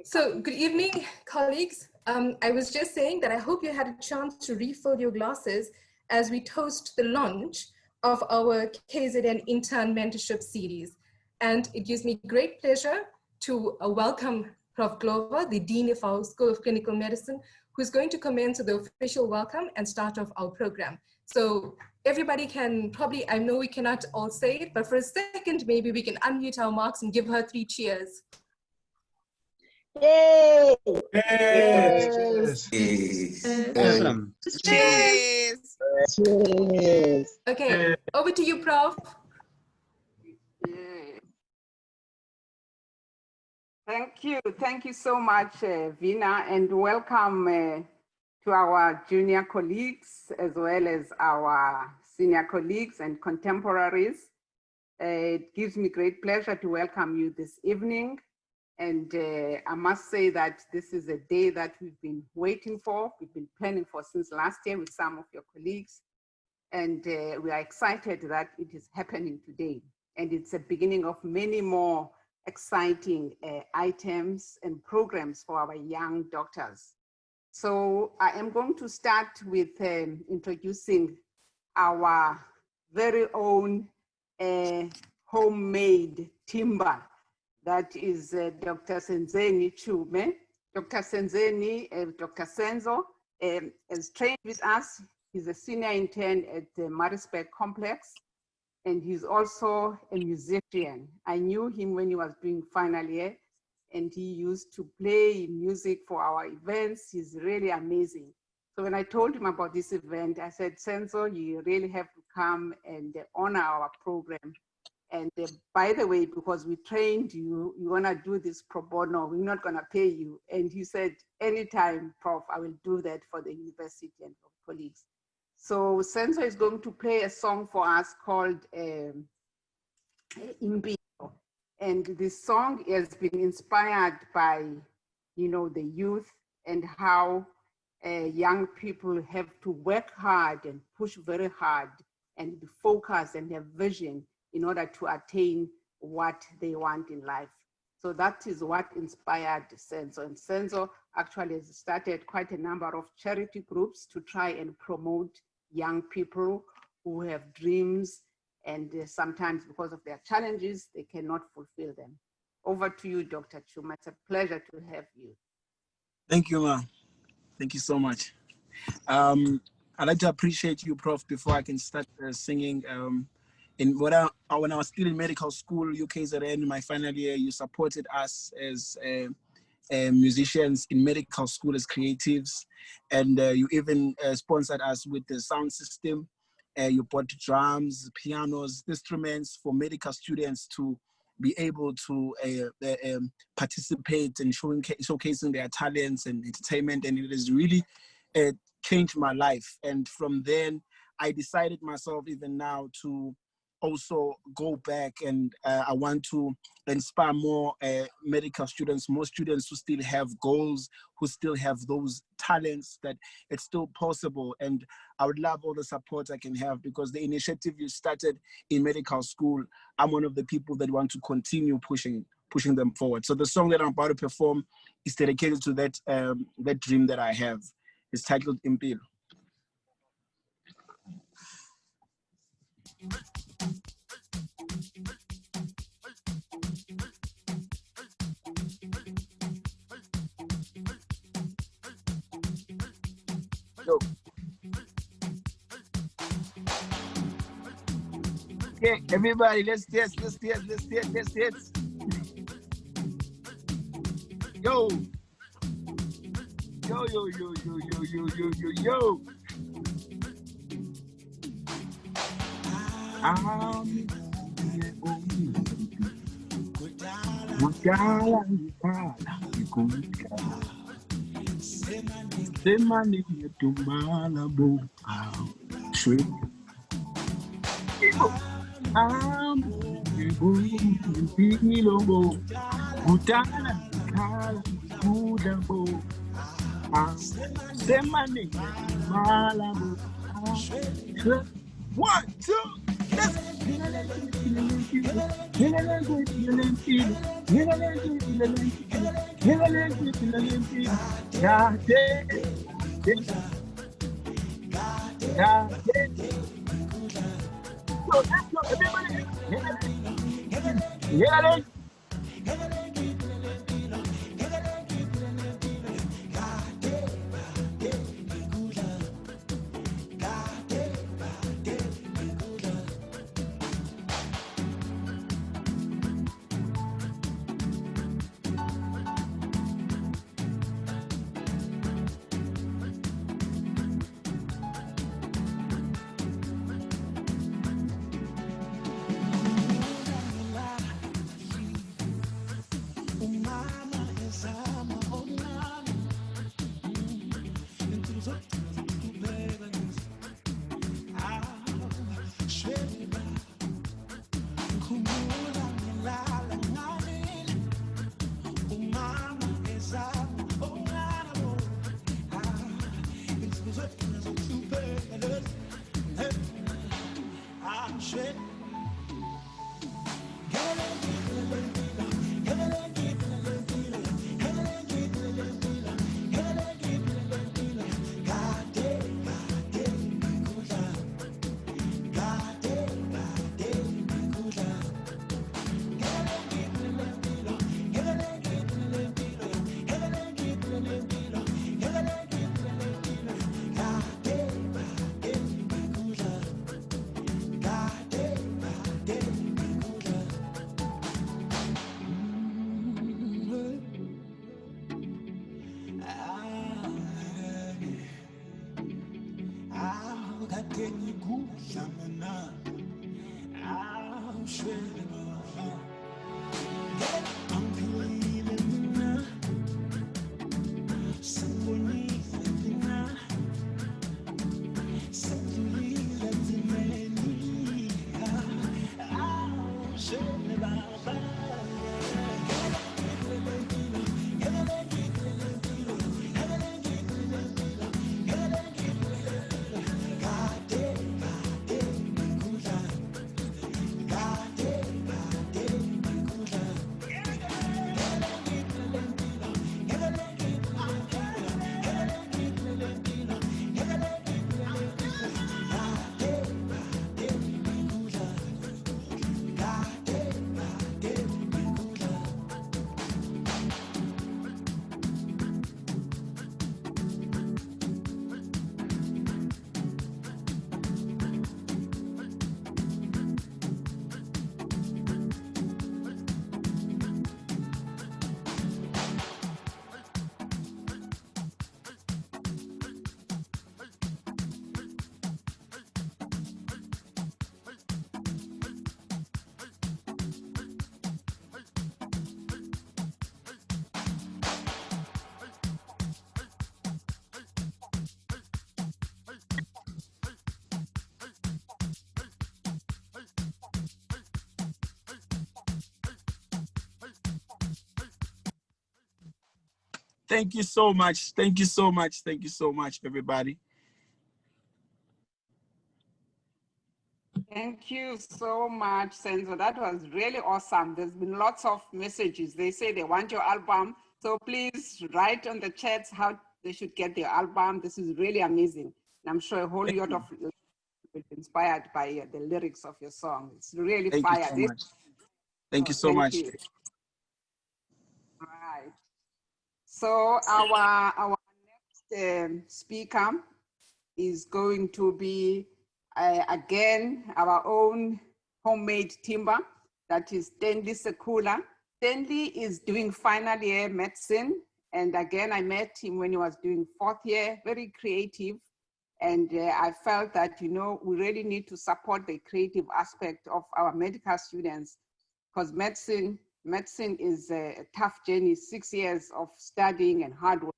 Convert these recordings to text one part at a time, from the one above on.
So good evening, colleagues. I was just saying that I hope you had a chance to refill your glasses as we toast the launch of our KZN Intern Mentorship series. And it gives me great pleasure to welcome Prof. Glover, the Dean of our School of Clinical Medicine, who's going to commence with the official welcome and start off our program. So everybody can probably, I know we cannot all say it, but for a second, maybe we can unmute our mics and give her 3 cheers. Yay! Yes. Awesome. Cheers! Cheers! Okay, over to you, Prof. Thank you so much, Vina, and welcome to our junior colleagues as well as our senior colleagues and contemporaries. It gives me great pleasure to welcome you this evening. And I must say that this is a day that we've been waiting for. We've been planning for since last year with some of your colleagues. And we are excited that it is happening today. And it's a beginning of many more exciting items and programs for our young doctors. So I am going to start with introducing our very own homemade timber. That is Dr. Senzeni Chume. Dr. Senzeni, Dr. Senzo, is trained with us. He's a senior intern at the Maritzburg Complex, and he's also a musician. I knew him when he was doing final year, and he used to play music for our events. He's really amazing. So when I told him about this event, I said, Senzo, you really have to come and honor our program. And by the way, because we trained you, you want to do this pro bono, we're not going to pay you. And he said, anytime, Prof, I will do that for the university and for colleagues. So Senzo is going to play a song for us called Impilo. And this song has been inspired by, the youth and how young people have to work hard and push very hard and be focused and have vision in order to attain what they want in life. So that is what inspired Senzo. And Senzo actually has started quite a number of charity groups to try and promote young people who have dreams, and sometimes because of their challenges, they cannot fulfill them. Over to you, Dr. Chuma. It's a pleasure to have you. Thank you, Ma. Thank you so much. I'd like to appreciate you, Prof, before I can start singing. When I was still in medical school, UKZN, my final year, you supported us as musicians in medical school as creatives, and you even sponsored us with the sound system. You bought drums, pianos, instruments for medical students to be able to participate in showcasing their talents and entertainment, and it has really changed my life. And from then, I decided myself even now to also go back, and I want to inspire more medical students, more students who still have goals, who still have those talents, that it's still possible. And I would love all the support I can have, because the initiative you started in medical school, I'm one of the people that want to continue pushing them forward. So the song that I'm about to perform is dedicated to that dream that I have. It's titled Impilo. Okay, everybody, let's dance. Yo. One, two, let's Thank you so much. Thank you so much. Thank you so much, everybody. Thank you so much, Senzo. That was really awesome. There's been lots of messages. They say they want your album. So please write on the chats how they should get their album. This is really amazing. And I'm sure a whole lot of people will be inspired by the lyrics of your song. It's really fire. Thank you so much. Thank you so much. You. All right. So our next speaker is going to be again our own homemade timber, that is Stanley Sekula. Stanley is doing final year medicine, and again I met him when he was doing 4th year, very creative, and I felt that, you know, we really need to support the creative aspect of our medical students, because medicine is a tough journey, 6 years of studying and hard work.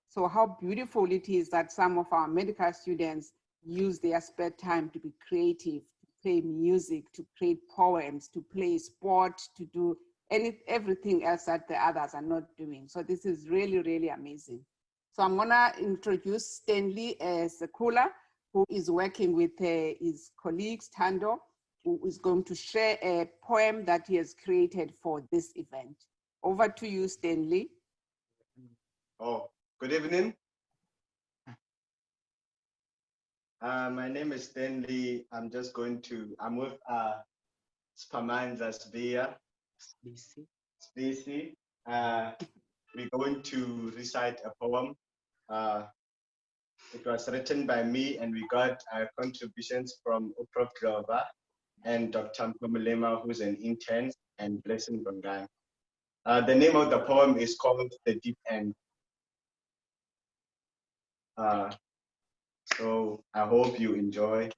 So how beautiful it is that some of our medical students use their spare time to be creative, to play music, to create poems, to play sport, to do everything else that the others are not doing. So this is really, really amazing. So I'm gonna introduce Stanley Sekula, who is working with his colleagues, Tando, who is going to share a poem that he has created for this event. Over to you, Stanley. Oh, good evening. My name is Stanley. I'm with Spamanza Svea. Spacey. We're going to recite a poem. It was written by me, and we got contributions from Prof. Glover and Dr. Mpumulema, who's an intern, and Blessing Bongai. The name of the poem is called The Deep End. So I hope you enjoy.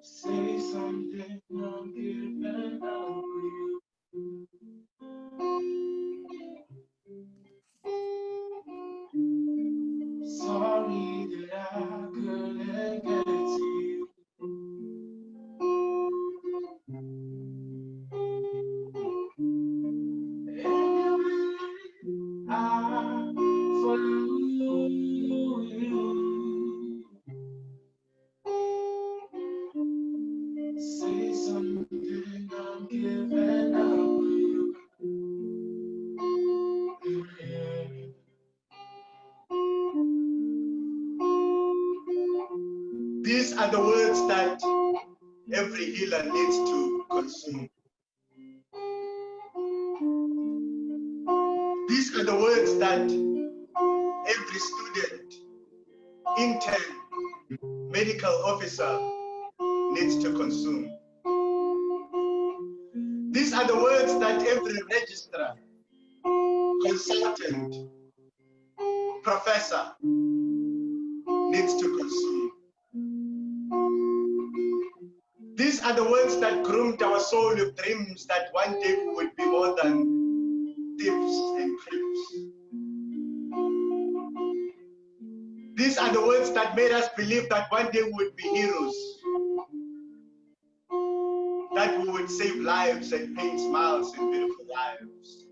Say something, I'm giving up you. Sorry that I couldn't get to you. I follow you. Say something, I'm giving up you. These are the words that every healer needs to consume. These are the words that every student, intern, medical officer needs to consume. These are the words that every registrar, consultant, professor needs to consume. These are the words that groomed our soul with dreams that one day we would be more than thieves and crips. These are the words that made us believe that one day we would be heroes, that we would save lives and paint smiles in beautiful lives.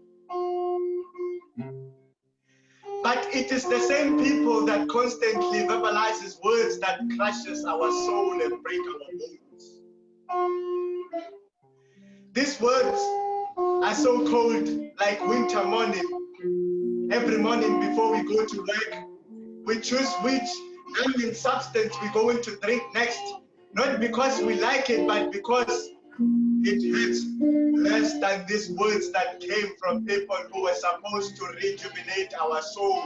But it is the same people that constantly verbalizes words that crushes our soul and break our bones. These words are so cold, like winter morning. Every morning before we go to work, we choose which numbing substance we're going to drink next, not because we like it, but because it hurts less than these words that came from people who were supposed to rejuvenate our soul.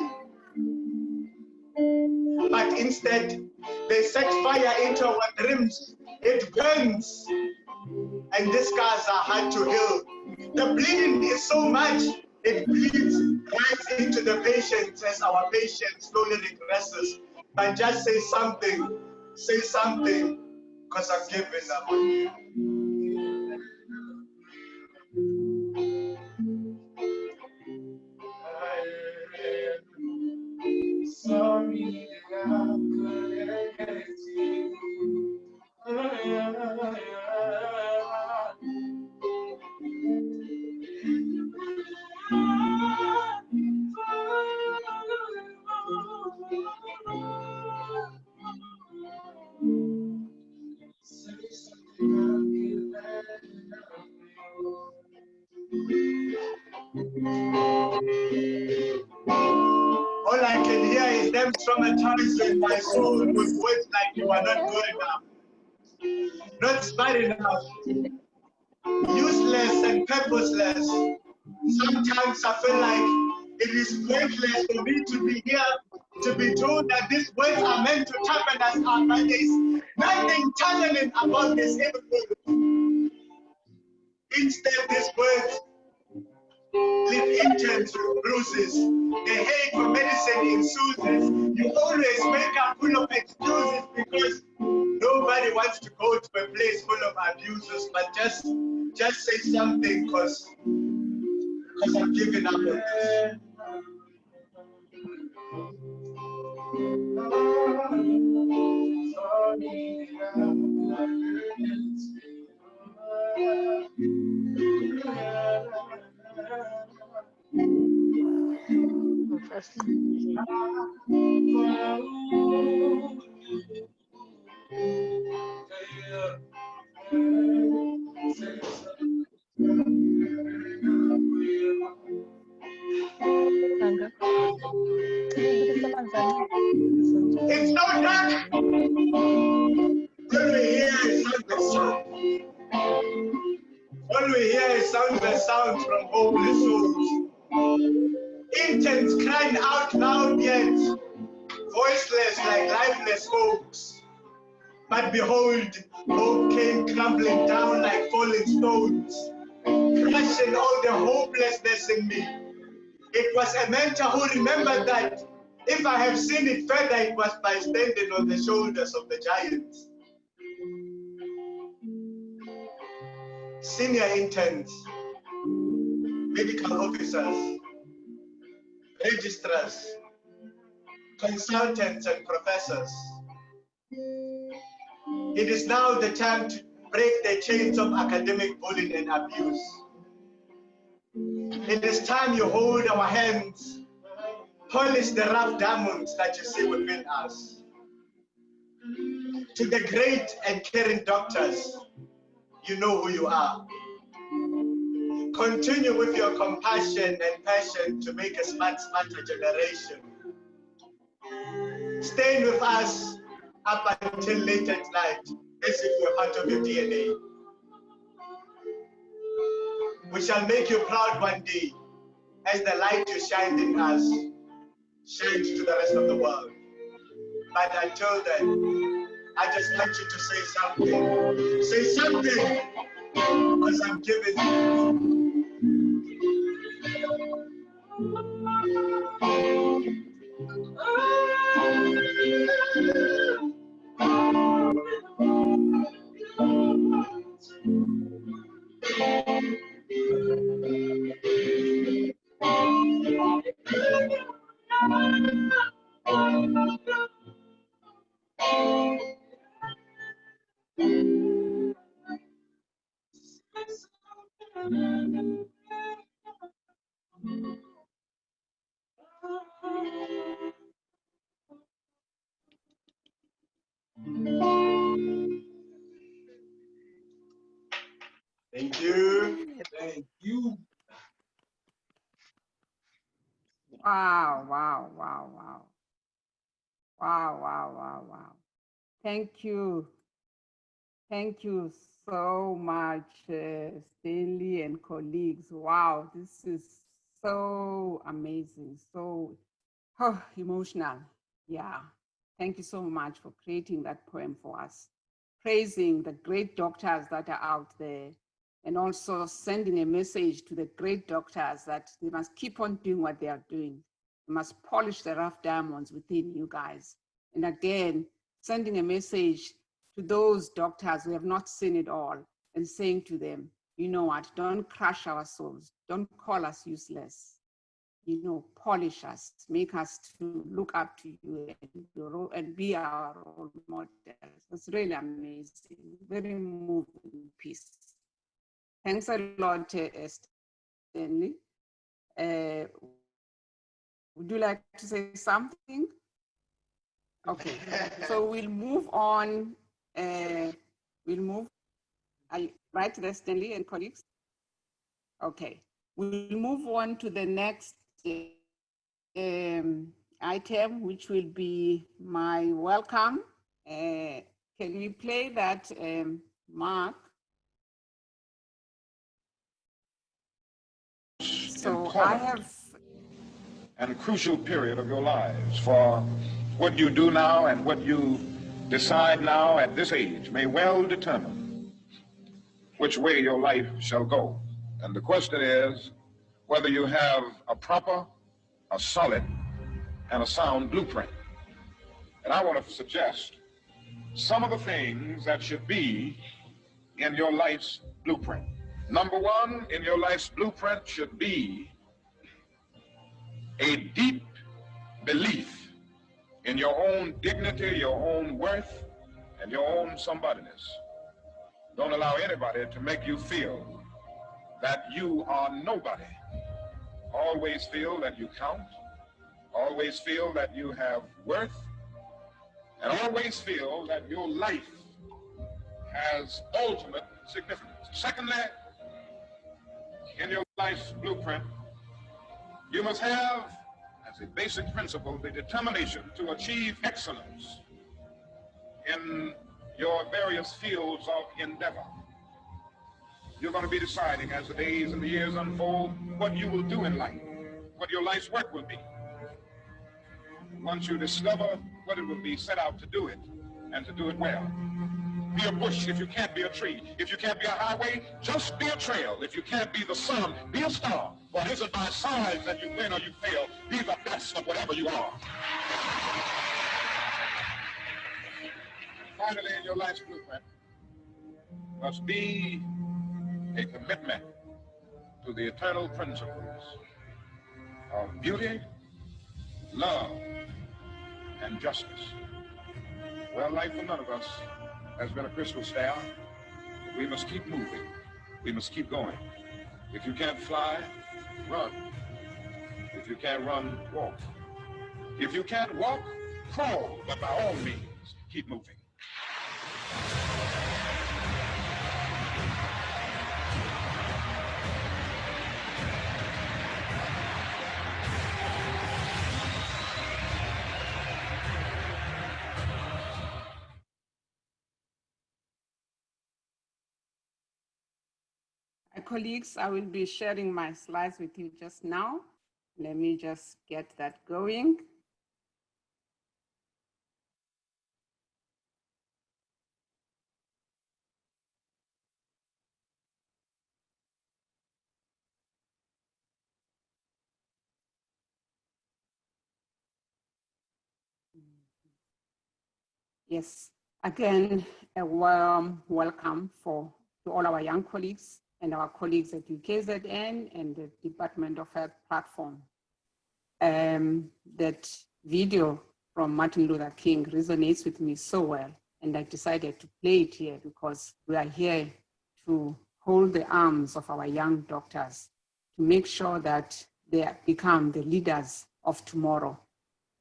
But instead, they set fire into our dreams. It burns, and these scars are hard to heal. The bleeding is so much, it bleeds right into the patient as our patient slowly regresses. But just say something, because I'm giving up on you. Sorry that I couldn't get to you. All I can hear is them traumatizing my soul with words like you are not good enough, not smart enough, useless and purposeless. Sometimes I feel like it is pointless for me to be here, to be told that these words are meant to sharpen us up, but there's nothing channeling about this evil. Instead, these words leave interns with bruises. They hate for medicine in Susan's. You always make up full of excuses because nobody wants to go to a place full of abusers. But just say something, because I'm giving up on this. It's no dark. All we hear is the sound. All we hear is the sound from hopeless souls. Interns crying out loud yet, voiceless like lifeless folks. But behold, hope came crumbling down like falling stones, crushing all the hopelessness in me. It was a mentor who remembered that if I have seen it further, it was by standing on the shoulders of the giants. Senior interns, medical officers, registrars, consultants and professors. It is now the time to break the chains of academic bullying and abuse. It is time you hold our hands, polish the rough diamonds that you see within us. To the great and caring doctors, you know who you are. Continue with your compassion and passion to make a smarter generation. Stay with us up until late at night, as if we're part of your DNA. We shall make you proud one day, as the light you shine in us shines to the rest of the world. But until then, I just want you to say something. Say something, because I'm giving you. Thank you. Thank you. Wow, wow, wow, wow. Wow, wow, wow, wow. Thank you. Thank you so much, Stanley and colleagues. Wow, this is so amazing, so emotional. Yeah, thank you so much for creating that poem for us, praising the great doctors that are out there, and also sending a message to the great doctors that they must keep on doing what they are doing. They must polish the rough diamonds within you guys. And again, sending a message to those doctors who have not seen it all and saying to them, you know what, don't crush our souls, don't call us useless, you know, polish us, make us to look up to you and be our role models. It's really amazing, very moving piece. Thanks a lot, Stanley. Would you like to say something? Okay, so we'll move on. Right there, Stanley and colleagues? Okay, we'll move on to the next item, which will be my welcome. Can we play that, Mark? So I have... And crucial period of your lives, for what you do now and what you decide now at this age may well determine which way your life shall go. And the question is whether you have a proper, a solid, and a sound blueprint. And I want to suggest some of the things that should be in your life's blueprint. Number one, in your life's blueprint should be a deep belief in your own dignity, your own worth, and your own somebodyness. Don't allow anybody to make you feel that you are nobody. Always feel that you count. Always feel that you have worth, and always feel that your life has ultimate significance. Secondly, in your life's blueprint, you must have, as a basic principle, the determination to achieve excellence in your various fields of endeavor. You're going to be deciding as the days and the years unfold what you will do in life, what your life's work will be. Once you discover what it will be, set out to do it, and to do it well. Be a bush if you can't be a tree. If you can't be a highway, just be a trail. If you can't be the sun, be a star. For it isn't by signs that you win or you fail. Be the best of whatever you are. Finally, in your life's blueprint must be a commitment to the eternal principles of beauty, love, and justice. Well, life for none of us has been a crystal stair. We must keep moving. We must keep going. If you can't fly, run. If you can't run, walk. If you can't walk, crawl. But by all means, keep moving. Colleagues, I will be sharing my slides with you just now. Let me just get that going. Yes, again, a warm welcome to all our young colleagues and our colleagues at UKZN and the Department of Health platform. That video from Martin Luther King resonates with me so well, and I decided to play it here because we are here to hold the arms of our young doctors to make sure that they become the leaders of tomorrow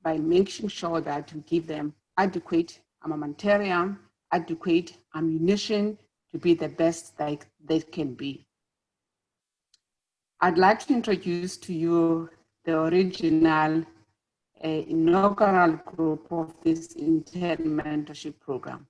by making sure that we give them adequate armamentarium, adequate ammunition to be the best they can be. I'd like to introduce to you the original inaugural group of this Intern mentorship program.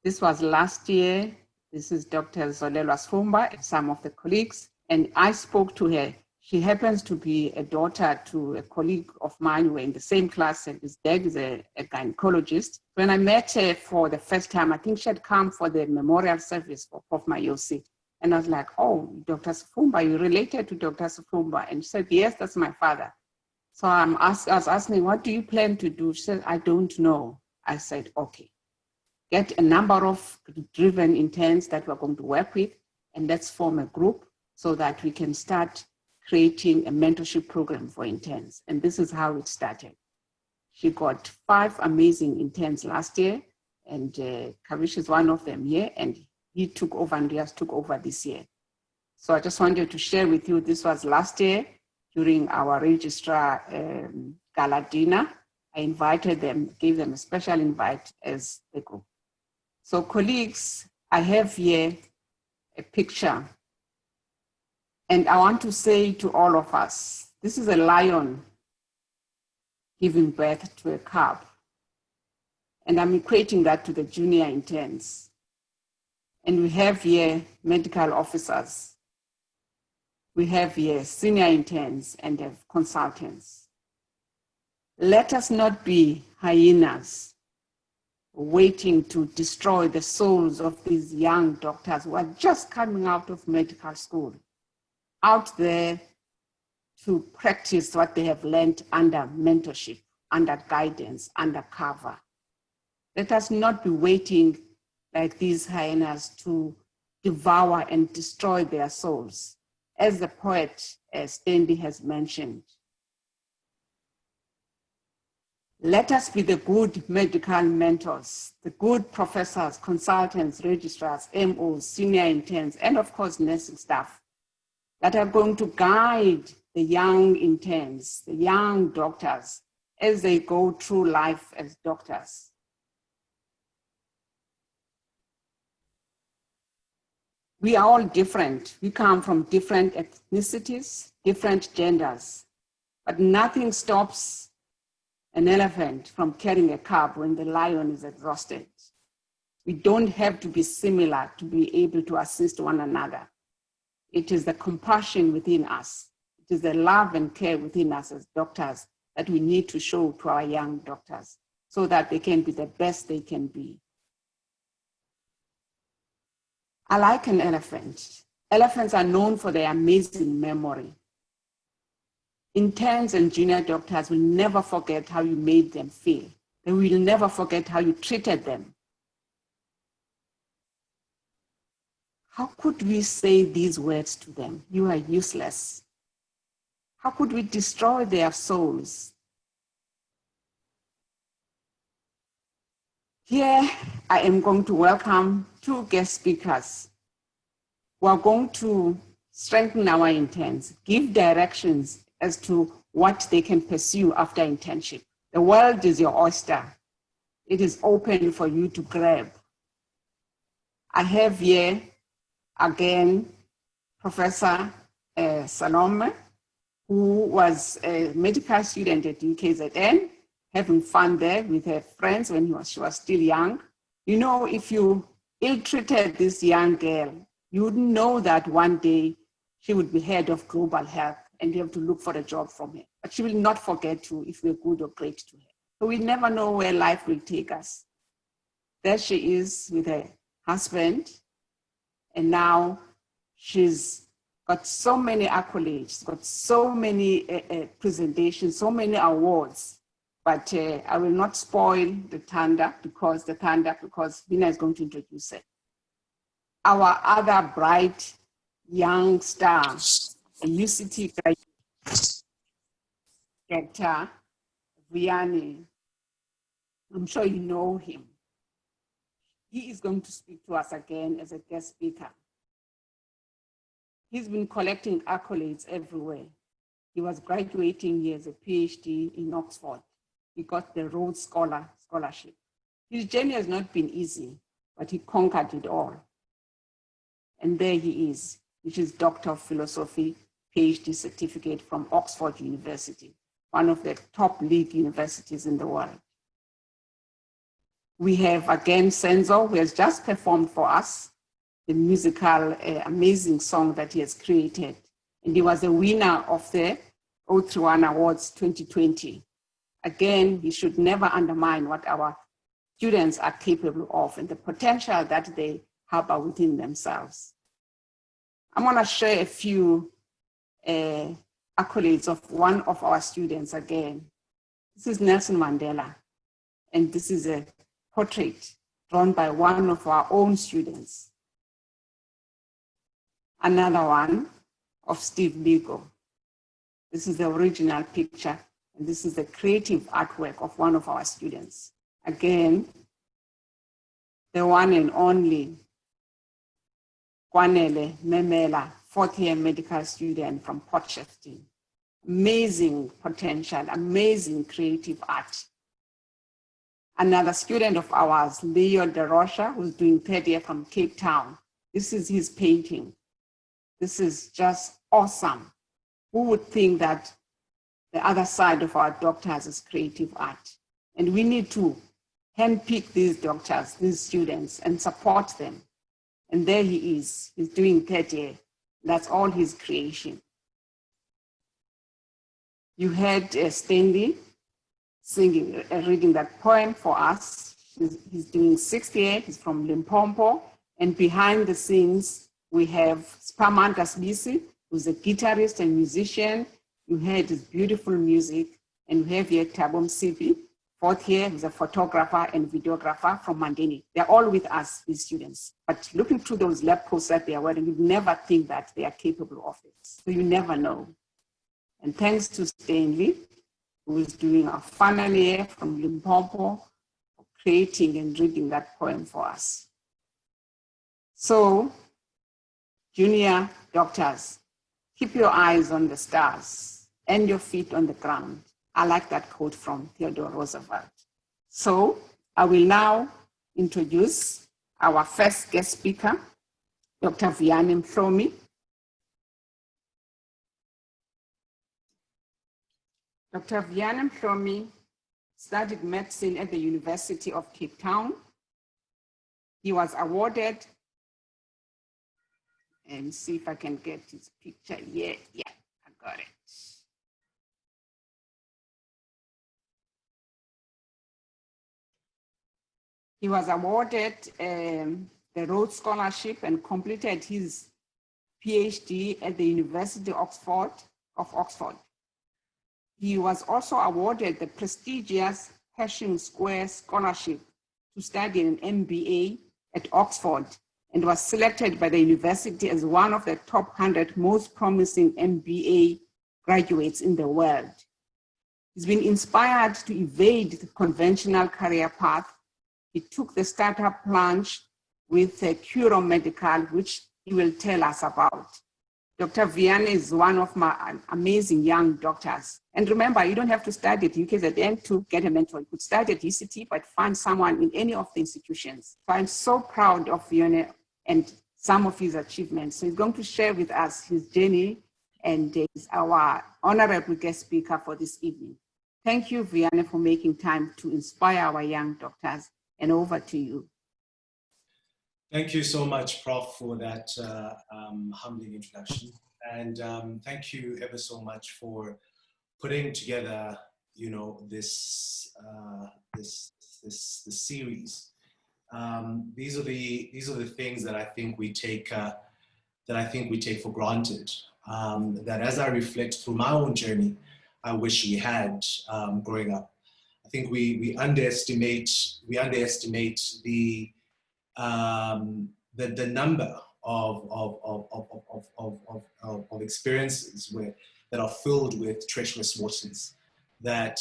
This was last year. This is Dr. Zola Las Fumba and some of the colleagues, and I spoke to her. She happens to be a daughter to a colleague of mine who were in the same class, and his dad is a gynecologist. When I met her for the first time, I think she had come for the memorial service of my OC. And I was like, oh, Dr. Fumba, you related to Dr. Fumba? And she said, yes, that's my father. So I was asking, what do you plan to do? She said, I don't know. I said, okay. Get a number of driven interns that we're going to work with, and let's form a group so that we can start creating a mentorship program for interns. And this is how it started. She got 5 amazing interns last year, and Kavish is one of them here, and he took over, Andreas took over this year. So I just wanted to share with you, this was last year during our registrar gala dinner. I invited them, gave them a special invite as a group. So colleagues, I have here a picture. And I want to say to all of us, this is a lion giving birth to a cub. And I'm equating that to the junior interns. And we have here medical officers. We have here senior interns and have consultants. Let us not be hyenas waiting to destroy the souls of these young doctors who are just coming out of medical school, out there to practice what they have learned under mentorship, under guidance, under cover. Let us not be waiting like these hyenas to devour and destroy their souls. As the poet Stanley has mentioned, let us be the good medical mentors, the good professors, consultants, registrars, MOs, senior interns, and of course nursing staff that are going to guide the young interns, the young doctors as they go through life as doctors. We are all different. We come from different ethnicities, different genders, but nothing stops an elephant from carrying a cub when the lion is exhausted. We don't have to be similar to be able to assist one another. It is the compassion within us. It is the love and care within us as doctors that we need to show to our young doctors so that they can be the best they can be. I like an elephant. Elephants are known for their amazing memory. Interns and junior doctors will never forget how you made them feel. They will never forget how you treated them. How could we say these words to them? You are useless. How could we destroy their souls? Here, I am going to welcome two guest speakers who are going to strengthen our interns, give directions as to what they can pursue after internship. The world is your oyster. It is open for you to grab. I have here again Professor Salome, who was a medical student at UKZN, having fun there with her friends when she was still young. You know, if you ill-treated this young girl, you would know that one day she would be head of global health and you have to look for a job from her. But she will not forget you if you're good or great to her. So we never know where life will take us. There she is with her husband, and now she's got so many accolades, got so many presentations, so many awards. But I will not spoil the thunder because Vina is going to introduce her. Our other bright young star, a UCT graduate, Dr. Vianney. I'm sure you know him. He is going to speak to us again as a guest speaker. He's been collecting accolades everywhere. He was graduating here as a PhD in Oxford. He got the Rhodes Scholarship. His journey has not been easy, but he conquered it all. And there he is, which is Doctor of Philosophy, PhD certificate from Oxford University, one of the top league universities in the world. We have again Senzo, who has just performed for us the musical, amazing song that he has created. And he was a winner of the 031 Awards 2020. Again, he should never undermine what our students are capable of and the potential that they harbor within themselves. I'm going to share a few accolades of one of our students again. This is Nelson Mandela, and this is a portrait drawn by one of our own students. Another one of Steve Biko. This is the original picture, and this is the creative artwork of one of our students. Again, the one and only Kwanele Memela, fourth-year medical student from Port Shefton. Amazing potential, amazing creative art. Another student of ours, Leo De Rocha, who's doing third year from Cape Town. This is his painting. This is just awesome. Who would think that the other side of our doctors is creative art? And we need to handpick these doctors, these students, and support them. And there he is, he's doing third year. That's all his creation. You heard Stanley singing, reading that poem for us. He's doing sixth year, he's from Limpopo. And behind the scenes, we have Spamanda Sbisi, who's a guitarist and musician. You heard his beautiful music. And we have here Tabom Sipi, fourth year, who's a photographer and videographer from Mandeni. They're all with us, these students. But looking through those lab coats that they are wearing, you'd never think that they are capable of it. So you never know. And thanks to Stanley, who is doing our final year from Limpopo, for creating and reading that poem for us. So, junior doctors, keep your eyes on the stars and your feet on the ground. I like that quote from Theodore Roosevelt. So I will now introduce our first guest speaker, Dr. Vianney Mhlomi. Dr. Vianney Mhlomi studied medicine at the University of Cape Town. He was awarded, and see if I can get his picture. Yeah, I got it. He was awarded the Rhodes Scholarship and completed his PhD at the University of Oxford. He was also awarded the prestigious Pershing Square Scholarship to study an MBA at Oxford, and was selected by the university as one of the top 100 most promising MBA graduates in the world. He's been inspired to evade the conventional career path. He took the startup plunge with Curo Medical, which he will tell us about. Dr. Vianney is one of my amazing young doctors. And remember, you don't have to study at UKZN to get a mentor. You could study at UCT, but find someone in any of the institutions. So I'm so proud of Vianney and some of his achievements. So he's going to share with us his journey, and is our honorable guest speaker for this evening. Thank you, Vianney, for making time to inspire our young doctors, and over to you. Thank you so much, Prof, for that humbling introduction. And thank you ever so much for putting together, you know, this series. These are the things that I think we take for granted. That as I reflect through my own journey, I wish we had growing up. I think we underestimate the number of experiences that are filled with treacherous waters. That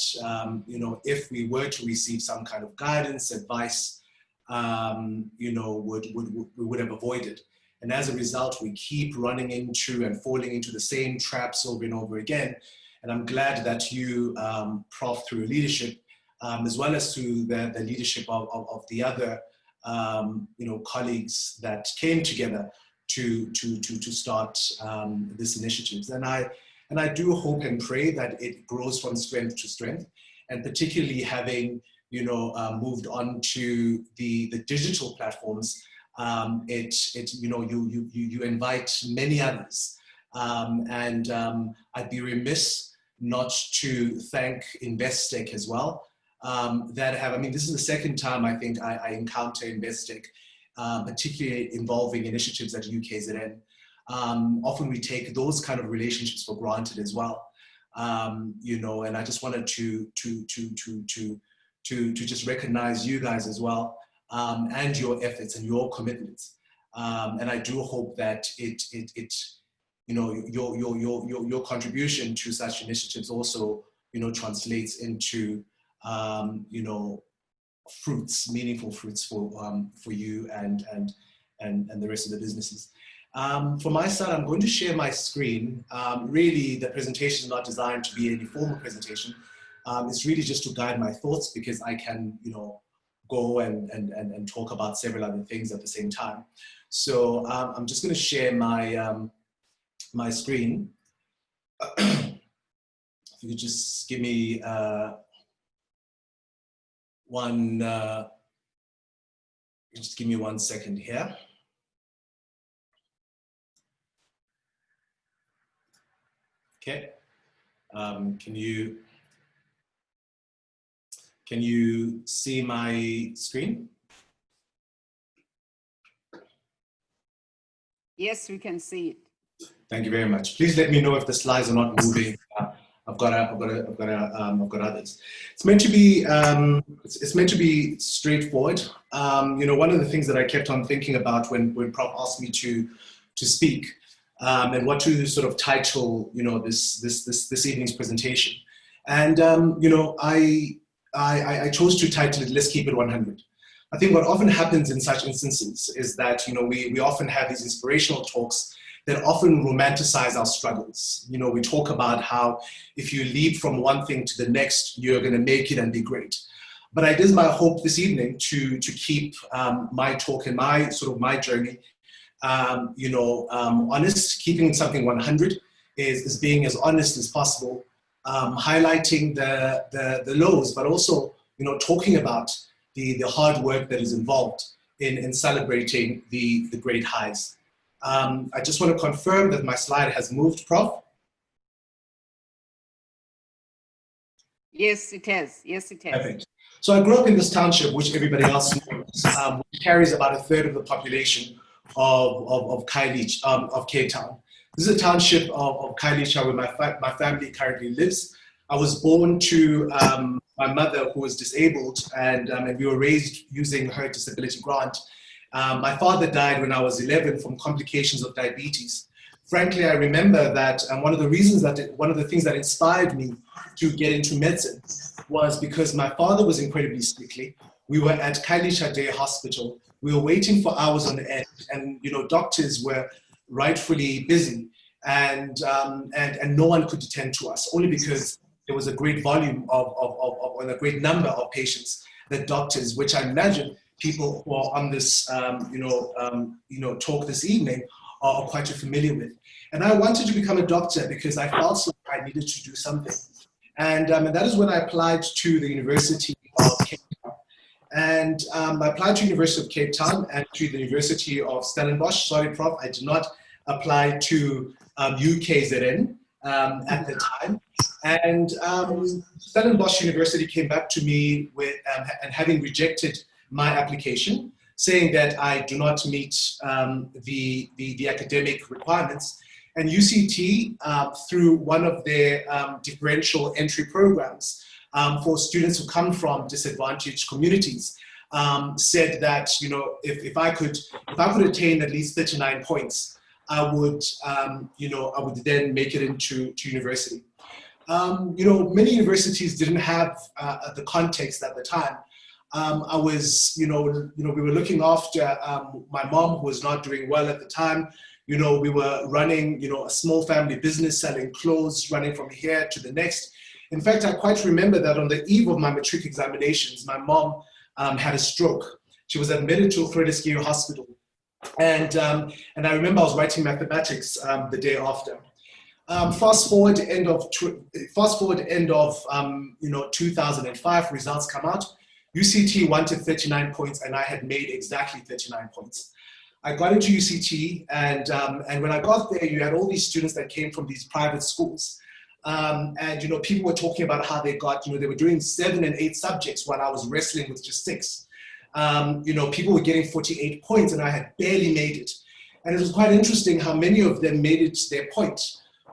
you know, if we were to receive some kind of guidance, advice, you know, we would have avoided. And as a result, we keep running into and falling into the same traps over and over again. And I'm glad that you, Prof, through leadership, as well as through the leadership of the other you know, colleagues that came together to start this initiative. And I do hope and pray that it grows from strength to strength, and particularly having, you know, moved on to the digital platforms, you know, you invite many others, and I'd be remiss not to thank Investec as well. I mean, this is the second time I think I encounter Investec, particularly involving initiatives at UKZN. Often we take those kind of relationships for granted as well, you know, and I just wanted to just recognize you guys as well, and your efforts and your commitments. And I do hope that it you know, your contribution to such initiatives also, you know, translates into you know, fruits, meaningful fruits for you and the rest of the businesses. For my side, I'm going to share my screen. Really, the presentation is not designed to be any formal presentation. It's really just to guide my thoughts, because I can, you know, go and talk about several other things at the same time. So I'm just going to share my my screen. If you could just give me just give me 1 second here. Okay. Can you see my screen? Yes, we can see it. Thank you very much. Please let me know if the slides are not moving. I've got others. It's meant to be straightforward. You know, one of the things that I kept on thinking about when Prof asked me to speak, and what to sort of title, you know, this evening's presentation, and you know, I chose to title it "Let's Keep It 100." I think what often happens in such instances is that, you know, we often have these inspirational talks that often romanticize our struggles. You know, we talk about how if you leap from one thing to the next, you're going to make it and be great. But it is my hope this evening to keep my talk and my journey, honest, keeping something 100 is being as honest as possible, highlighting the lows, but also, talking about the hard work that is involved in celebrating the great highs. I just want to confirm that my slide has moved, Prof. Yes, it has. Yes, it has. Perfect. So I grew up in this township, which everybody else knows, which carries about a third of the population of Cape Town. This is a township of Khayelitsha where my family currently lives. I was born to my mother, who was disabled, and we were raised using her disability grant. My father died when I was 11 from complications of diabetes. Frankly, I remember that one of the things that inspired me to get into medicine was because my father was incredibly sickly. We were at Khayelitsha Day Hospital. We were waiting for hours on end, and doctors were rightfully busy, and no one could attend to us, only because there was a great volume and a great number of patients that doctors, which I imagine people who are on this talk this evening are quite familiar with. And I wanted to become a doctor because I felt like I needed to do something. And that is when I applied to the University of Cape Town. And I applied to the University of Cape Town and to the University of Stellenbosch. Sorry, Prof, I did not apply to UKZN at the time. And Stellenbosch University came back to me with, and having rejected my application, saying that I do not meet the academic requirements. And UCT, through one of their differential entry programs for students who come from disadvantaged communities, said that if I could attain at least 39 points, I would then make it into university. Many universities didn't have the context at the time. I was, we were looking after my mom, who was not doing well at the time. We were running, a small family business, selling clothes, running from here to the next. In fact, I quite remember that on the eve of my matric examinations, my mom had a stroke. She was admitted to Groote Hospital. And I remember I was writing mathematics the day after. Fast forward end of 2005, results come out. UCT wanted 39 points, and I had made exactly 39 points. I got into UCT, and when I got there, you had all these students that came from these private schools. People were talking about how they got, they were doing 7 and 8 subjects while I was wrestling with just 6. People were getting 48 points, and I had barely made it. And it was quite interesting how many of them made it their point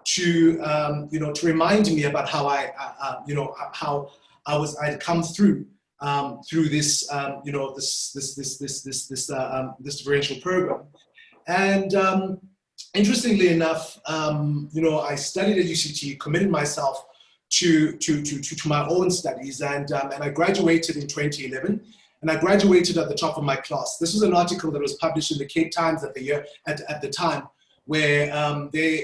to remind me about how I'd come through this this differential program. And interestingly enough, I studied at UCT, committed myself to my own studies, and I graduated in 2011. And I graduated at the top of my class. This was an article that was published in the Cape Times at the time, where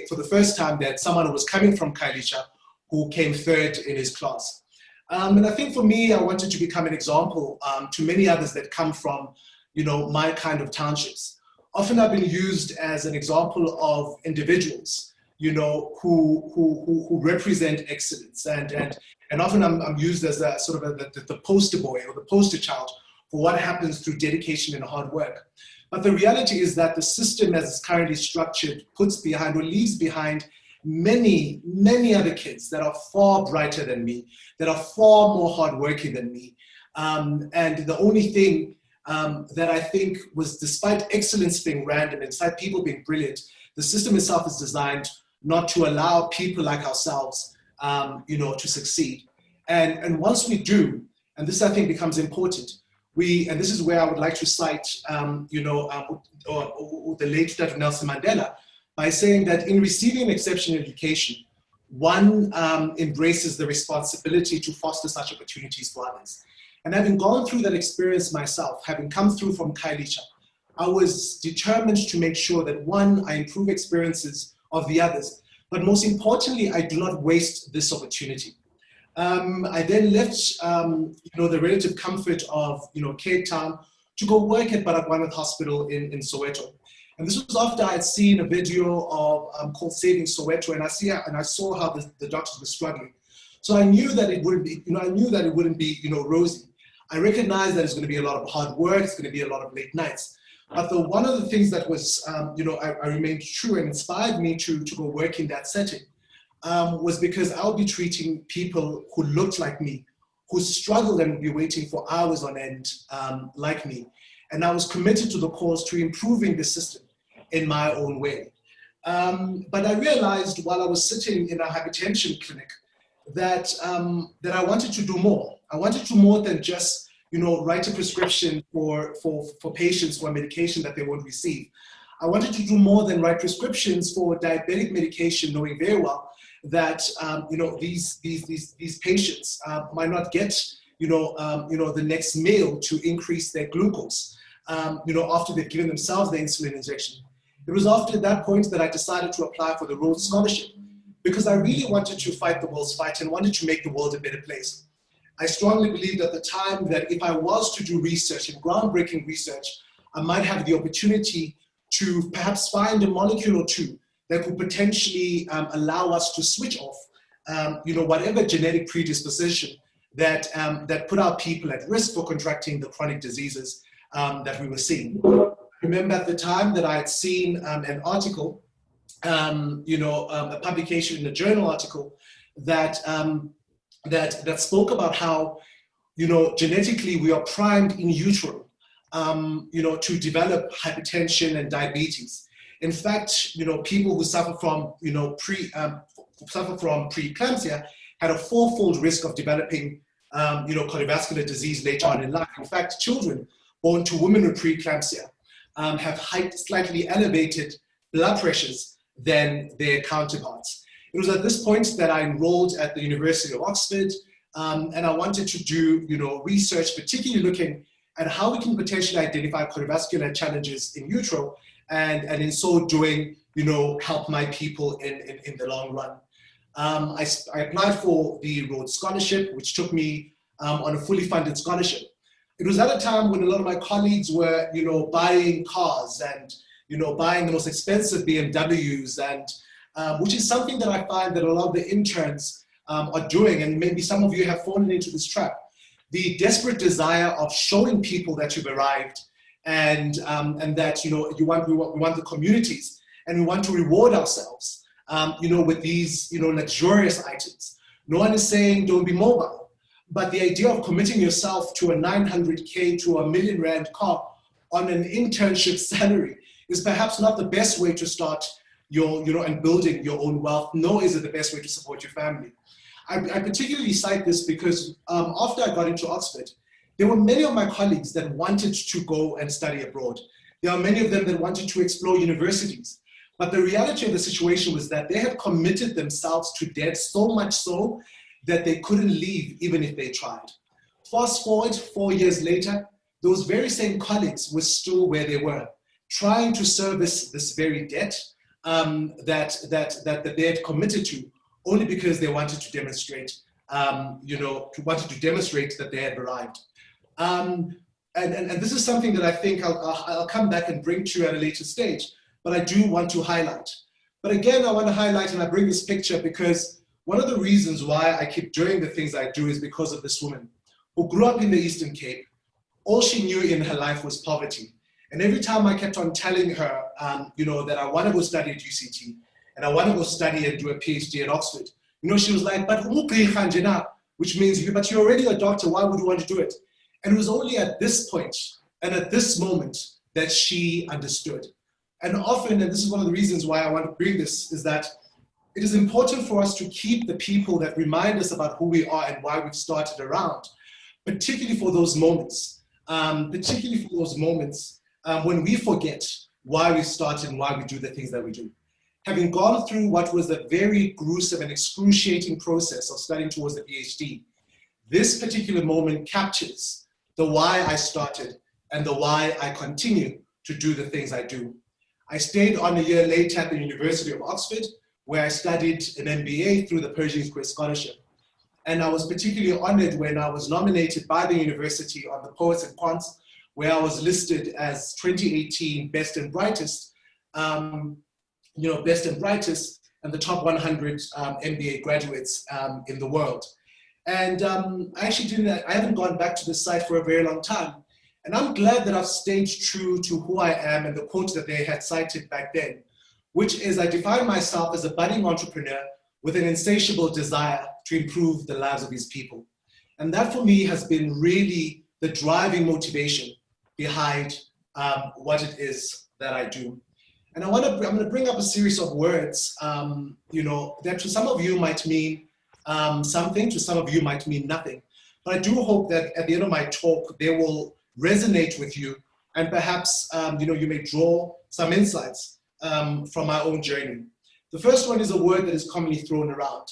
for the first time, they had someone who was coming from Khayelitsha who came 3rd in his class. And I think for me, I wanted to become an example to many others that come from, my kind of townships. Often I've been used as an example of individuals, who represent excellence, and often I'm used as a sort of the poster boy or the poster child for what happens through dedication and hard work. But the reality is that the system as it's currently structured puts behind or leaves behind many, many other kids that are far brighter than me, that are far more hardworking than me. And the only thing that I think was, despite excellence being random, despite people being brilliant, the system itself is designed not to allow people like ourselves, to succeed. And once we do, and this I think becomes important, and this is where I would like to cite, the late Dr. Nelson Mandela, by saying that in receiving an exceptional education, one embraces the responsibility to foster such opportunities for others. And having gone through that experience myself, having come through from Khayelitsha, I was determined to make sure that, one, I improve experiences of the others, but most importantly, I do not waste this opportunity. I then left, the relative comfort of, Cape Town to go work at Baragwanath Hospital in Soweto. And this was after I had seen a video of called Saving Soweto, and I saw how the doctors were struggling. So I knew that it wouldn't be, rosy. I recognized that it's going to be a lot of hard work. It's going to be a lot of late nights. But one of the things that was, I remained true and inspired me to go work in that setting was because I'll be treating people who looked like me, who struggled and would be waiting for hours on end like me. And I was committed to the cause to improving the system in my own way. But I realized while I was sitting in a hypertension clinic that I wanted to do more. I wanted to do more than just write a prescription for patients for a medication that they won't receive. I wanted to do more than write prescriptions for diabetic medication, knowing very well that these patients might not get the next meal to increase their glucose after they've given themselves the insulin injection. It was after that point that I decided to apply for the Rhodes Scholarship, because I really wanted to fight the world's fight and wanted to make the world a better place. I strongly believed at the time that if I was to do research and groundbreaking research, I might have the opportunity to perhaps find a molecule or two that could potentially allow us to switch off, whatever genetic predisposition that put our people at risk for contracting the chronic diseases that we were seeing. I remember at the time that I had seen an article, a publication in a journal article that spoke about how, genetically we are primed in utero, to develop hypertension and diabetes. In fact, people who suffer from, preeclampsia had a fourfold risk of developing, cardiovascular disease later on in life. In fact, children born to women with preeclampsia have slightly elevated blood pressures than their counterparts. It was at this point that I enrolled at the University of Oxford, and I wanted to do, research, particularly looking at how we can potentially identify cardiovascular challenges in utero, and in so doing, help my people in the long run. I applied for the Rhodes Scholarship, which took me on a fully funded scholarship. It was at a time when a lot of my colleagues were, buying cars and, buying the most expensive BMWs, and which is something that I find that a lot of the interns are doing, and maybe some of you have fallen into this trap. The desperate desire of showing people that you've arrived, and that we want the communities, and we want to reward ourselves, with these luxurious items. No one is saying don't be mobile, but the idea of committing yourself to a 900K to a R1 million car on an internship salary is perhaps not the best way to start and building your own wealth, nor is it the best way to support your family. I particularly cite this because after I got into Oxford, there were many of my colleagues that wanted to go and study abroad. There are many of them that wanted to explore universities. But the reality of the situation was that they had committed themselves to debt, so much so that they couldn't leave even if they tried. Fast forward 4 years later, those very same colleagues were still where they were, trying to service this very debt that they had committed to, only because they wanted to demonstrate, that they had arrived. And this is something that I think I'll come back and bring to you at a later stage, but I do want to highlight. But again, I want to highlight, and I bring this picture because one of the reasons why I keep doing the things I do is because of this woman who grew up in the Eastern Cape. All she knew in her life was poverty. And every time I kept on telling her, that I want to go study at UCT, and I want to go study and do a PhD at Oxford, she was like, but which means, but you're already a doctor, why would you want to do it? And it was only at this point and at this moment that she understood. And often, and this is one of the reasons why I want to bring this, is that it is important for us to keep the people that remind us about who we are and why we've started around, particularly for those moments, when we forget why we started and why we do the things that we do. Having gone through what was a very gruesome and excruciating process of studying towards the PhD, this particular moment captures the why I started and the why I continue to do the things I do. I stayed on a year later at the University of Oxford, where I studied an MBA through the Pershing Square Scholarship. And I was particularly honored when I was nominated by the university on the Poets and Quants, where I was listed as 2018 Best and Brightest, Best and Brightest, and the top 100 MBA graduates in the world. And I haven't gone back to this site for a very long time. And I'm glad that I've stayed true to who I am and the quote that they had cited back then, which is, I define myself as a budding entrepreneur with an insatiable desire to improve the lives of his people. And that for me has been really the driving motivation behind what it is that I do. And I'm going to bring up a series of words, that to some of you might mean something, to some of you might mean nothing. But I do hope that at the end of my talk, they will resonate with you, and perhaps you may draw some insights from my own journey. The first one is a word that is commonly thrown around,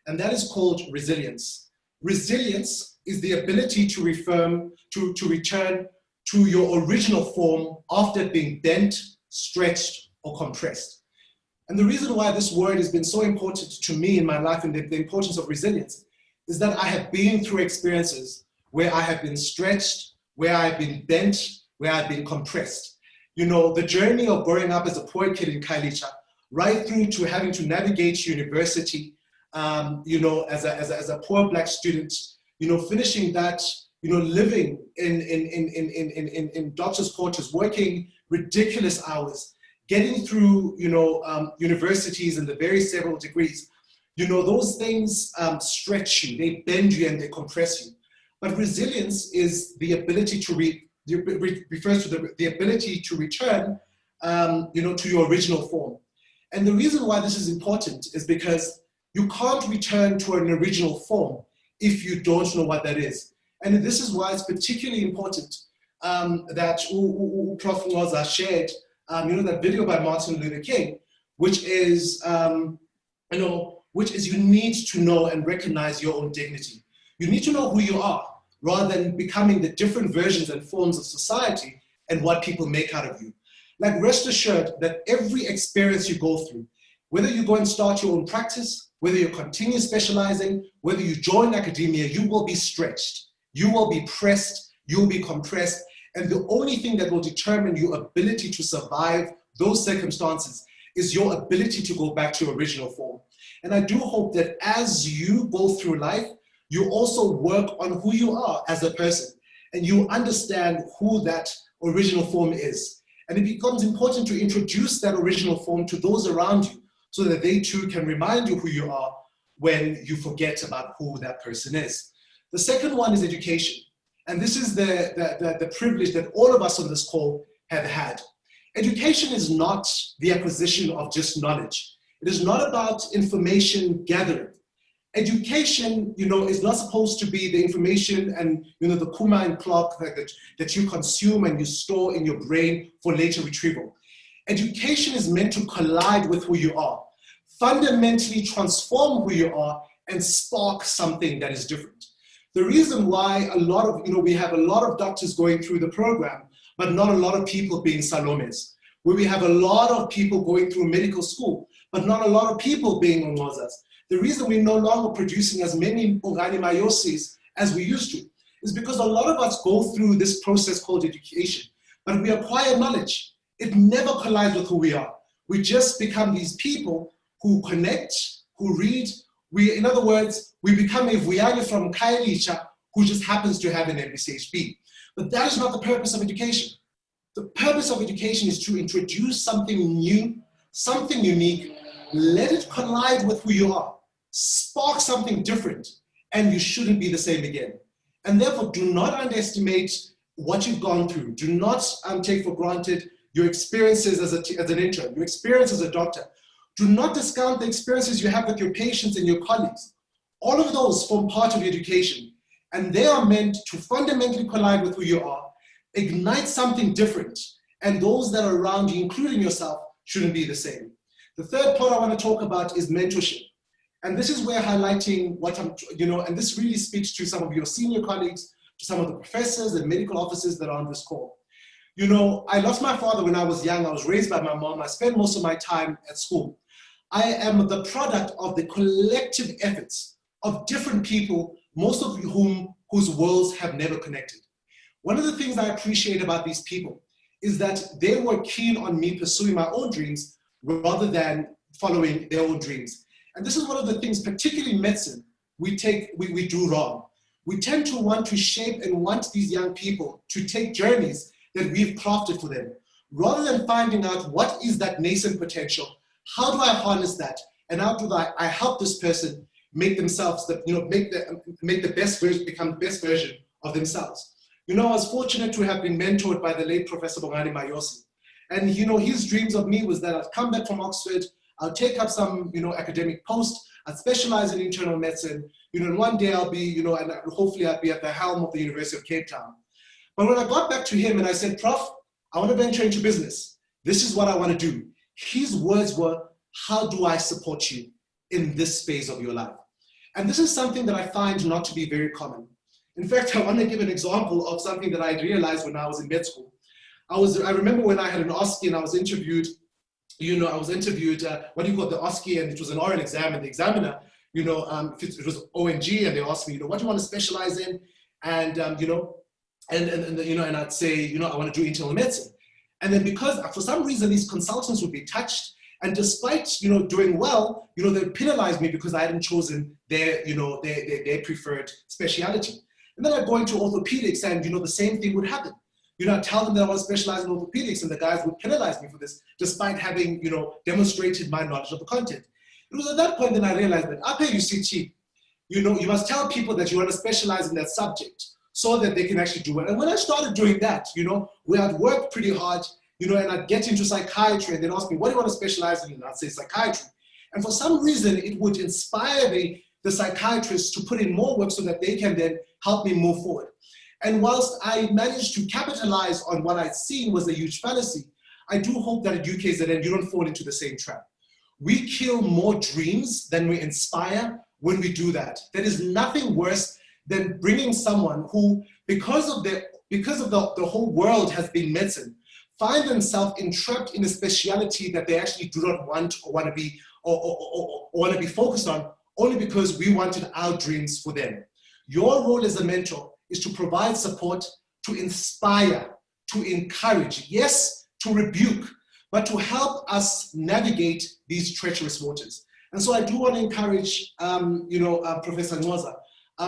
and that is called resilience. Resilience is the ability to return to your original form after being bent, stretched, or compressed. And the reason why this word has been so important to me in my life and the importance of resilience is that I have been through experiences where I have been stretched, where I've been bent, where I've been compressed. The journey of growing up as a poor kid in Khayelitsha, right through to having to navigate university, as a poor Black student, finishing that, living in doctor's quarters, working ridiculous hours, getting through, universities and the very several degrees. Those things stretch you, they bend you and they compress you. But resilience is the ability to refers to the ability to return, to your original form. And the reason why this is important is because you can't return to an original form if you don't know what that is. And this is why it's particularly important that Prof. Waza shared, that video by Martin Luther King, which is, you need to know and recognize your own dignity. You need to know who you are, rather than becoming the different versions and forms of society and what people make out of you. Like, rest assured that every experience you go through, whether you go and start your own practice, whether you continue specializing, whether you join academia, you will be stretched, you will be pressed, you will be compressed, and the only thing that will determine your ability to survive those circumstances is your ability to go back to your original form. And I do hope that as you go through life, you also work on who you are as a person, and you understand who that original form is. And it becomes important to introduce that original form to those around you so that they too can remind you who you are when you forget about who that person is. The second one is education. And this is the privilege that all of us on this call have had. Education is not the acquisition of just knowledge. It is not about information gathering. Education, is not supposed to be the information and, the kuma and clock that you consume and you store in your brain for later retrieval. Education is meant to collide with who you are, fundamentally transform who you are, and spark something that is different. The reason why we have a lot of doctors going through the program, but not a lot of people being Salomes, where we have a lot of people going through medical school, but not a lot of people being Ngozas. The reason we're no longer producing as many Ungani Mayosis as we used to is because a lot of us go through this process called education, but we acquire knowledge. It never collides with who we are. We just become these people who connect, who read. In other words, we become a Vuyani from Khayelitsha who just happens to have an MBCHB. But that is not the purpose of education. The purpose of education is to introduce something new, something unique, let it collide with who you are, spark something different, and you shouldn't be the same again. And therefore, do not underestimate what you've gone through. Do not take for granted your experiences as an intern, your experience as a doctor. Do not discount the experiences you have with your patients and your colleagues. All of those form part of your education, and they are meant to fundamentally collide with who you are, ignite something different, and those that are around you, including yourself, shouldn't be the same. The third part I want to talk about is mentorship. And this is where highlighting what and this really speaks to some of your senior colleagues, to some of the professors and medical officers that are on this call. You know, I lost my father when I was young. I was raised by my mom. I spent most of my time at school. I am the product of the collective efforts of different people, most of whose worlds have never connected. One of the things I appreciate about these people is that they were keen on me pursuing my own dreams rather than following their own dreams. And this is one of the things, particularly in medicine, we do wrong. We tend to want to shape and want these young people to take journeys that we've crafted for them, rather than finding out what is that nascent potential, how do I harness that, and how do I help this person make themselves, make the best version, become the best version of themselves. You know, I was fortunate to have been mentored by the late Professor Bongani Mayosi, and you know, his dreams of me was that I'd come back from Oxford, I'll take up some academic post, I'd specialize in internal medicine, and one day I'll be, and hopefully I'll be at the helm of the University of Cape Town. But when I got back to him and I said, Prof, I want to venture into business. This is what I want to do. His words were, how do I support you in this space of your life? And this is something that I find not to be very common. In fact, I want to give an example of something that I realized when I was in med school. I remember when I had an OSCE and I was interviewed, what do you call the OSCE, and it was an oral exam, and the examiner, it was ONG, and they asked me, what do you want to specialize in? And, and I'd say, I want to do internal medicine. And then because for some reason these consultants would be touched, and despite doing well, they penalized me because I hadn't chosen their preferred speciality. And then I'd go into orthopedics, and the same thing would happen. I tell them that I want to specialize in orthopedics, and the guys would penalize me for this, despite having demonstrated my knowledge of the content. It was at that point that I realized that up at UCT, you must tell people that you want to specialize in that subject, so that they can actually do it. And when I started doing that, where I'd work pretty hard, and I'd get into psychiatry, and they'd ask me, what do you want to specialize in? And I'd say psychiatry. And for some reason, it would inspire the psychiatrists to put in more work so that they can then help me move forward. And whilst I managed to capitalize on what I'd seen was a huge fallacy, I do hope that at UKZN, you don't fall into the same trap. We kill more dreams than we inspire when we do that. There is nothing worse than bringing someone who, because of the whole world has been medicine, find themselves entrapped in a speciality that they actually do not want or want to be or want to be focused on, only because we wanted our dreams for them. Your role as a mentor is to provide support, to inspire, to encourage, yes, to rebuke, but to help us navigate these treacherous waters. And so I do want to encourage, Professor Ngoza,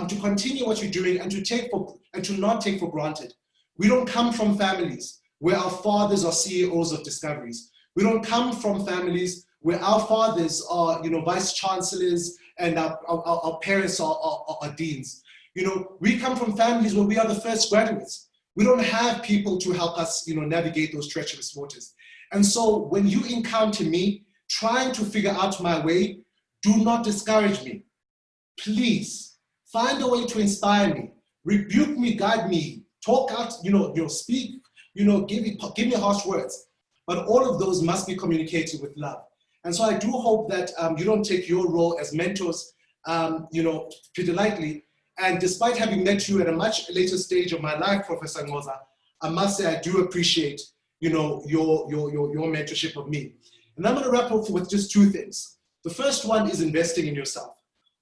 to continue what you're doing and to not take for granted. We don't come from families where our fathers are CEOs of discoveries. We don't come from families where our fathers are, vice chancellors and our parents are deans. We come from families where we are the first graduates. We don't have people to help us, navigate those treacherous waters. And so when you encounter me trying to figure out my way, do not discourage me. Please find a way to inspire me, rebuke me, guide me, talk out, speak, give me harsh words. But all of those must be communicated with love. And so I do hope that you don't take your role as mentors, pretty lightly. And despite having met you at a much later stage of my life, Professor Ngoza, I must say I do appreciate, your mentorship of me. And I'm going to wrap up with just two things. The first one is investing in yourself.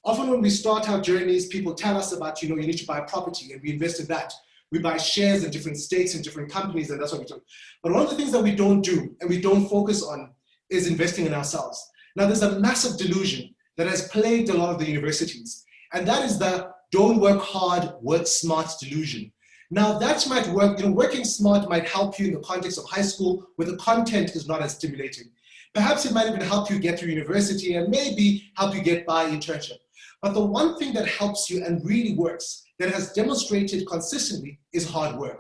Often when we start our journeys, people tell us about, you need to buy property, and we invest in that. We buy shares in different states and different companies, and that's what we do. But one of the things that we don't do and we don't focus on is investing in ourselves. Now, there's a massive delusion that has plagued a lot of the universities, and that is the don't work hard, work smart delusion. Now, that might work, working smart might help you in the context of high school where the content is not as stimulating. Perhaps it might even help you get through university and maybe help you get by internship. But the one thing that helps you and really works, that has demonstrated consistently, is hard work.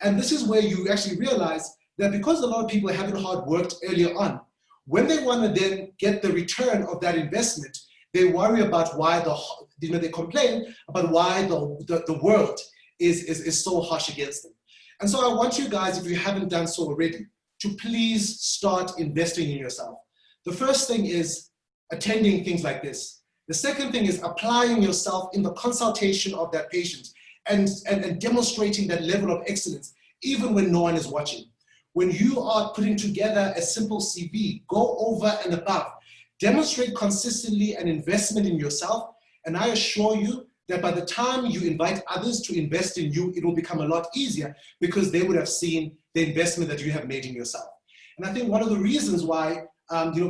And this is where you actually realize that because a lot of people haven't hard worked earlier on, when they want to then get the return of that investment, they worry about why they complain about why the world is so harsh against them. And so I want you guys, if you haven't done so already, to please start investing in yourself. The first thing is attending things like this. The second thing is applying yourself in the consultation of that patient and demonstrating that level of excellence even when no one is watching. When you are putting together a simple CV, go over and above. Demonstrate consistently an investment in yourself, and I assure you that by the time you invite others to invest in you, it will become a lot easier because they would have seen the investment that you have made in yourself. And I think one of the reasons why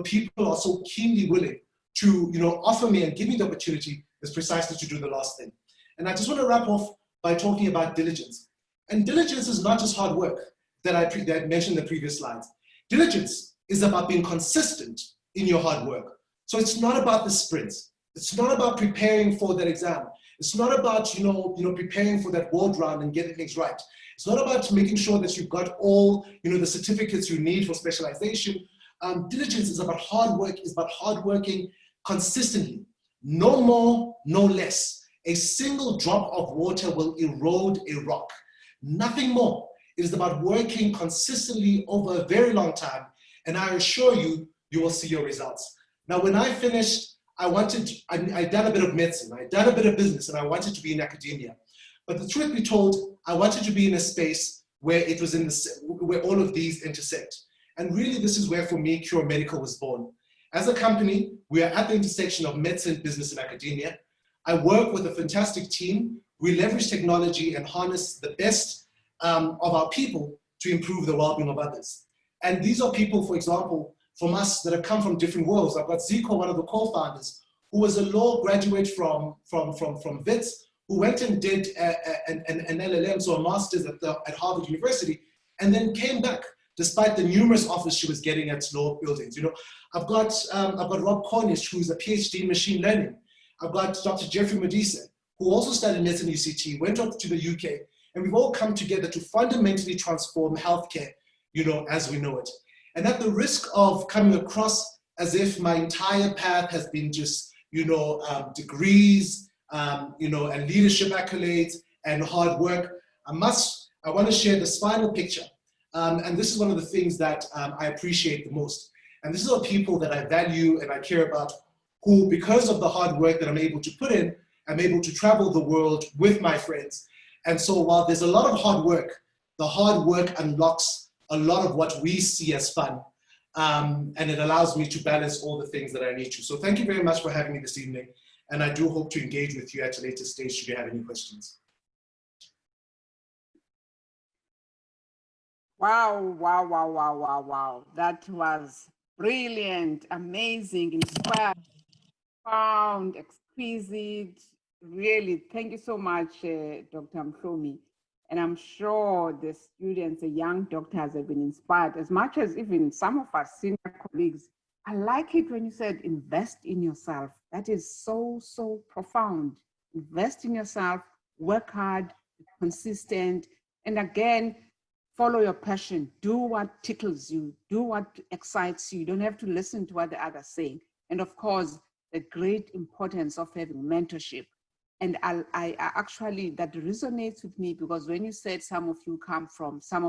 people are so keenly willing to offer me and give me the opportunity is precisely to do the last thing. And I just want to wrap off by talking about diligence. And diligence is not just hard work that I mentioned in the previous slides. Diligence is about being consistent in your hard work. So it's not about the sprints. It's not about preparing for that exam. It's not about preparing for that world round and getting things right. It's not about making sure that you've got all the certificates you need for specialization. Diligence is about hard work. It's about hard working consistently. No more, no less. A single drop of water will erode a rock. Nothing more. It is about working consistently over a very long time, and I assure you, you will see your results. Now, when I finished, I'd done a bit of medicine, I'd done a bit of business, and I wanted to be in academia. But the truth be told, I wanted to be in a space where it was where all of these intersect. And really, this is where, for me, Cure Medical was born. As a company, we are at the intersection of medicine, business, and academia. I work with a fantastic team. We leverage technology and harness the best of our people to improve the well-being of others. And these are people, for example, from us that have come from different worlds. I've got Zico, one of the co-founders, who was a law graduate from WITS, who went and did an LLM, so a master's at Harvard University, and then came back despite the numerous offers she was getting at law buildings. I've got Rob Cornish, who's a PhD in machine learning. I've got Dr. Jeffrey Modise, who also studied medicine at UCT, went up to the UK, and we've all come together to fundamentally transform healthcare, as we know it. And at the risk of coming across as if my entire path has been just, degrees, and leadership accolades and hard work, I want to share this final picture. And this is one of the things that I appreciate the most. And this is all people that I value and I care about, who, because of the hard work that I'm able to put in, I'm able to travel the world with my friends. And so while there's a lot of hard work, the hard work unlocks a lot of what we see as fun. And it allows me to balance all the things that I need to. So thank you very much for having me this evening. And I do hope to engage with you at a later stage should you have any questions. Wow. That was brilliant, amazing, inspiring, profound, exquisite. Really, thank you so much, Dr. Mhlomi. And I'm sure the students, the young doctors have been inspired as much as even some of our senior colleagues. I like it when you said invest in yourself. That is so, so profound. Invest in yourself, work hard, consistent, and again, follow your passion. Do what tickles you. Do what excites you. You don't have to listen to what the others say. And of course, the great importance of having mentorship. And I actually, that resonates with me because when you said some of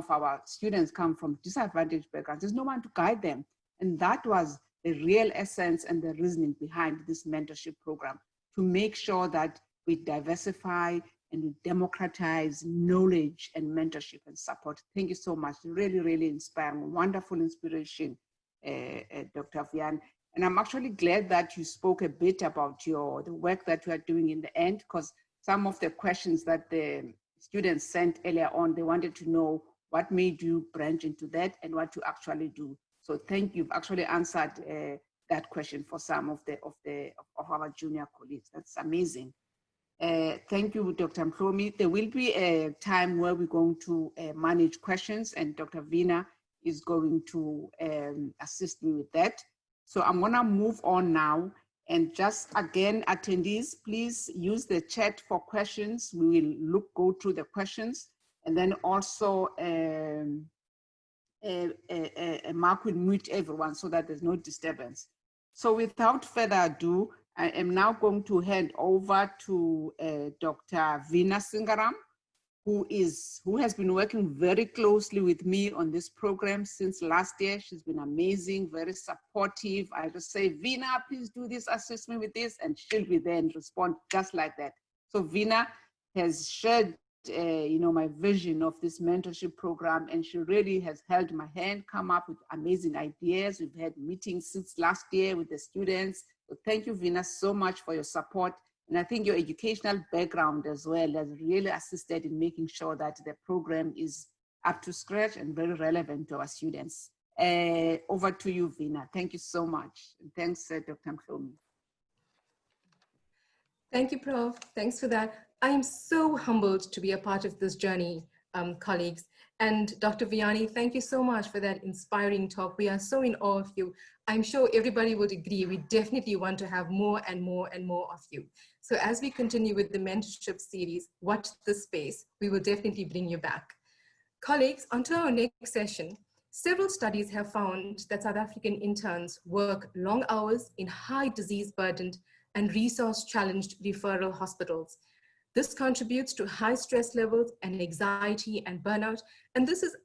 our students come from disadvantaged backgrounds, there's no one to guide them. And that was the real essence and the reasoning behind this mentorship program, to make sure that we diversify and we democratize knowledge and mentorship and support. Thank you so much. Really, really inspiring, wonderful inspiration, Dr. Vian. And I'm actually glad that you spoke a bit about the work that you are doing in the end, because some of the questions that the students sent earlier on, they wanted to know what made you branch into that and what you actually do. So thank you. You've actually answered that question for some of our junior colleagues. That's amazing. Thank you, Dr. Mhlomi. There will be a time where we're going to manage questions, and Dr. Vina is going to assist me with that. So I'm gonna move on now, and just again, attendees, please use the chat for questions. We will go through the questions, and then also Mark will mute everyone so that there's no disturbance. So without further ado, I am now going to hand over to Dr. Vina Singaram, who has been working very closely with me on this program since last year. She's been amazing, very supportive. I just say, Vina, please do this, assist me with this, and she'll be there and respond just like that. So Vina has shared my vision of this mentorship program, and she really has held my hand, come up with amazing ideas. We've had meetings since last year with the students. So thank you, Vina, so much for your support. And I think your educational background as well has really assisted in making sure that the program is up to scratch and very relevant to our students. Over to you, Vina. Thank you so much. Thanks, Dr. Mhlomi. Thank you, Prof. Thanks for that. I am so humbled to be a part of this journey, colleagues. And Dr. Vianney, thank you so much for that inspiring talk. We are so in awe of you. I'm sure everybody would agree. We definitely want to have more and more and more of you. So as we continue with the mentorship series, Watch the Space, we will definitely bring you back. Colleagues, onto our next session. Several studies have found that South African interns work long hours in high disease-burdened and resource-challenged referral hospitals. This contributes to high stress levels and anxiety and burnout. And this is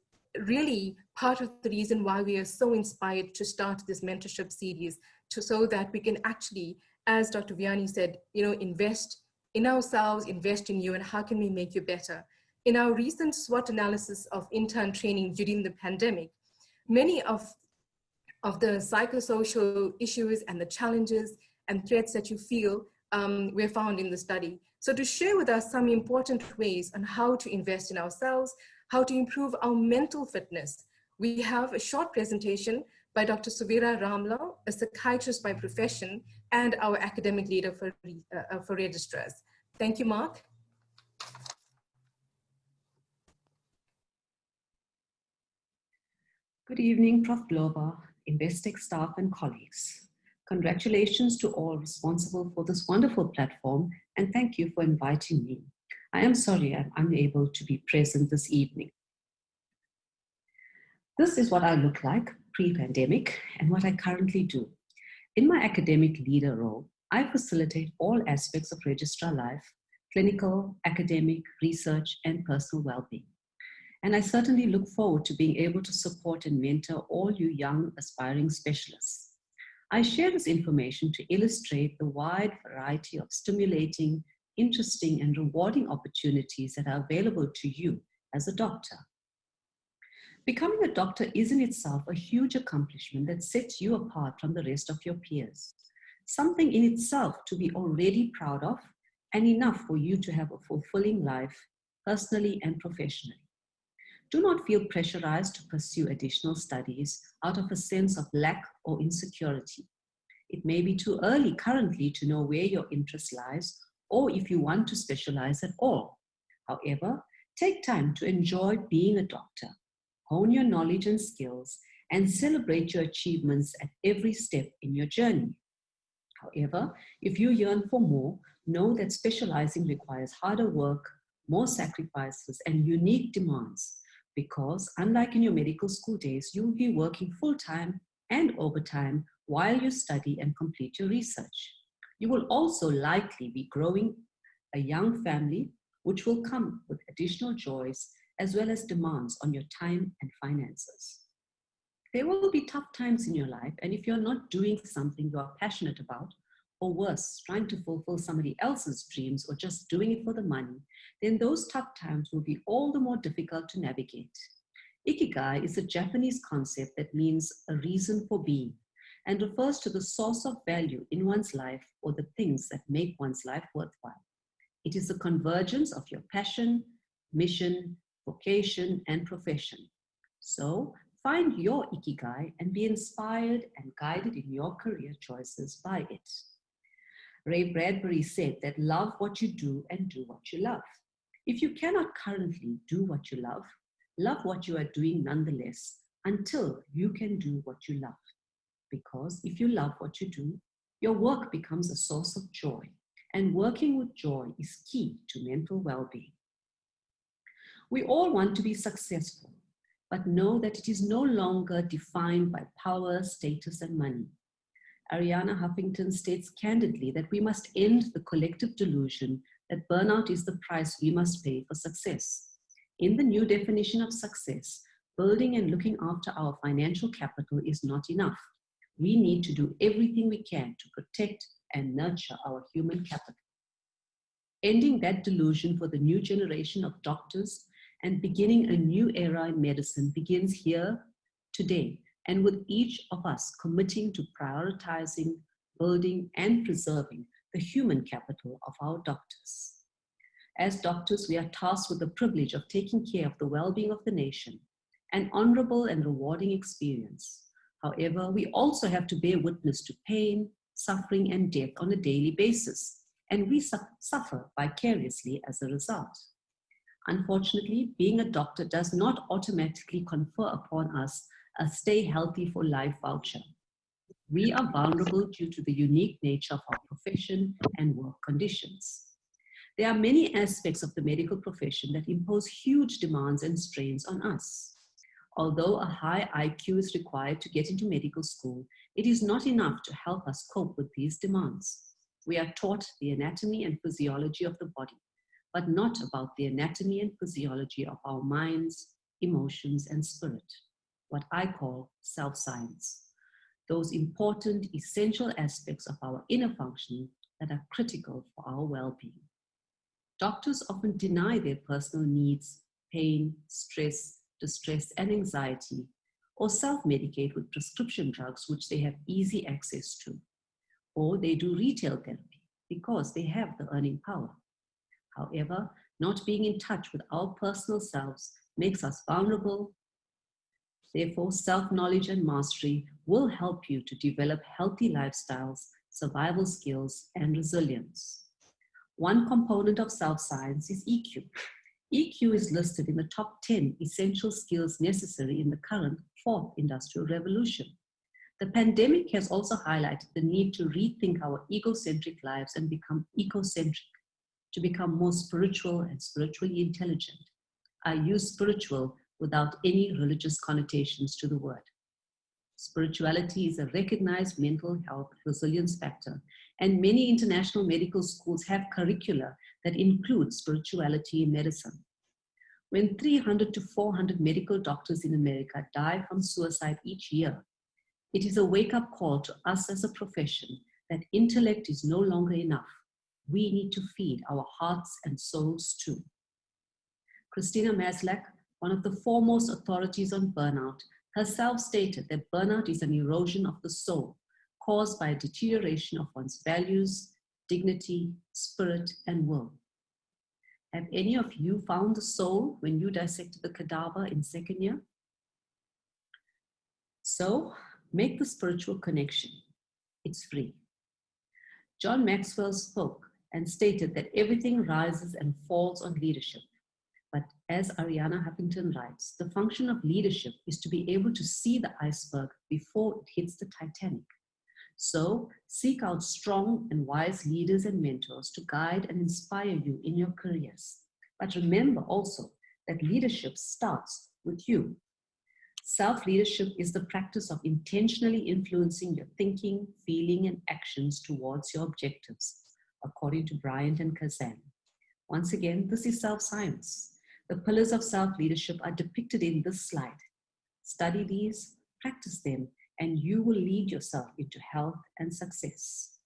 really part of the reason why we are so inspired to start this mentorship series, so that we can actually, as Dr. Vianney said, invest in ourselves, invest in you, and how can we make you better? In our recent SWOT analysis of intern training during the pandemic, many of the psychosocial issues and the challenges and threats that you feel were found in the study. So to share with us some important ways on how to invest in ourselves, how to improve our mental fitness, we have a short presentation by Dr. Suvira Ramlal, a psychiatrist by profession and our academic leader for registrars. Thank you, Mark. Good evening, Prof. Glover, Investec staff and colleagues. Congratulations to all responsible for this wonderful platform, and thank you for inviting me. I am sorry I'm unable to be present this evening. This is what I look like pre-pandemic and what I currently do. In my academic leader role, I facilitate all aspects of registrar life, clinical, academic, research, and personal well-being. And I certainly look forward to being able to support and mentor all you young aspiring specialists. I share this information to illustrate the wide variety of stimulating, interesting, and rewarding opportunities that are available to you as a doctor. Becoming a doctor is in itself a huge accomplishment that sets you apart from the rest of your peers. Something in itself to be already proud of, and enough for you to have a fulfilling life, personally and professionally. Do not feel pressurized to pursue additional studies out of a sense of lack or insecurity. It may be too early currently to know where your interest lies or if you want to specialize at all. However, take time to enjoy being a doctor, hone your knowledge and skills, and celebrate your achievements at every step in your journey. However, if you yearn for more, know that specializing requires harder work, more sacrifices, and unique demands. Because unlike in your medical school days, you will be working full-time and overtime while you study and complete your research. You will also likely be growing a young family, which will come with additional joys as well as demands on your time and finances. There will be tough times in your life, and if you're not doing something you are passionate about, or worse, trying to fulfill somebody else's dreams or just doing it for the money, then those tough times will be all the more difficult to navigate. Ikigai is a Japanese concept that means a reason for being and refers to the source of value in one's life or the things that make one's life worthwhile. It is the convergence of your passion, mission, vocation, and profession. So find your Ikigai and be inspired and guided in your career choices by it. Ray Bradbury said that love what you do and do what you love. If you cannot currently do what you love what you are doing nonetheless until you can do what you love. Because if you love what you do, your work becomes a source of joy, and working with joy is key to mental well-being. We all want to be successful, but know that it is no longer defined by power, status, and money. Arianna Huffington states candidly that we must end the collective delusion that burnout is the price we must pay for success. In the new definition of success, building and looking after our financial capital is not enough. We need to do everything we can to protect and nurture our human capital. Ending that delusion for the new generation of doctors and beginning a new era in medicine begins here today, and with each of us committing to prioritizing, building, and preserving the human capital of our doctors. As doctors, we are tasked with the privilege of taking care of the well-being of the nation, an honorable and rewarding experience. However, we also have to bear witness to pain, suffering, and death on a daily basis, and we suffer vicariously as a result. Unfortunately, being a doctor does not automatically confer upon us a stay healthy for life voucher. We are vulnerable due to the unique nature of our profession and work conditions. There are many aspects of the medical profession that impose huge demands and strains on us. Although a high IQ is required to get into medical school, it is not enough to help us cope with these demands. We are taught the anatomy and physiology of the body, but not about the anatomy and physiology of our minds, emotions, and spirit, what I call self-science. Those important, essential aspects of our inner function that are critical for our well-being. Doctors often deny their personal needs, pain, stress, distress, and anxiety, or self-medicate with prescription drugs which they have easy access to. Or they do retail therapy because they have the earning power. However, not being in touch with our personal selves makes us vulnerable. Therefore, self-knowledge and mastery will help you to develop healthy lifestyles, survival skills, and resilience. One component of self-science is EQ. EQ is listed in the top 10 essential skills necessary in the current fourth industrial revolution. The pandemic has also highlighted the need to rethink our egocentric lives and become ecocentric, to become more spiritual and spiritually intelligent. I use spiritual without any religious connotations to the word. Spirituality is a recognized mental health resilience factor, and many international medical schools have curricula that include spirituality in medicine. When 300 to 400 medical doctors in America die from suicide each year, it is a wake-up call to us as a profession that intellect is no longer enough. We need to feed our hearts and souls too. Christina Maslach, one of the foremost authorities on burnout, herself stated that burnout is an erosion of the soul caused by a deterioration of one's values, dignity, spirit, and will. Have any of you found the soul when you dissected the cadaver in second year? So, make the spiritual connection. It's free. John Maxwell spoke and stated that everything rises and falls on leadership. But as Ariana Huffington writes, the function of leadership is to be able to see the iceberg before it hits the Titanic. So seek out strong and wise leaders and mentors to guide and inspire you in your careers. But remember also that leadership starts with you. Self-leadership is the practice of intentionally influencing your thinking, feeling, and actions towards your objectives, according to Bryant and Kazan. Once again, this is self-science. The pillars of self-leadership are depicted in this slide. Study these, practice them, and you will lead yourself into health and success.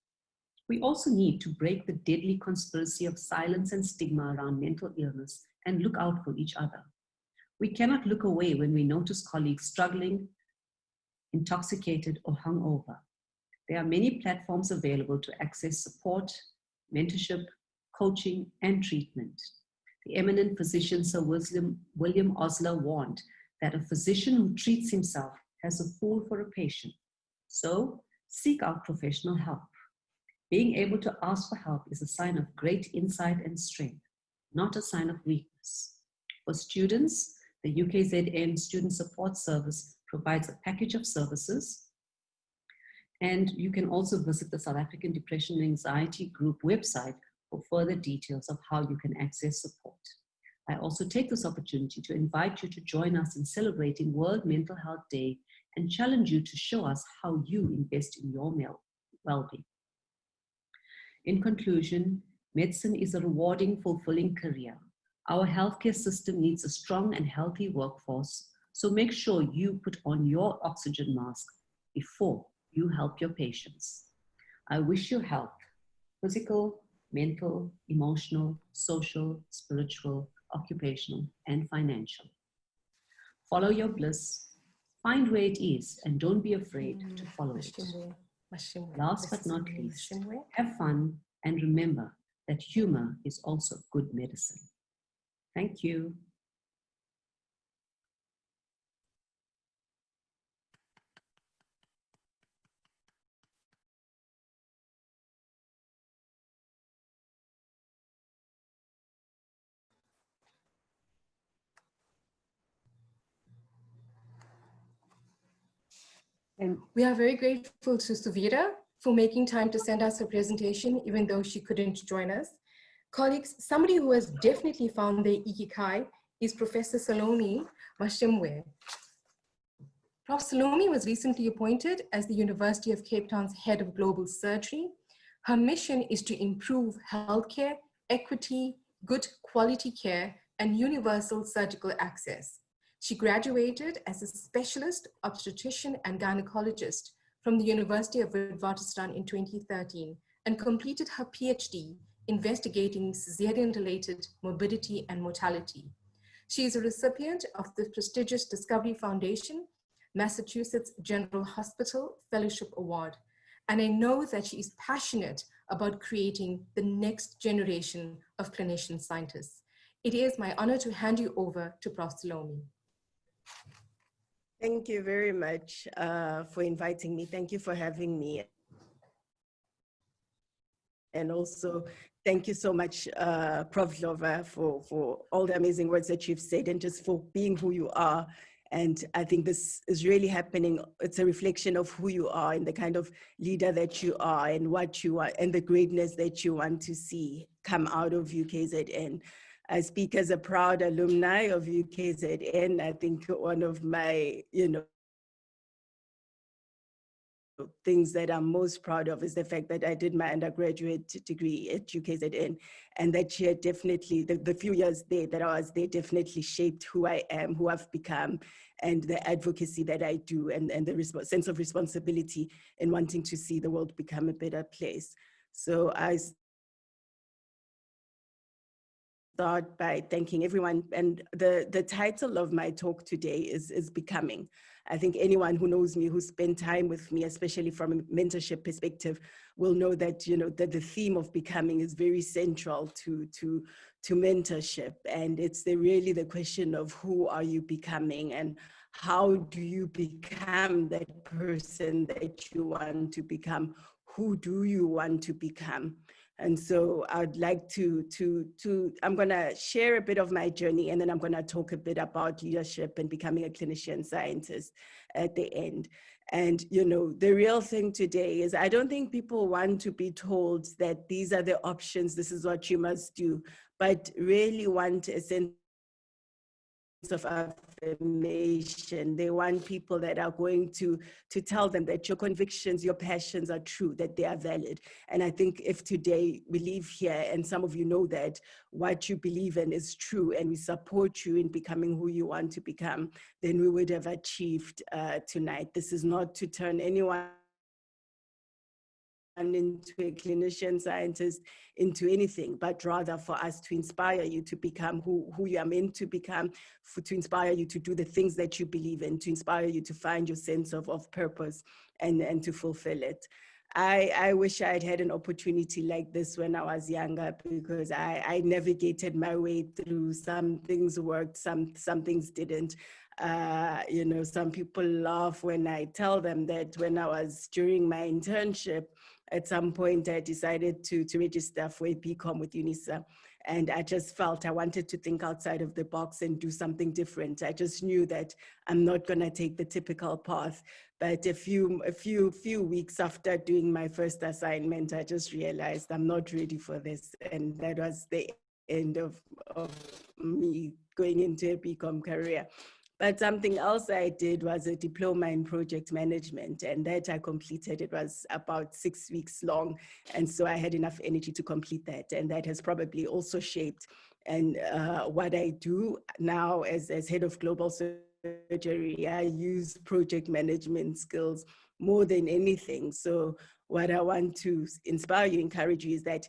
We also need to break the deadly conspiracy of silence and stigma around mental illness and look out for each other. We cannot look away when we notice colleagues struggling, intoxicated, or hungover. There are many platforms available to access support, mentorship, coaching, and treatment. The eminent physician Sir William Osler warned that a physician who treats himself has a fool for a patient. So seek out professional help. Being able to ask for help is a sign of great insight and strength, not a sign of weakness. For students, the UKZN Student Support Service provides a package of services, and you can also visit the South African Depression and Anxiety Group website for further details of how you can access support. I also take this opportunity to invite you to join us in celebrating World Mental Health Day and challenge you to show us how you invest in your well-being. In conclusion, medicine is a rewarding, fulfilling career. Our healthcare system needs a strong and healthy workforce, so make sure you put on your oxygen mask before you help your patients. I wish you health, physical, mental, emotional, social, spiritual, occupational, and financial. Follow your bliss, find where it is, and don't be afraid to follow it. Last but not least, have fun and remember that humor is also good medicine. Thank you. And we are very grateful to Suvira for making time to send us her presentation, even though she couldn't join us. Colleagues, somebody who has definitely found their Ikigai is Professor Salome Mashimwe. Prof. Salome was recently appointed as the University of Cape Town's head of global surgery. Her mission is to improve healthcare, equity, good quality care, and universal surgical access. She graduated as a specialist obstetrician and gynecologist from the University of Witwatersrand in 2013 and completed her PhD investigating cesarean-related morbidity and mortality. She is a recipient of the prestigious Discovery Foundation Massachusetts General Hospital Fellowship Award, and I know that she is passionate about creating the next generation of clinician scientists. It is my honor to hand you over to Prof. Salome. Thank you very much for inviting me. Thank you for having me. And also, thank you so much, Prof. Lova, for all the amazing words that you've said and just for being who you are. And I think this is really happening. It's a reflection of who you are and the kind of leader that you are and what you are and the greatness that you want to see come out of UKZN. I speak as a proud alumni of UKZN. I think one of my, things that I'm most proud of is the fact that I did my undergraduate degree at UKZN, and that year definitely, the few years there that I was there definitely shaped who I am, who I've become, and the advocacy that I do, and the sense of responsibility in wanting to see the world become a better place. So I start by thanking everyone, and the title of my talk today is Becoming. I think anyone who knows me, who spent time with me, especially from a mentorship perspective, will know that that the theme of becoming is very central to mentorship, and it's really the question of who are you becoming, and how do you become that person that you want to become? Who do you want to become? And so I'd like I'm gonna share a bit of my journey, and then I'm gonna talk a bit about leadership and becoming a clinician scientist at the end. And the real thing today is I don't think people want to be told that these are the options, this is what you must do, but really want a sense of affirmation. They want people that are going to tell them that your convictions, your passions are true, that they are valid. And I think if today we leave here and some of you know that what you believe in is true and we support you in becoming who you want to become, then we would have achieved tonight. This is not to turn anyone into a clinician scientist, into anything, but rather for us to inspire you to become who you are meant to become, to inspire you to do the things that you believe in, to inspire you to find your sense of purpose and to fulfill it. I wish I'd had an opportunity like this when I was younger, because I navigated my way through. Some things worked, some things didn't. Some people laugh when I tell them that when I was during my internship, at some point I decided to register for a BCom with UNISA. And I just felt I wanted to think outside of the box and do something different. I just knew that I'm not gonna take the typical path. But a few weeks after doing my first assignment, I just realized I'm not ready for this. And that was the end of me going into a BCom career. But something else I did was a diploma in project management, and that I completed. It was about 6 weeks long, and so I had enough energy to complete that, and that has probably also shaped what I do now as head of global surgery. I use project management skills more than anything. So what I want to inspire you, encourage you, is that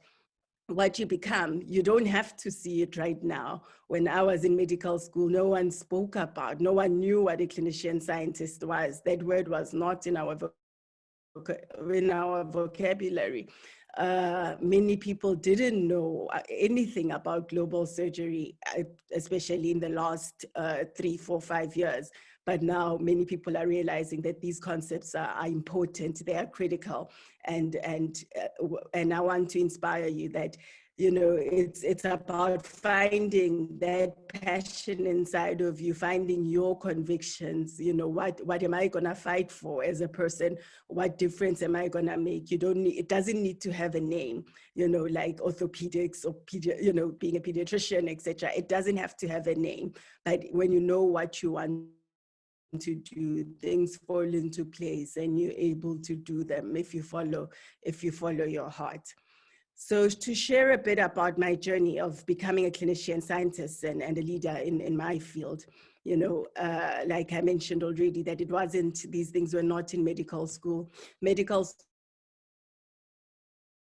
what you become. You don't have to see it right now. When I was in medical school, no one spoke about, no one knew what a clinician scientist was. That word was not in our vocabulary. Many people didn't know anything about global surgery, especially in the last 3, 4, 5 years. But now many people are realizing that these concepts are important, they are critical. And I want to inspire you that, you know, it's about finding that passion inside of you, finding your convictions. You know, what am I gonna fight for as a person? What difference am I gonna make? You don't need, it doesn't need to have a name, you know, like orthopedics or you know, being a pediatrician, etc. It doesn't have to have a name. But when you know what you want to do, things fall into place and you're able to do them if you follow your heart. So to share a bit about my journey of becoming a clinician scientist and a leader in my field, you know, like I mentioned already, that it wasn't, these things were not in medical school. Medical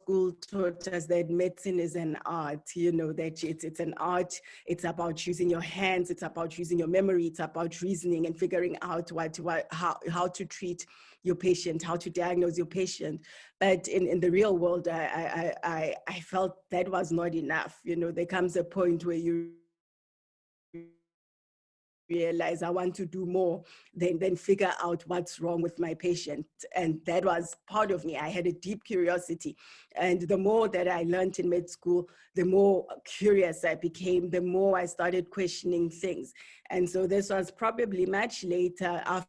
school taught us that medicine is an art, you know, that it's an art. It's about using your hands, it's about using your memory, it's about reasoning and figuring out how to treat your patient, how to diagnose your patient. But in the real world, I felt that was not enough. You know, there comes a point where you realize I want to do more than figure out what's wrong with my patient. And that was part of me. I had a deep curiosity. And the more that I learned in med school, the more curious I became, the more I started questioning things. And so this was probably much later, after,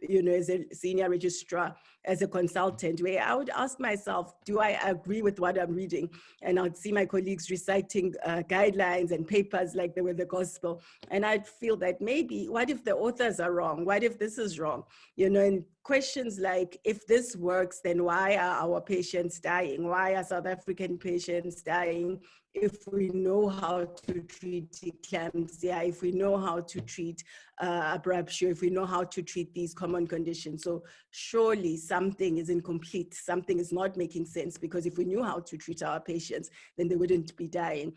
you know, as a senior registrar, as a consultant, where I would ask myself, do I agree with what I'm reading? And I'd see my colleagues reciting guidelines and papers like they were the gospel. And I'd feel that maybe, what if the authors are wrong? What if this is wrong? You know, and questions like, if this works, then why are our patients dying? Why are South African patients dying? If we know how to treat eclampsia, if we know how to treat abruptio, if we know how to treat these common conditions. So surely something is incomplete, something is not making sense, because if we knew how to treat our patients, then they wouldn't be dying.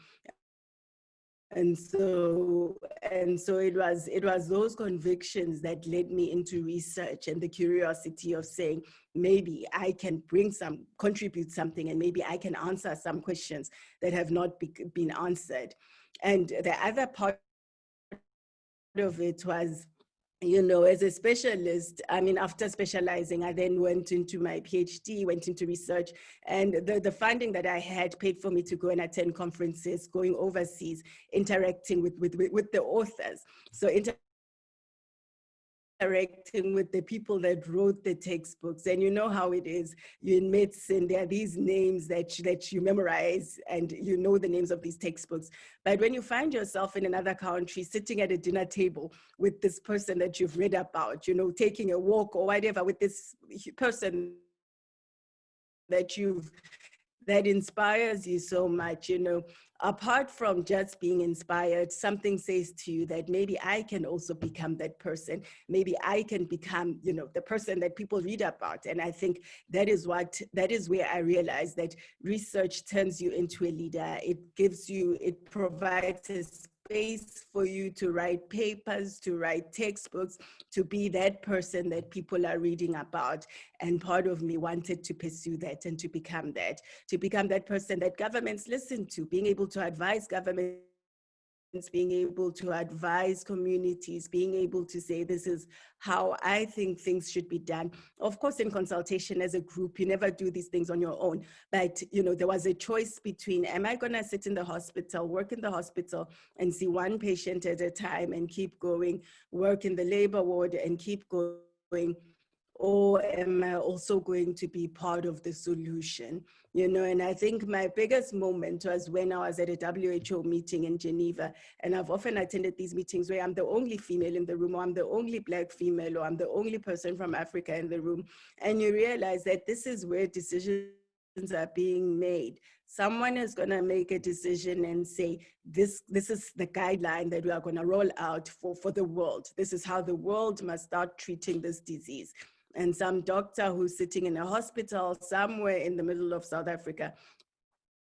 And so it was those convictions that led me into research and the curiosity of saying, maybe I can contribute something, and maybe I can answer some questions that have not been answered. And the other part of it was, you know, as a specialist, I mean, after specializing, I then went into my PhD, went into research, and the funding that I had paid for me to go and attend conferences, going overseas, interacting with the authors. So interacting with the people that wrote the textbooks. And you know how it is, you're in medicine, there are these names that you memorize, and you know the names of these textbooks. But when you find yourself in another country, sitting at a dinner table with this person that you've read about, you know, taking a walk or whatever with this person that inspires you so much, you know, apart from just being inspired, something says to you that maybe I can also become that person. Maybe I can become, you know, the person that people read about. And I think that is where I realized that research turns you into a leader. It provides a space for you to write papers, to write textbooks, to be that person that people are reading about. And part of me wanted to pursue that and to become that person that governments listen to, being able to advise governments, being able to advise communities, being able to say, this is how I think things should be done. Of course, in consultation as a group, you never do these things on your own. But, you know, there was a choice between, am I going to sit in the hospital, work in the hospital and see one patient at a time and keep going, work in the labor ward and keep going, or am I also going to be part of the solution? You know, and I think my biggest moment was when I was at a WHO meeting in Geneva, and I've often attended these meetings where I'm the only female in the room, or I'm the only Black female, or I'm the only person from Africa in the room. And you realize that this is where decisions are being made. Someone is going to make a decision and say, this is the guideline that we are going to roll out for the world. This is how the world must start treating this disease. And some doctor who's sitting in a hospital somewhere in the middle of South Africa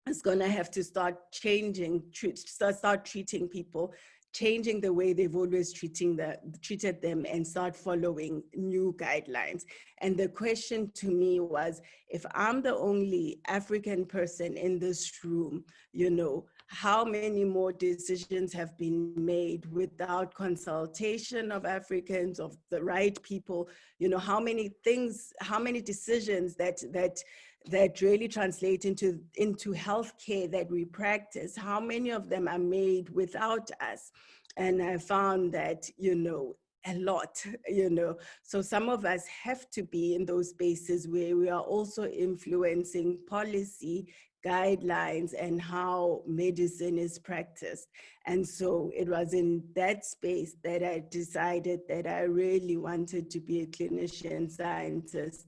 is going to have to start changing, start treating people, changing the way they've always treated them, and start following new guidelines. And the question to me was, if I'm the only African person in this room, you know, how many more decisions have been made without consultation of Africans, of the right people? You know, how many things, how many decisions that really translate into healthcare that we practice, how many of them are made without us? And I found that, you know, a lot, you know. So some of us have to be in those spaces where we are also influencing policy, guidelines, and how medicine is practiced. And so it was in that space that I decided that I really wanted to be a clinician scientist.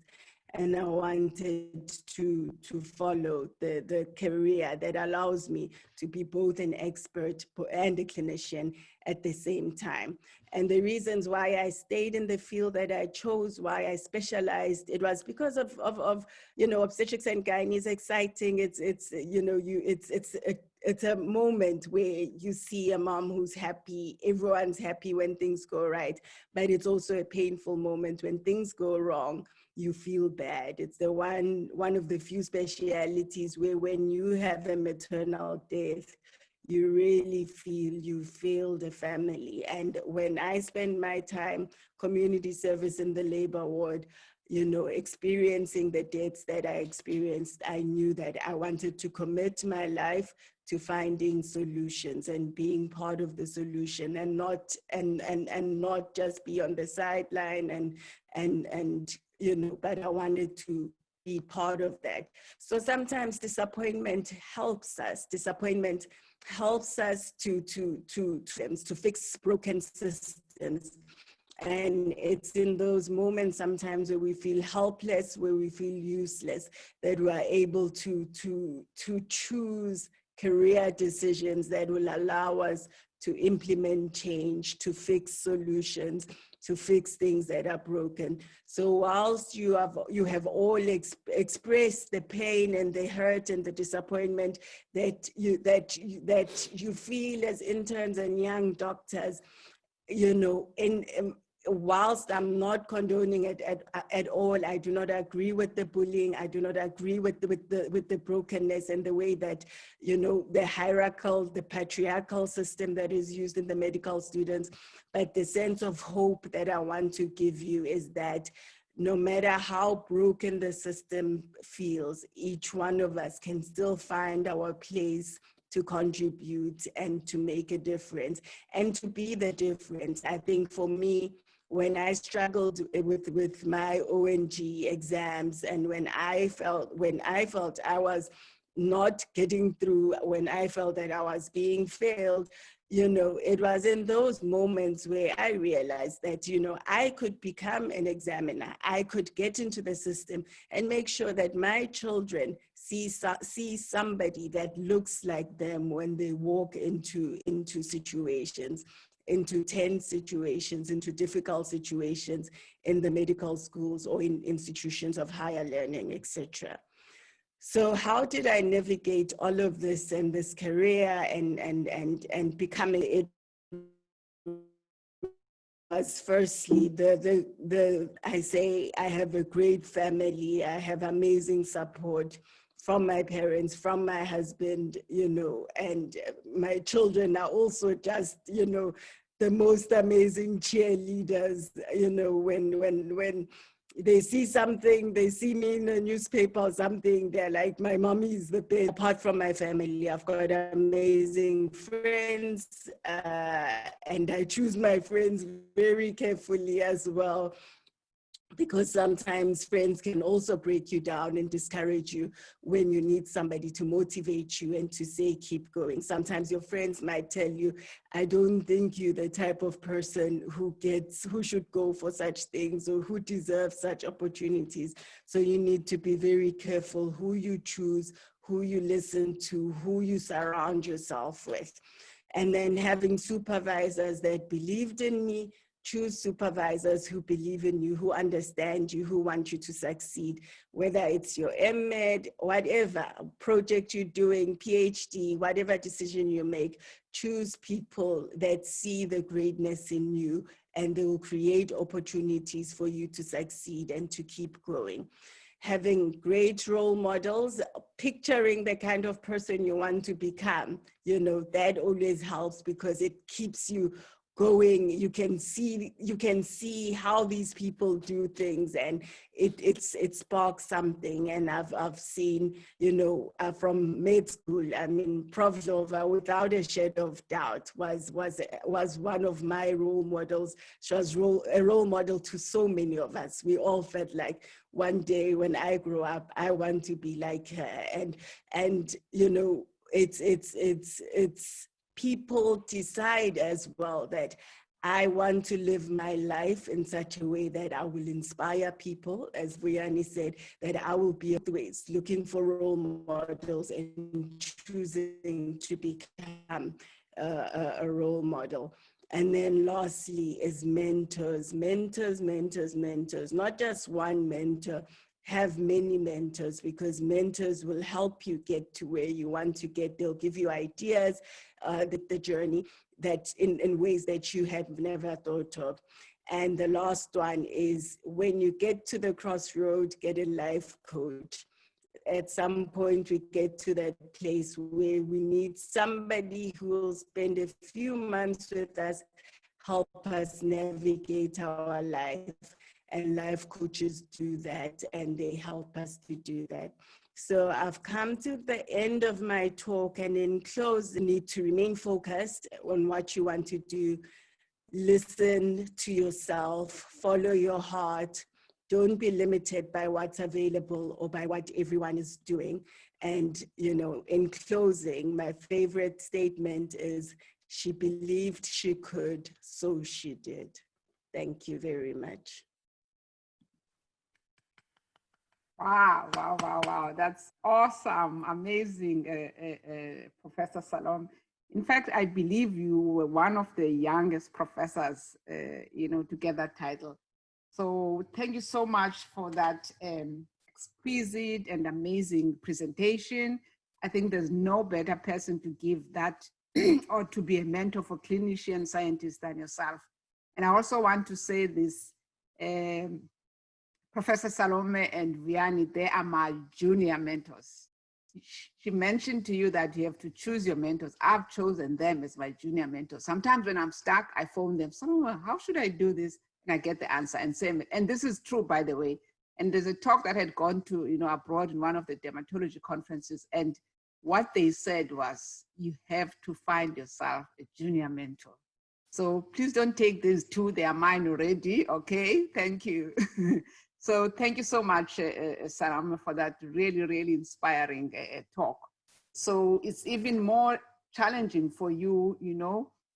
And I wanted to follow the career that allows me to be both an expert and a clinician at the same time. And the reasons why I stayed in the field that I chose, why I specialized, it was because of you know, obstetrics and gynae is exciting. It's you know, it's a moment where you see a mom who's happy, everyone's happy when things go right, but it's also a painful moment when things go wrong. You feel bad. It's the one of the few specialities where when you have a maternal death, you really feel you failed the family. And when I spend my time community service in the labor ward, you know, experiencing the deaths that I experienced, I knew that I wanted to commit my life to finding solutions and being part of the solution, and not just be on the sideline and you know, but I wanted to be part of that. So sometimes disappointment helps us. Disappointment helps us to fix broken systems. And it's in those moments sometimes where we feel helpless, where we feel useless, that we are able to choose career decisions that will allow us to implement change, to fix solutions, to fix things that are broken. So whilst you have all expressed the pain and the hurt and the disappointment that you feel as interns and young doctors, you know, whilst I'm not condoning it at all, I do not agree with the bullying. I do not agree with the brokenness and the way that, you know, the hierarchical, the patriarchal system that is used in the medical students. But the sense of hope that I want to give you is that no matter how broken the system feels, each one of us can still find our place to contribute and to make a difference and to be the difference. I think for me, when I struggled with my ONG exams, and when I felt I was not getting through, when I felt that I was being failed, you know, it was in those moments where I realized that, you know, I could become an examiner. I could get into the system and make sure that my children see somebody that looks like them when they walk into situations, into tense situations, into difficult situations in the medical schools or in institutions of higher learning, etc. So how did I navigate all of this and this career and becoming it? Was firstly, I say I have a great family. I have amazing support from my parents, from my husband, you know, and my children are also just, you know, the most amazing cheerleaders, you know, when they see something, they see me in a newspaper or something, they're like, my mommy is the best. Apart from my family, I've got amazing friends, and I choose my friends very carefully as well, because sometimes friends can also break you down and discourage you when you need somebody to motivate you and to say, keep going. Sometimes your friends might tell you, I don't think you're the type of person who should go for such things or who deserves such opportunities. So you need to be very careful who you choose, who you listen to, who you surround yourself with. And then having supervisors that believed in me, choose supervisors who believe in you, who understand you, who want you to succeed, whether it's your MEd, whatever project you're doing, PhD, whatever decision you make, choose people that see the greatness in you, and they will create opportunities for you to succeed and to keep growing. Having great role models, picturing the kind of person you want to become, that always helps because it keeps you going. You can see how these people do things, and it sparks something. And I've seen, from med school, I mean, Prof. Zola, without a shadow of doubt, was one of my role models. She was a role model to so many of us. We all felt like one day when I grow up, I want to be like her. And it's people decide as well that I want to live my life in such a way that I will inspire people, as Vuyani said, that I will be always looking for role models and choosing to become a role model. And then lastly is mentors, not just one mentor. Have many mentors, because mentors will help you get to where you want to get. They'll give you ideas, the journey that in ways that you had never thought of. And the last one is, when you get to the crossroad, get a life coach. At some point, we get to that place where we need somebody who will spend a few months with us, help us navigate our life. And life coaches do that, and they help us to do that. So I've come to the end of my talk, and in close, you need to remain focused on what you want to do. Listen to yourself, follow your heart. Don't be limited by what's available or by what everyone is doing. And, in closing, my favorite statement is, she believed she could, so she did. Thank you very much. Wow. That's awesome. Amazing, Professor Salome. In fact, I believe you were one of the youngest professors, to get that title. So thank you so much for that exquisite and amazing presentation. I think there's no better person to give that or to be a mentor for clinician scientists than yourself. And I also want to say this, Professor Salome and Vuyani, they are my junior mentors. She mentioned to you that you have to choose your mentors. I've chosen them as my junior mentors. Sometimes when I'm stuck, I phone them, how should I do this? And I get the answer and same. And this is true, by the way. And there's a talk that had gone to, abroad in one of the dermatology conferences. And what they said was, you have to find yourself a junior mentor. So please don't take these two, they are mine already, okay? Thank you. So thank you so much, Salome, for that really, really inspiring talk. So it's even more challenging for you,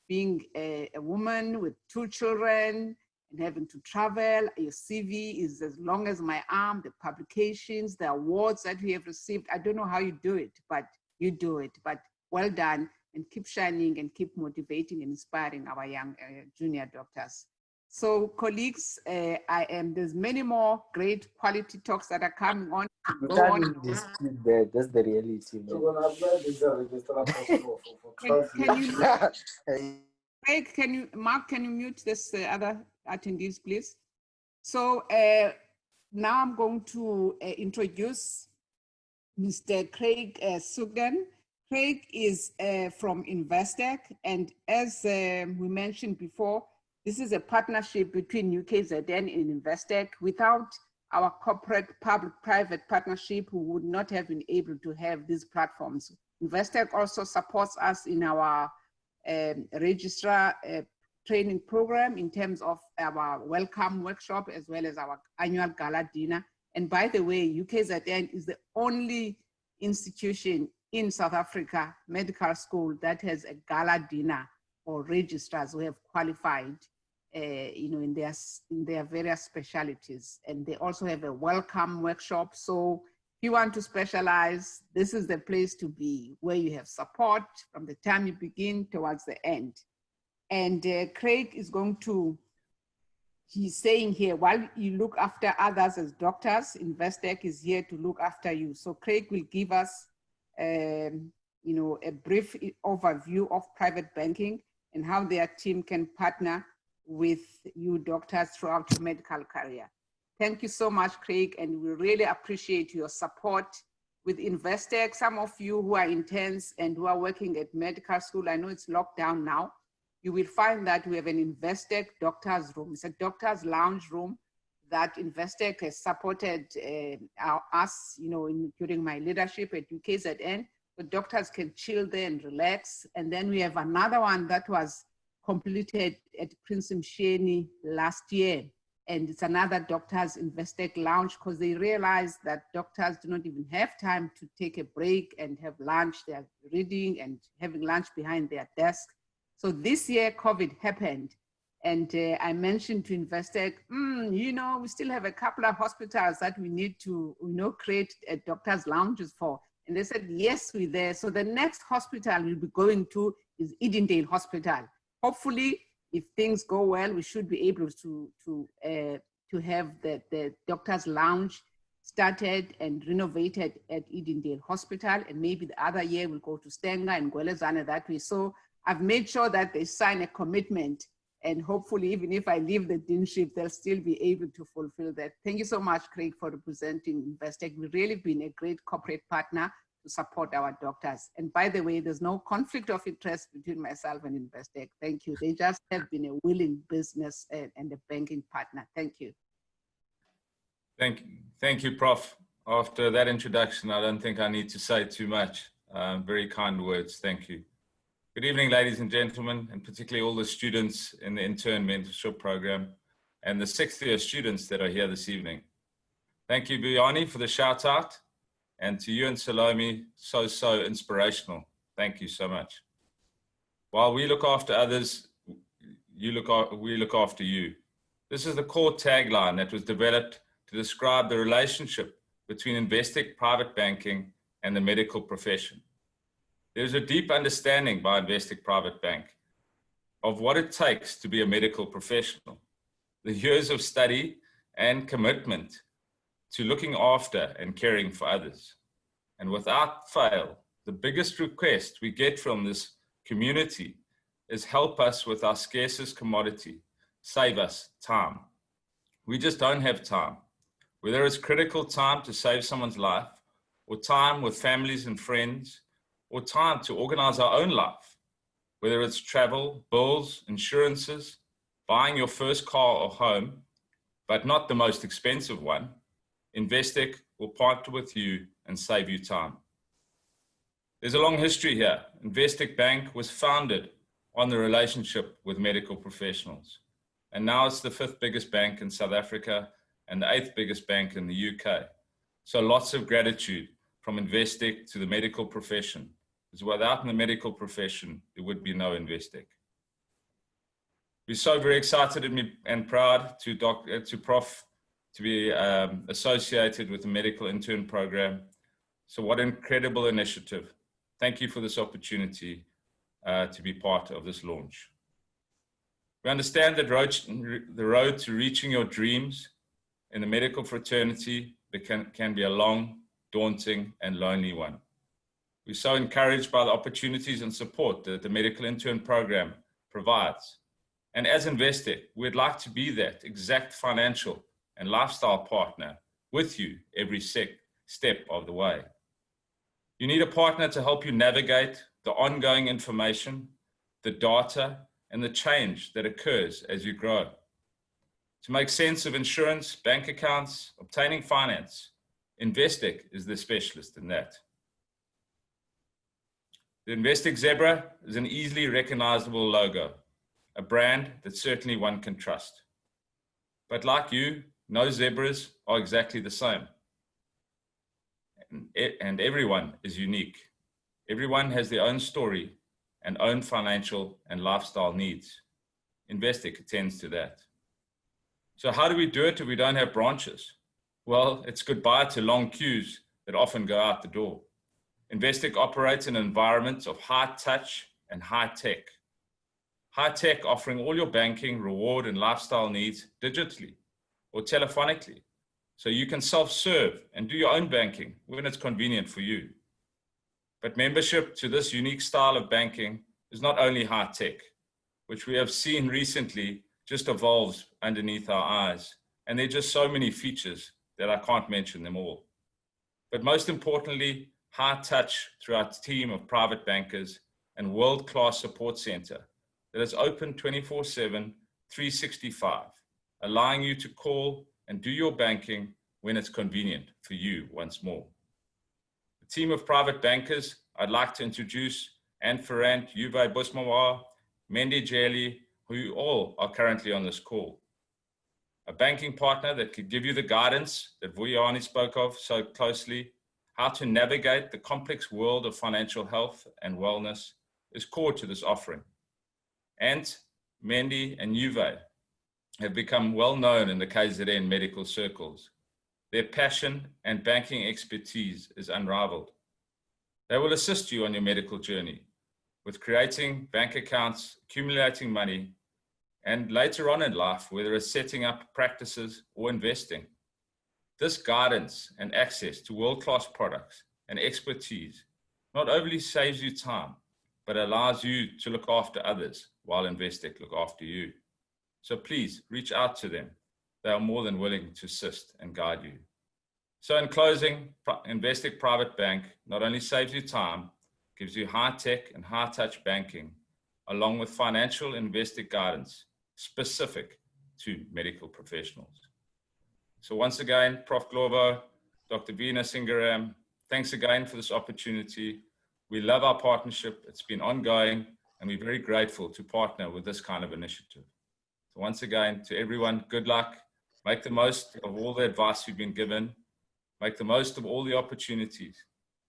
being a woman with 2 children and having to travel. Your CV is as long as my arm, the publications, the awards that you have received. I don't know how you do it, but you do it. But well done, and keep shining and keep motivating and inspiring our young junior doctors. So colleagues, there's many more great quality talks that are coming on. You can't dispute that. That's the reality. Mark, can you mute this other attendees, please? So now I'm going to introduce Mr. Craig Sugden. Craig is from Investec, and as we mentioned before, this is a partnership between UKZN and Investec. Without our corporate public-private partnership, we would not have been able to have these platforms. Investec also supports us in our registrar training program in terms of our welcome workshop, as well as our annual gala dinner. And by the way, UKZN is the only institution in South Africa medical school that has a gala dinner for registrars who have qualified in their various specialties. And they also have a welcome workshop. So if you want to specialize, this is the place to be, where you have support from the time you begin towards the end. And Craig is going to he's saying here, while you look after others as doctors, Investec is here to look after you. So Craig will give us a brief overview of private banking and how their team can partner with you doctors throughout your medical career. Thank you so much, Craig, and we really appreciate your support with Investec. Some of you who are interns and who are working at medical school, I know it's locked down now, you will find that we have an Investec doctor's room. It's a doctor's lounge room that Investec has supported us, during my leadership at UKZN. The doctors can chill there and relax. And then we have another one that was completed at Prince Msheni last year. And it's another doctors Investec lounge, because they realized that doctors do not even have time to take a break and have lunch. They're reading and having lunch behind their desk. So this year COVID happened, and I mentioned to Investec, we still have a couple of hospitals that we need to, create doctors' lounges for. And they said, yes, we're there. So the next hospital we'll be going to is Edendale Hospital. Hopefully, if things go well, we should be able to have the doctor's lounge started and renovated at Edendale Hospital. And maybe the other year we'll go to Stenga and Gwelezane that way. So I've made sure that they sign a commitment, and hopefully even if I leave the deanship, they'll still be able to fulfill that. Thank you so much, Craig, for representing Investec. We've really been a great corporate partner to support our doctors. And by the way, there's no conflict of interest between myself and Investec. Thank you. They just have been a willing business and a banking partner. Thank you. Thank you, Prof. After that introduction, I don't think I need to say too much. Very kind words. Thank you. Good evening, ladies and gentlemen, and particularly all the students in the Intern Mentorship Program and the 6th year students that are here this evening. Thank you, Buyani, for the shout out, and to you and Salome, so inspirational. Thank you so much. While we look after others, we look after you. This is the core tagline that was developed to describe the relationship between Investec Private Banking and the medical profession. There's a deep understanding by Investec Private Bank of what it takes to be a medical professional, the years of study and commitment to looking after and caring for others. And without fail, the biggest request we get from this community is help us with our scarcest commodity, save us time. We just don't have time. Whether it's critical time to save someone's life, or time with families and friends, or time to organize our own life, whether it's travel, bills, insurances, buying your first car or home, but not the most expensive one, Investec will partner with you and save you time. There's a long history here. Investec Bank was founded on the relationship with medical professionals, and now it's the 5th biggest bank in South Africa and the 8th biggest bank in the UK. So lots of gratitude from Investec to the medical profession, because without the medical profession, there would be no Investec. We're so very excited and proud to Prof to be associated with the medical intern program. So what an incredible initiative. Thank you for this opportunity to be part of this launch. We understand that the road to reaching your dreams in the medical fraternity can be a long, daunting, and lonely one. We're so encouraged by the opportunities and support that the medical intern program provides. And as Investec, we'd like to be that exact financial and lifestyle partner with you every step of the way. You need a partner to help you navigate the ongoing information, the data, and the change that occurs as you grow. To make sense of insurance, bank accounts, obtaining finance, Investec is the specialist in that. The Investec Zebra is an easily recognizable logo, a brand that certainly one can trust. But like you, no zebras are exactly the same. And everyone is unique. Everyone has their own story and own financial and lifestyle needs. Investec attends to that. So how do we do it if we don't have branches? Well, it's goodbye to long queues that often go out the door. Investec operates in an environment of high touch and high tech. High tech offering all your banking, reward, and lifestyle needs digitally or telephonically, so you can self-serve and do your own banking when it's convenient for you. But membership to this unique style of banking is not only high tech, which we have seen recently just evolves underneath our eyes. And there are just so many features that I can't mention them all. But most importantly, high touch through our team of private bankers and world-class support center that is open 24/7, 365, allowing you to call and do your banking when it's convenient for you once more. The team of private bankers I'd like to introduce: Anne Ferrand, Uwe Busmawa, Mendy Jeli, who all are currently on this call. A banking partner that could give you the guidance that Vuyani spoke of so closely, how to navigate the complex world of financial health and wellness, is core to this offering. Ant, Mendy, and Uwe have become well known in the KZN medical circles. Their passion and banking expertise is unrivaled. They will assist you on your medical journey with creating bank accounts, accumulating money, and later on in life, whether it's setting up practices or investing. This guidance and access to world-class products and expertise not only saves you time, but allows you to look after others while Investec look after you. So please reach out to them. They are more than willing to assist and guide you. So in closing, Investec Private Bank not only saves you time, gives you high-tech and high-touch banking, along with financial Investec guidance specific to medical professionals. So once again, Prof. Glovo, Dr. Veena Singaram, thanks again for this opportunity. We love our partnership. It's been ongoing, and we're very grateful to partner with this kind of initiative. So once again, to everyone, good luck. Make the most of all the advice you've been given. Make the most of all the opportunities.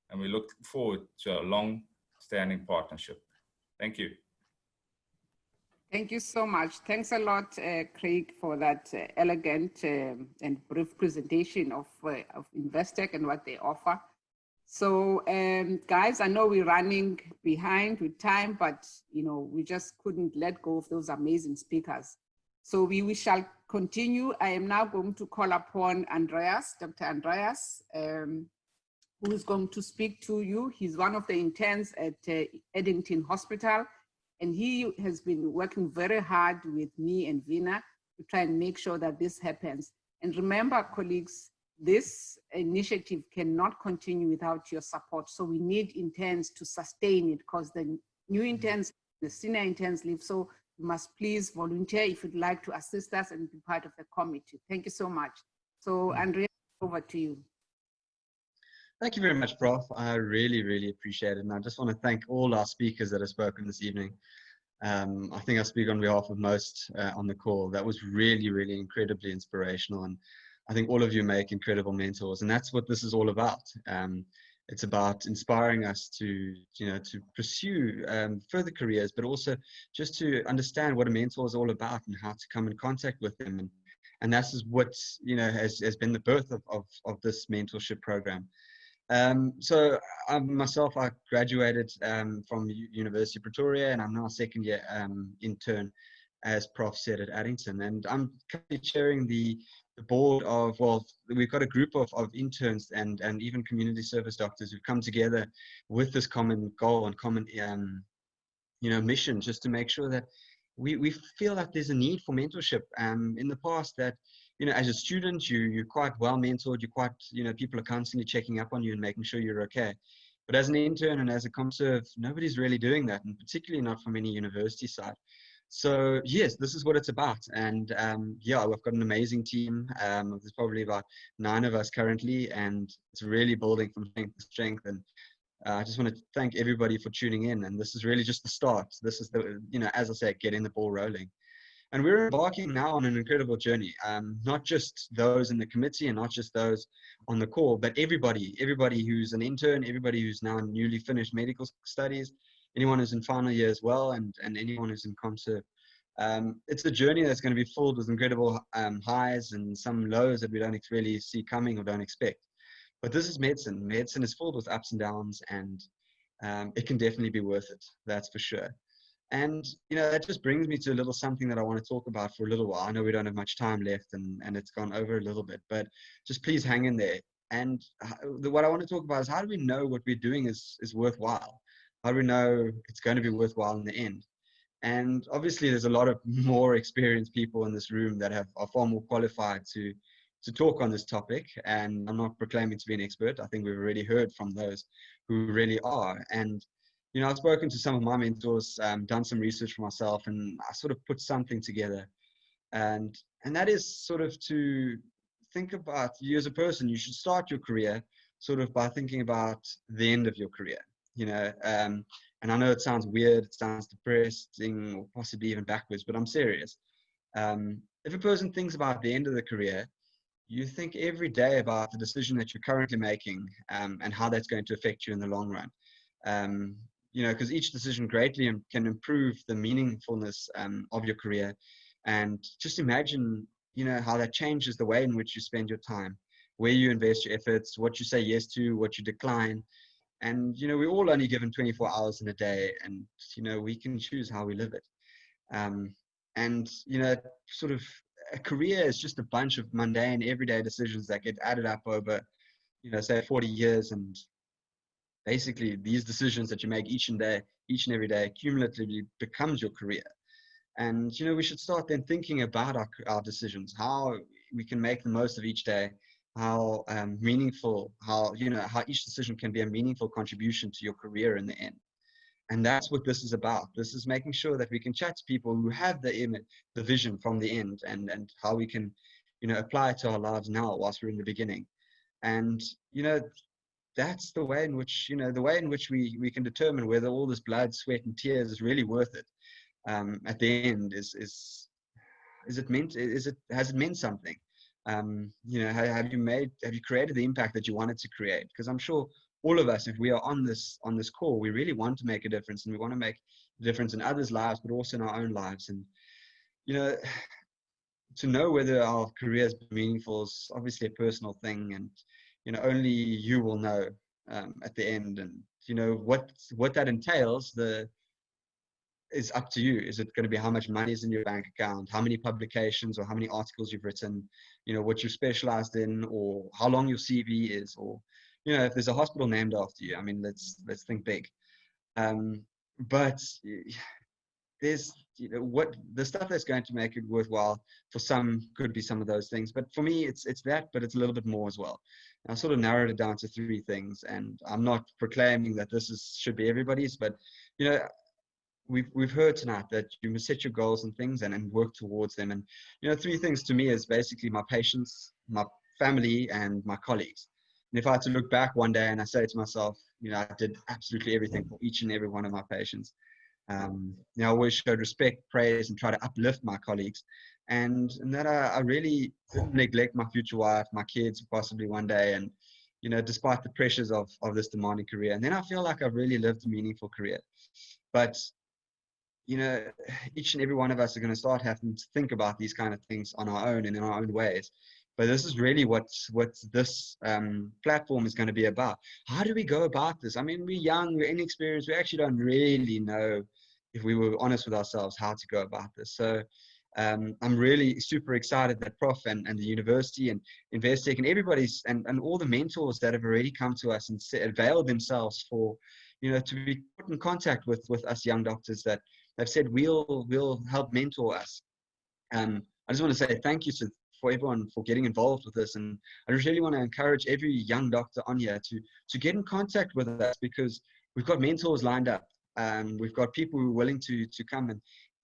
And we look forward to a long-standing partnership. Thank you. Thank you so much. Thanks a lot, Craig, for that elegant and brief presentation of Investec and what they offer. So, guys, I know we're running behind with time, but we just couldn't let go of those amazing speakers. So we shall continue. I am now going to call upon Andreas, Dr. Andreas, who is going to speak to you. He's one of the interns at Eddington Hospital, and he has been working very hard with me and Veena to try and make sure that this happens. And remember, colleagues, this initiative cannot continue without your support. So we need interns to sustain it, because the new interns, the senior interns leave. So you must please volunteer if you'd like to assist us and be part of the committee. Thank you so much. So Andrea, over to you. Thank you very much, Prof. I really, really appreciate it. And I just want to thank all our speakers that have spoken this evening. I think I speak on behalf of most on the call. That was really, really incredibly inspirational. And I think all of you make incredible mentors. And that's what this is all about. It's about inspiring us to pursue further careers, but also just to understand what a mentor is all about and how to come in contact with them. And that's what has been the birth of this mentorship program. So myself, I graduated from University of Pretoria, and I'm now second year intern, as Prof said, at Addington. And I'm currently chairing the board of, well, we've got a group of interns and even community service doctors who've come together with this common goal and common mission, just to make sure that we feel that there's a need for mentorship. In the past, that as a student, you're quite well mentored, you're quite, people are constantly checking up on you and making sure you're okay. But as an intern and as a ComServe, nobody's really doing that, and particularly not from any university side. So yes, this is what it's about. And yeah, we've got an amazing team. There's probably about 9 of us currently, and it's really building from strength to strength. And I just want to thank everybody for tuning in. And this is really just the start. This is the, as I say, getting the ball rolling. And we're embarking now on an incredible journey, not just those in the committee and not just those on the call, but everybody who's an intern, everybody who's now newly finished medical studies, anyone who's in final year as well, and anyone who's in ComServe. It's a journey that's going to be filled with incredible highs and some lows that we don't really see coming or don't expect. But this is medicine. Medicine is filled with ups and downs, and it can definitely be worth it, that's for sure. And, you know, that just brings me to a little something that I want to talk about for a little while. I know we don't have much time left and it's gone over a little bit, but just please hang in there. And what I want to talk about is, how do we know what we're doing is worthwhile? How do we know it's going to be worthwhile in the end? And obviously there's a lot of more experienced people in this room that are far more qualified to talk on this topic. And I'm not proclaiming to be an expert. I think we've already heard from those who really are. And, you know, I've spoken to some of my mentors, done some research for myself, and I sort of put something together. And that is sort of to think about you as a person. You should start your career sort of by thinking about the end of your career, you know. And I know it sounds weird, it sounds depressing, or possibly even backwards, but I'm serious. If a person thinks about the end of the career, you think every day about the decision that you're currently making, and how that's going to affect you in the long run. You know, because each decision greatly can improve the meaningfulness of your career. And just imagine, you know, how that changes the way in which you spend your time, where you invest your efforts, what you say yes to, what you decline. And, you know, we're all only given 24 hours in a day, and, you know, we can choose how we live it. And, you know, sort of a career is just a bunch of mundane, everyday decisions that get added up over, you know, say 40 years. And basically these decisions that you make each and every day cumulatively becomes your career. And, you know, we should start then thinking about our decisions, how we can make the most of each day, how meaningful, how each decision can be a meaningful contribution to your career in the end. And that's what this is about. This is making sure that we can chat to people who have the vision from the end, and how we can, you know, apply it to our lives now whilst we're in the beginning. And, you know, that's the way in which, you know, we can determine whether all this blood, sweat, and tears is really worth it. At the end, has it meant something? You know, have you created the impact that you wanted to create? Because I'm sure all of us, if we are on this call, we really want to make a difference, and we want to make a difference in others' lives, but also in our own lives. And, you know, to know whether our career is meaningful is obviously a personal thing, and, you know, only you will know at the end. And, you know, what that entails is up to you. Is it going to be how much money is in your bank account, how many publications or how many articles you've written, you know, what you're specialized in, or how long your CV is, or, you know, if there's a hospital named after you. I mean, let's think big. But there's, you know, what the stuff that's going to make it worthwhile for some could be some of those things, but for me it's that, but it's a little bit more as well. And I sort of narrowed it down to 3 things, and I'm not proclaiming that this should be everybody's, but, you know, we've heard tonight that you must set your goals and things and work towards them. And, you know, 3 things to me is basically my patients, my family, and my colleagues. And if I had to look back one day and I say to myself, you know, I did absolutely everything for each and every one of my patients. You know, I always showed respect, praise, and try to uplift my colleagues. And that I really didn't neglect my future wife, my kids, possibly one day. And, you know, despite the pressures of this demanding career. And then I feel like I've really lived a meaningful career. But, you know, each and every one of us are going to start having to think about these kind of things on our own and in our own ways. But this is really what this platform is going to be about. How do we go about this? I mean, we're young, we're inexperienced, we actually don't really know, if we were honest with ourselves, how to go about this. So I'm really super excited that Prof and the university and Investec and everybody's and all the mentors that have already come to us and availed themselves for, you know, to be put in contact with us young doctors that have said we'll help mentor us. I just want to say thank you for everyone for getting involved with this, and I just really want to encourage every young doctor on here to get in contact with us, because we've got mentors lined up. We've got people who are willing to come and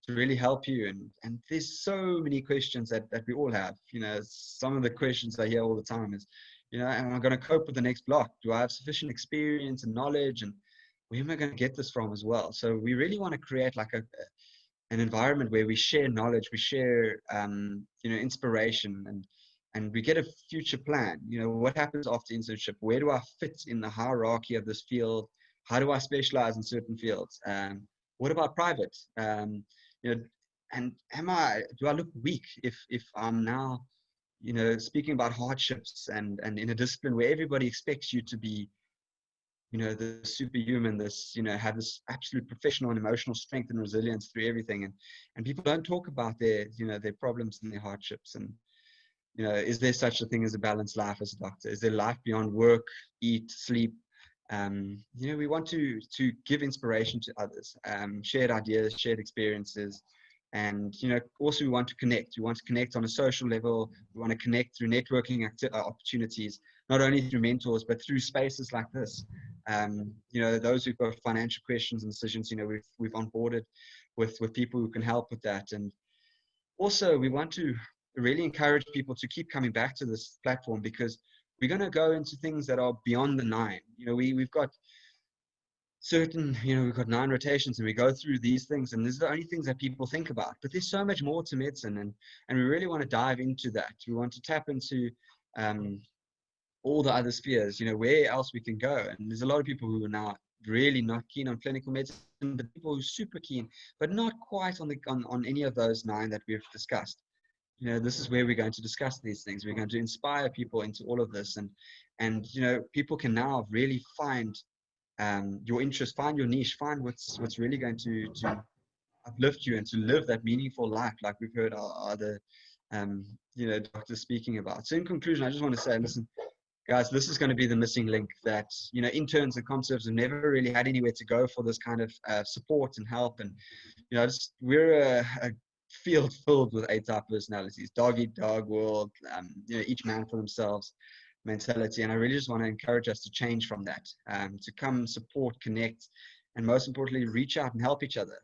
to really help you, and there's so many questions that we all have. You know, some of the questions I hear all the time is, you know, am I going to cope with the next block? Do I have sufficient experience and knowledge, and where am I going to get this from as well? So we really want to create like an environment where we share knowledge, we share, you know, inspiration, and we get a future plan. You know, what happens after internship? Where do I fit in the hierarchy of this field? How do I specialize in certain fields? What about private? You know, and do I look weak if I'm now, you know, speaking about hardships and in a discipline where everybody expects you to be you know, the superhuman, this, you know, have this absolute professional and emotional strength and resilience through everything. And people don't talk about their, you know, their problems and their hardships. And, you know, is there such a thing as a balanced life as a doctor? Is there life beyond work, eat, sleep? You know, we want to give inspiration to others, shared ideas, shared experiences. And, you know, also we want to connect. We want to connect on a social level. We want to connect through networking opportunities, not only through mentors, but through spaces like this. You know, those who've got financial questions and decisions, you know, we've onboarded with people who can help with that. And also we want to really encourage people to keep coming back to this platform, because we're going to go into things that are beyond the 9. You know, we've got certain, you know, we've got 9 rotations, and we go through these things, and these are the only things that people think about. But there's so much more to medicine, and we really want to dive into that. We want to tap into all the other spheres, you know, where else we can go. And there's a lot of people who are now really not keen on clinical medicine, but people who are super keen, but not quite on any of those 9 that we've discussed. You know, this is where we're going to discuss these things. We're going to inspire people into all of this, and you know, people can now really find your interest, find your niche, find what's really going to uplift you and to live that meaningful life, like we've heard our other you know, doctors speaking about. So in conclusion, I just want to say, listen, guys, this is going to be the missing link that, you know, interns and ComServes have never really had anywhere to go for this kind of support and help. And, you know, we're a field filled with A-type personalities, dog eat dog world, you know, each man for themselves mentality. And I really just want to encourage us to change from that, to come support, connect, and most importantly, reach out and help each other.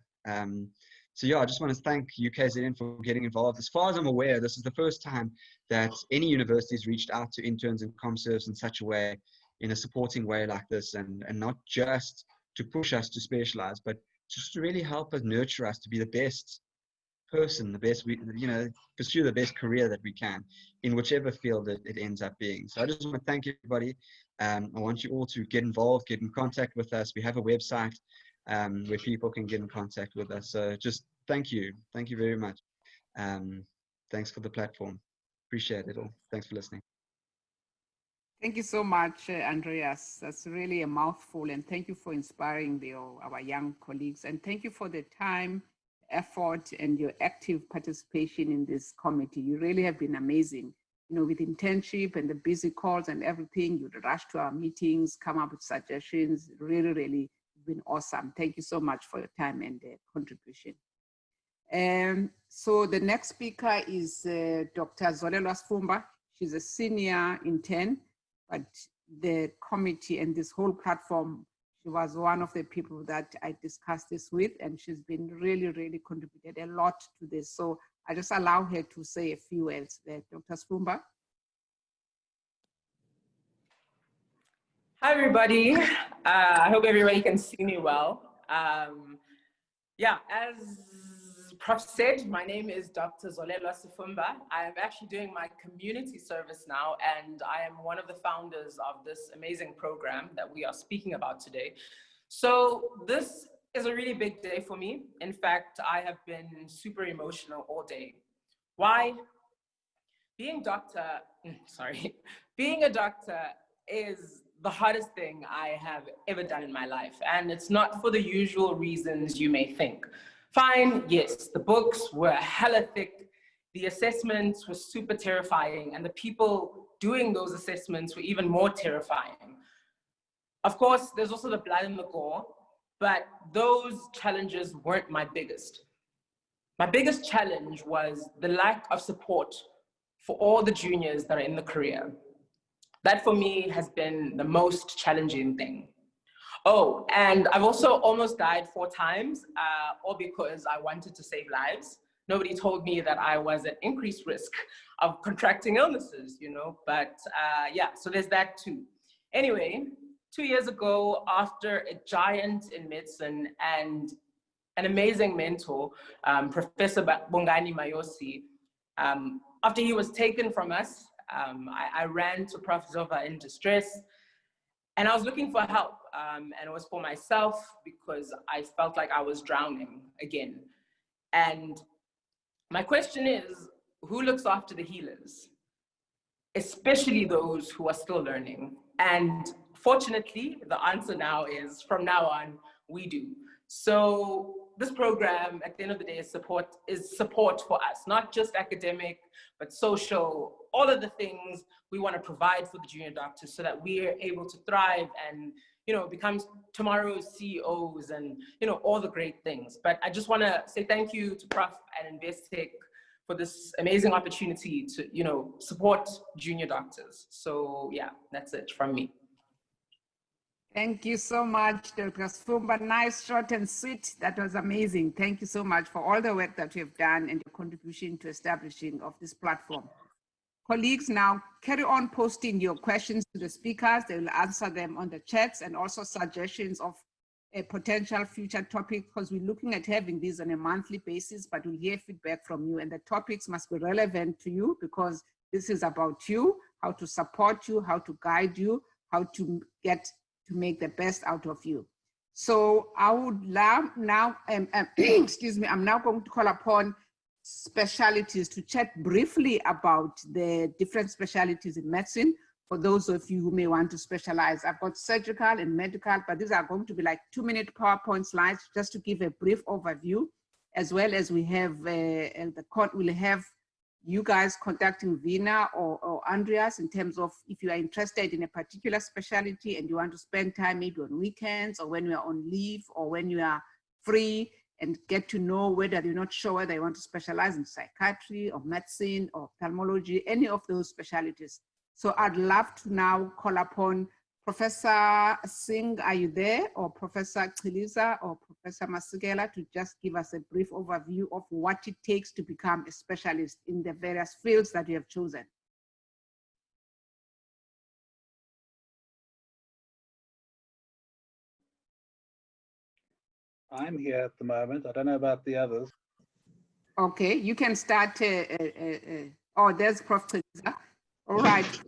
So yeah, I just want to thank UKZN for getting involved. As far as I'm aware, this is the first time that any universities reached out to interns and ComServes in such a way, in a supporting way like this, and not just to push us to specialize, but just to really help us, nurture us to be the best person, the best, you know, pursue the best career that we can in whichever field it ends up being. So I just want to thank everybody. I want you all to get involved, get in contact with us. We have a website where people can get in contact with us. So just thank you very much. Thanks for the platform. Appreciate it all. Thanks for listening. Thank you so much, Andreas. That's really a mouthful, and thank you for inspiring our young colleagues, and thank you for the time, effort, and your active participation in this committee. You really have been amazing. You know, with internship and the busy calls and everything, you'd rush to our meetings, come up with suggestions. Really been awesome. Thank you so much for your time and contribution. So the next speaker is Dr. Zola Las Fumba. She's a senior intern, but the committee and this whole platform, she was one of the people that I discussed this with, and she's been really contributed a lot to this. So I just allow her to say a few words there. Dr. Fumba. Hi, everybody. I hope everybody can see me well. Yeah, as Prof said, my name is Dr. Zola Las Fumba. I am actually doing my community service now, and I am one of the founders of this amazing program that we are speaking about today. So this is a really big day for me. In fact, I have been super emotional all day. Why? Being a doctor is the hardest thing I have ever done in my life. And it's not for the usual reasons you may think. Fine, yes, the books were hella thick, the assessments were super terrifying, and the people doing those assessments were even more terrifying. Of course, there's also the blood and the gore, but those challenges weren't my biggest. My biggest challenge was the lack of support for all the juniors that are in the career. That for me has been the most challenging thing. Oh, and I've also almost died 4 times, all because I wanted to save lives. Nobody told me that I was at increased risk of contracting illnesses, you know, but yeah, so there's that too. Anyway, 2 years ago, after a giant in medicine and an amazing mentor, Professor Bongani Mayosi, after he was taken from us, I ran to Prof Zova in distress, and I was looking for help, and it was for myself because I felt like I was drowning again. And my question is, who looks after the healers? Especially those who are still learning. And fortunately, the answer now is from now on, we do. So this program, at the end of the day, is support for us, not just academic, but social, all of the things we want to provide for the junior doctors so that we are able to thrive and, you know, become tomorrow's CEOs and, you know, all the great things. But I just want to say thank you to Prof and Investec for this amazing opportunity to, you know, support junior doctors. So yeah, that's it from me. Thank you so much, Dr. Fumba. Nice, short and sweet. That was amazing. Thank you so much for all the work that you have done and your contribution to establishing of this platform. Colleagues, now carry on posting your questions to the speakers. They will answer them on the chats, and also suggestions of a potential future topic, because we're looking at having these on a monthly basis, but we'll hear feedback from you, and the topics must be relevant to you, because this is about you, how to support you, how to guide you, how to make the best out of you. So I would love now, excuse me, I'm now going to call upon specialties to chat briefly about the different specialties in medicine. For those of you who may want to specialize, I've got surgical and medical, but these are going to be like 2-minute PowerPoint slides just to give a brief overview, as well as we have we'll have you guys contacting Vina or Andreas in terms of if you are interested in a particular specialty and you want to spend time maybe on weekends or when you are on leave or when you are free, and get to know whether you're not sure whether you want to specialize in psychiatry or medicine or ophthalmology, any of those specialties. So I'd love to now call upon Professor Singh, are you there? Or Professor Chiliza or Professor Masigela to just give us a brief overview of what it takes to become a specialist in the various fields that you have chosen. I'm here at the moment. I don't know about the others. Okay, you can start. Oh, there's Prof. Chiliza. All right.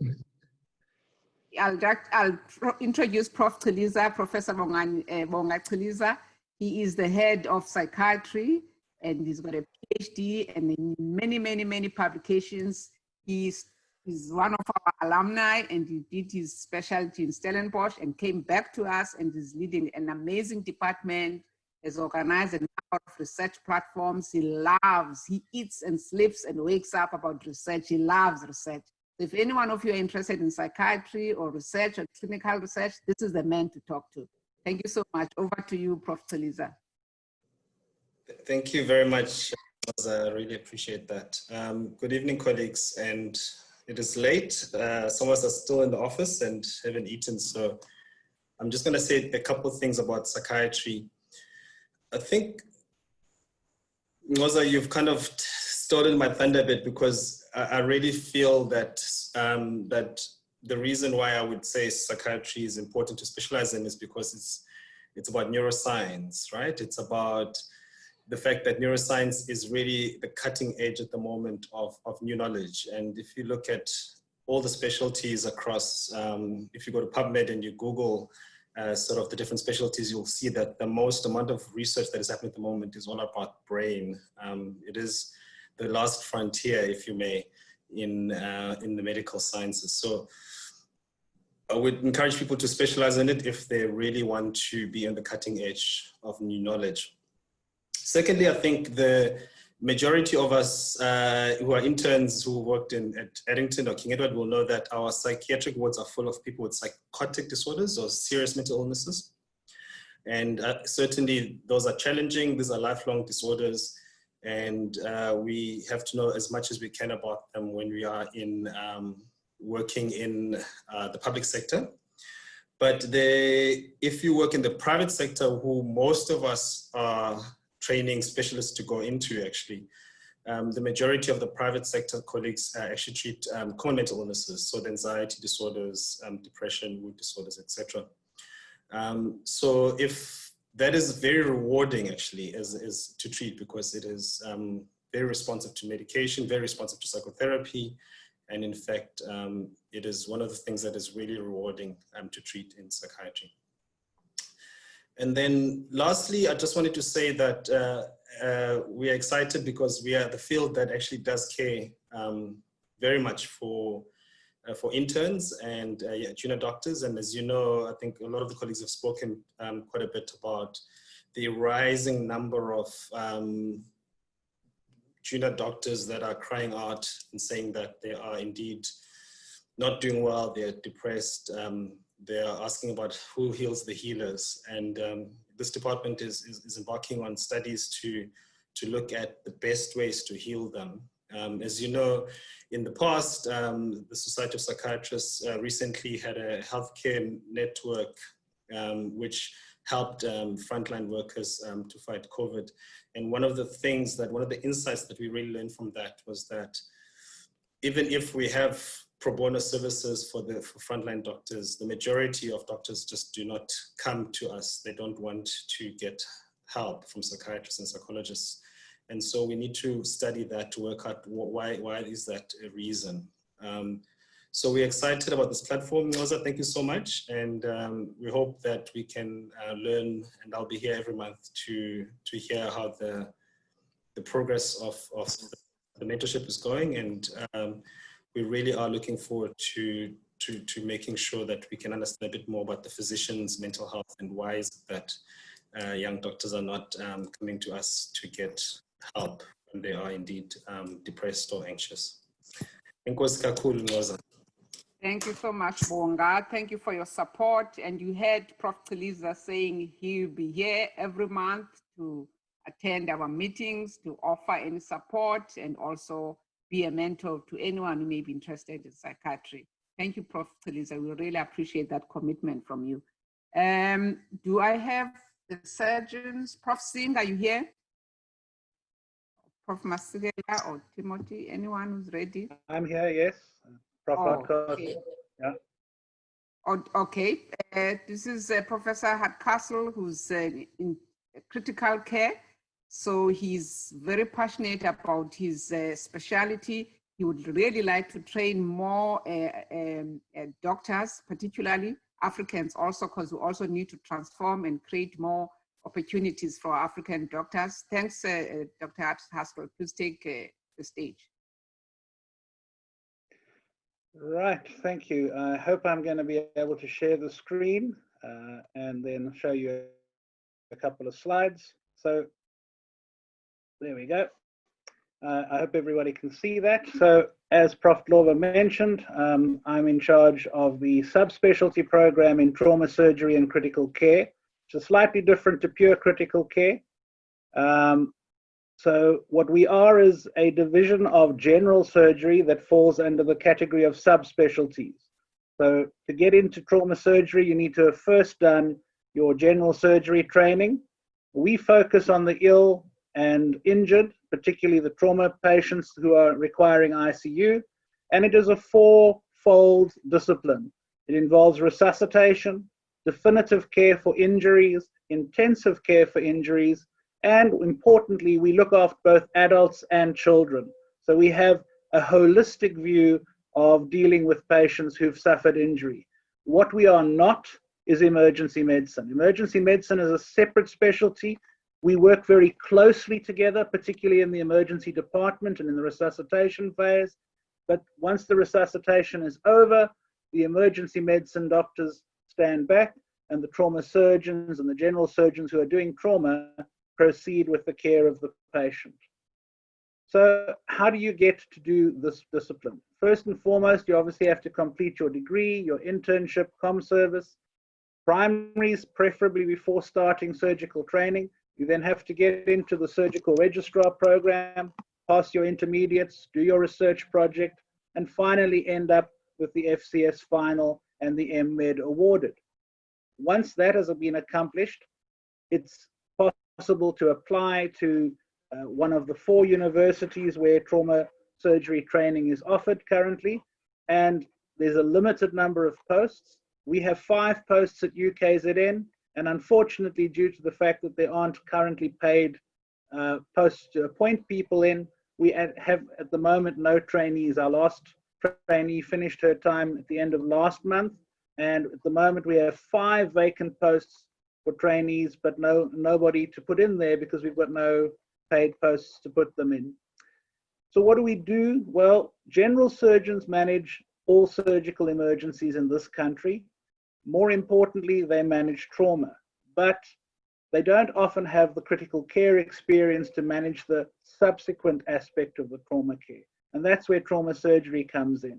I'll introduce Prof. Chiliza, Professor Bonga Chiliza. He is the head of psychiatry and he's got a PhD and in many publications. He's one of our alumni and he did his specialty in Stellenbosch and came back to us and is leading an amazing department, has organized a number of research platforms. He eats and sleeps and wakes up about research. He loves research. If any one of you are interested in psychiatry or research or clinical research, this is the man to talk to. Thank you so much. Over to you, Prof. Chiliza. Thank you very much. I really appreciate that. Good evening, colleagues. And it is late. Some of us are still in the office and haven't eaten. So I'm just going to say a couple of things about psychiatry. I think, Ngoza, you've kind of stolen my thunder a bit because I really feel that that the reason why I would say psychiatry is important to specialize in is because it's about neuroscience, right? It's about the fact that neuroscience is really the cutting edge at the moment of new knowledge. And if you look at all the specialties across, if you go to PubMed and you Google sort of the different specialties, you'll see that the most amount of research that is happening at the moment is all about brain. It is the last frontier, if you may, in the medical sciences. So I would encourage people to specialize in it if they really want to be on the cutting edge of new knowledge. Secondly, I think the majority of us who are interns who worked at Addington or King Edward will know that our psychiatric wards are full of people with psychotic disorders or serious mental illnesses. And certainly those are challenging. These are lifelong disorders. And we have to know as much as we can about them when we are working in the public sector. But if you work in the private sector, who most of us are training specialists to go into actually, the majority of the private sector colleagues actually treat common mental illnesses, so the anxiety disorders, depression, mood disorders, etc. So that is very rewarding actually is to treat because it is very responsive to medication, very responsive to psychotherapy. And in fact, it is one of the things that is really rewarding to treat in psychiatry. And then lastly, I just wanted to say that we are excited because we are the field that actually does care very much for for interns and junior doctors. And as you know, I think a lot of the colleagues have spoken quite a bit about the rising number of junior doctors that are crying out and saying that they are indeed not doing well, they're depressed, they're asking about who heals the healers. And this department is embarking on studies to look at the best ways to heal them. As you know, in the past, the Society of Psychiatrists recently had a healthcare network which helped frontline workers to fight COVID. And one of the insights that we really learned from that was that even if we have pro bono services for frontline doctors, the majority of doctors just do not come to us. They don't want to get help from psychiatrists and psychologists. And so we need to study that to work out why is that a reason. So we're excited about this platform, Noza. Thank you so much. And we hope that we can learn, and I'll be here every month to hear how the progress of the mentorship is going. And we really are looking forward to making sure that we can understand a bit more about the physician's mental health and why is it that young doctors are not coming to us to get help when they are indeed depressed or anxious. Thank you so much, Bonga. Thank you for your support. And you heard Prof. Kaliza saying he'll be here every month to attend our meetings, to offer any support, and also be a mentor to anyone who may be interested in psychiatry. Thank you, Prof. Kaliza. We really appreciate that commitment from you. Do I have the surgeons? Prof. Singh, are you here? Prof. Masigela or Timothy, anyone who's ready? I'm here, yes. Prof. Okay. Yeah. Okay. This is Professor Hardcastle, who's in critical care. So he's very passionate about his specialty. He would really like to train more doctors, particularly Africans also, because we also need to transform and create more opportunities for African doctors. Thanks, Dr. Haskell. Please take the stage. Right, thank you. I hope I'm going to be able to share the screen and then show you a couple of slides. So there we go. I hope everybody can see that. So as Prof. Glover mentioned, I'm in charge of the subspecialty program in trauma surgery and critical care. It's slightly different to pure critical care. So what we are is a division of general surgery that falls under the category of subspecialties. So to get into trauma surgery, you need to have first done your general surgery training. We focus on the ill and injured, particularly the trauma patients who are requiring ICU. And it is a four-fold discipline. It involves resuscitation, definitive care for injuries, intensive care for injuries, and importantly, we look after both adults and children. So we have a holistic view of dealing with patients who've suffered injury. What we are not is emergency medicine. Emergency medicine is a separate specialty. We work very closely together, particularly in the emergency department and in the resuscitation phase. But once the resuscitation is over, the emergency medicine doctors stand back, and the trauma surgeons and the general surgeons who are doing trauma proceed with the care of the patient. So how do you get to do this discipline? First and foremost, you obviously have to complete your degree, your internship, comm service, primaries, preferably before starting surgical training. You then have to get into the surgical registrar program, pass your intermediates, do your research project, and finally end up with the FCS final and the MEd awarded. Once that has been accomplished, it's possible to apply to one of the 4 universities where trauma surgery training is offered currently, and there's a limited number of posts. We have 5 posts at UKZN, and unfortunately, due to the fact that there aren't currently paid posts to appoint people in, we have at the moment no trainees. Our last trainee finished her time at the end of last month, and at the moment we have 5 vacant posts for trainees, but nobody to put in there because we've got no paid posts to put them in. So what do we do? Well, general surgeons manage all surgical emergencies in this country. More importantly, they manage trauma, but they don't often have the critical care experience to manage the subsequent aspect of the trauma care. And that's where trauma surgery comes in.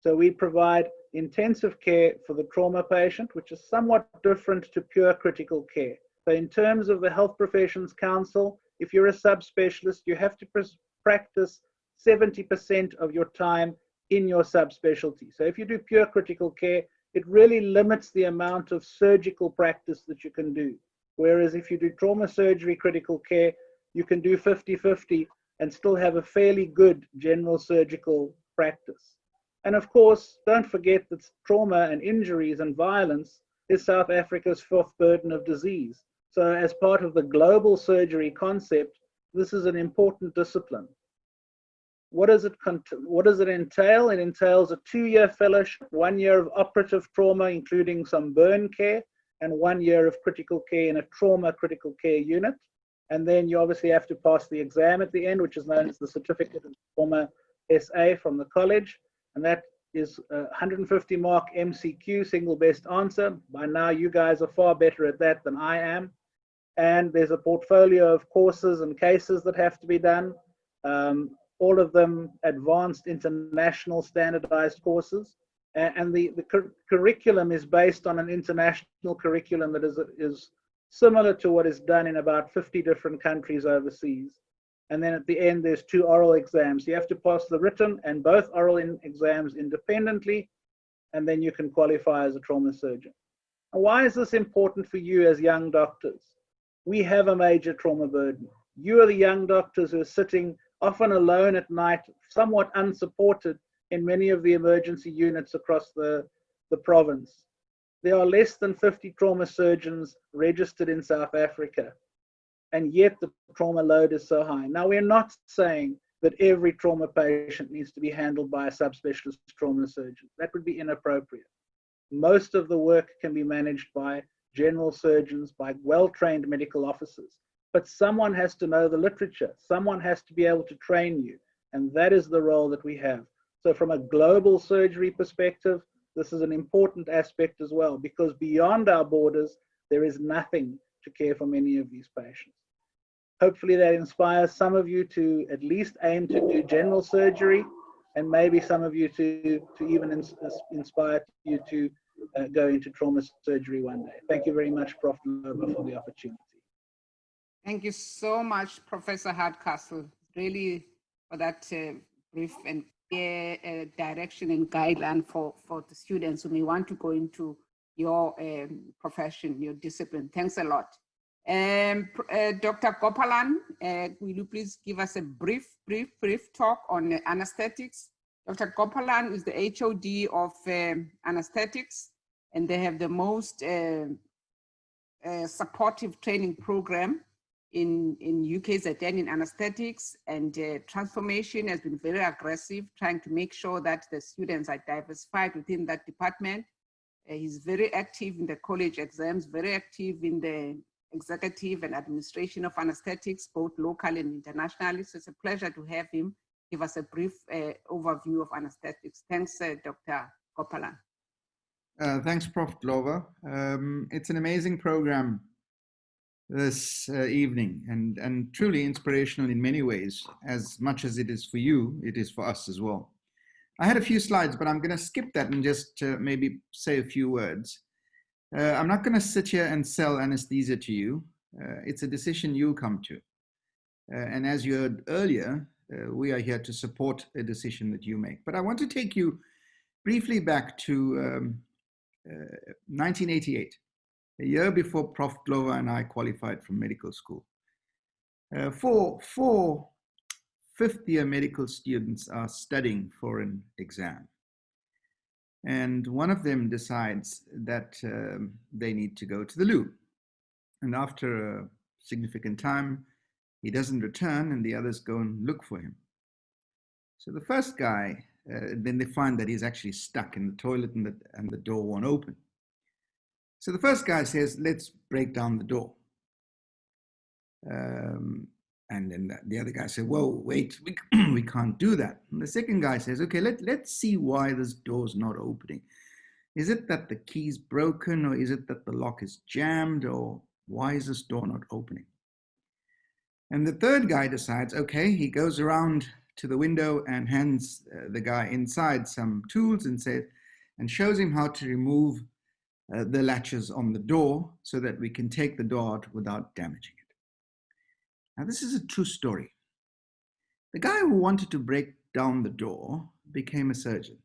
So we provide intensive care for the trauma patient, which is somewhat different to pure critical care. So in terms of the Health Professions Council, if you're a subspecialist, you have to practice 70% of your time in your subspecialty. So if you do pure critical care, it really limits the amount of surgical practice that you can do. Whereas if you do trauma surgery critical care, you can do 50-50 and still have a fairly good general surgical practice. And of course, don't forget that trauma and injuries and violence is South Africa's fourth burden of disease. So as part of the global surgery concept, this is an important discipline. What does it entail? It entails a 2-year fellowship, 1 year of operative trauma, including some burn care, and 1 year of critical care in a trauma critical care unit. And then you obviously have to pass the exam at the end, which is known as the Certificate of Trauma SA from the college. And that is a 150 mark MCQ, single best answer. By now, you guys are far better at that than I am. And there's a portfolio of courses and cases that have to be done. All of them advanced international standardized courses. And the curriculum is based on an international curriculum that is similar to what is done in about 50 different countries overseas. And then at the end, there's 2 oral exams. You have to pass the written and both oral exams independently, and then you can qualify as a trauma surgeon. And why is this important for you as young doctors? We have a major trauma burden. You are the young doctors who are sitting often alone at night, somewhat unsupported in many of the emergency units across the province. There are less than 50 trauma surgeons registered in South Africa, and yet the trauma load is so high. Now, we're not saying that every trauma patient needs to be handled by a subspecialist trauma surgeon. That would be inappropriate. Most of the work can be managed by general surgeons, by well-trained medical officers. But someone has to know the literature. Someone has to be able to train you. And that is the role that we have. So from a global surgery perspective, this is an important aspect as well, because beyond our borders, there is nothing to care for many of these patients. Hopefully that inspires some of you to at least aim to do general surgery, and maybe some of you to even inspire you to go into trauma surgery one day. Thank you very much, Prof. Loba, for the opportunity. Thank you so much, Professor Hardcastle, really for that brief and clear direction and guideline for the students who may want to go into your profession, your discipline. Thanks a lot. Dr. Gopalan, will you please give us a brief talk on anesthetics? Dr. Gopalan is the HOD of anesthetics, and they have the most supportive training program in UKZN in anesthetics, and transformation has been very aggressive, trying to make sure that the students are diversified within that department. He's very active in the college exams, very active in the executive and administration of anesthetics, both locally and internationally. So it's a pleasure to have him give us a brief overview of anesthetics. Thanks, Dr. Gopalan. Thanks, Prof. Glover. It's an amazing program this evening, and truly inspirational in many ways. As much as it is for you, it is for us as well. I had a few slides, but I'm going to skip that and just maybe say a few words. I'm not going to sit here and sell anesthesia to you. It's a decision you'll come to. And as you heard earlier, we are here to support a decision that you make. But I want to take you briefly back to 1988, a year before Prof. Glover and I qualified from medical school. Four fifth-year medical students are studying for an exam. And one of them decides that they need to go to the loo. And after a significant time, he doesn't return, and the others go and look for him. So the first guy, then they find that he's actually stuck in the toilet and the door won't open. So the first guy says, let's break down the door. And then the other guy said, whoa, wait, we can't do that. And the second guy says, okay, let's see why this door's not opening. Is it that the key's broken, or is it that the lock is jammed, or why is this door not opening? And the third guy decides, okay, he goes around to the window and hands the guy inside some tools and shows him how to remove the latches on the door so that we can take the door out without damaging it. Now, this is a true story. The guy who wanted to break down the door became a surgeon,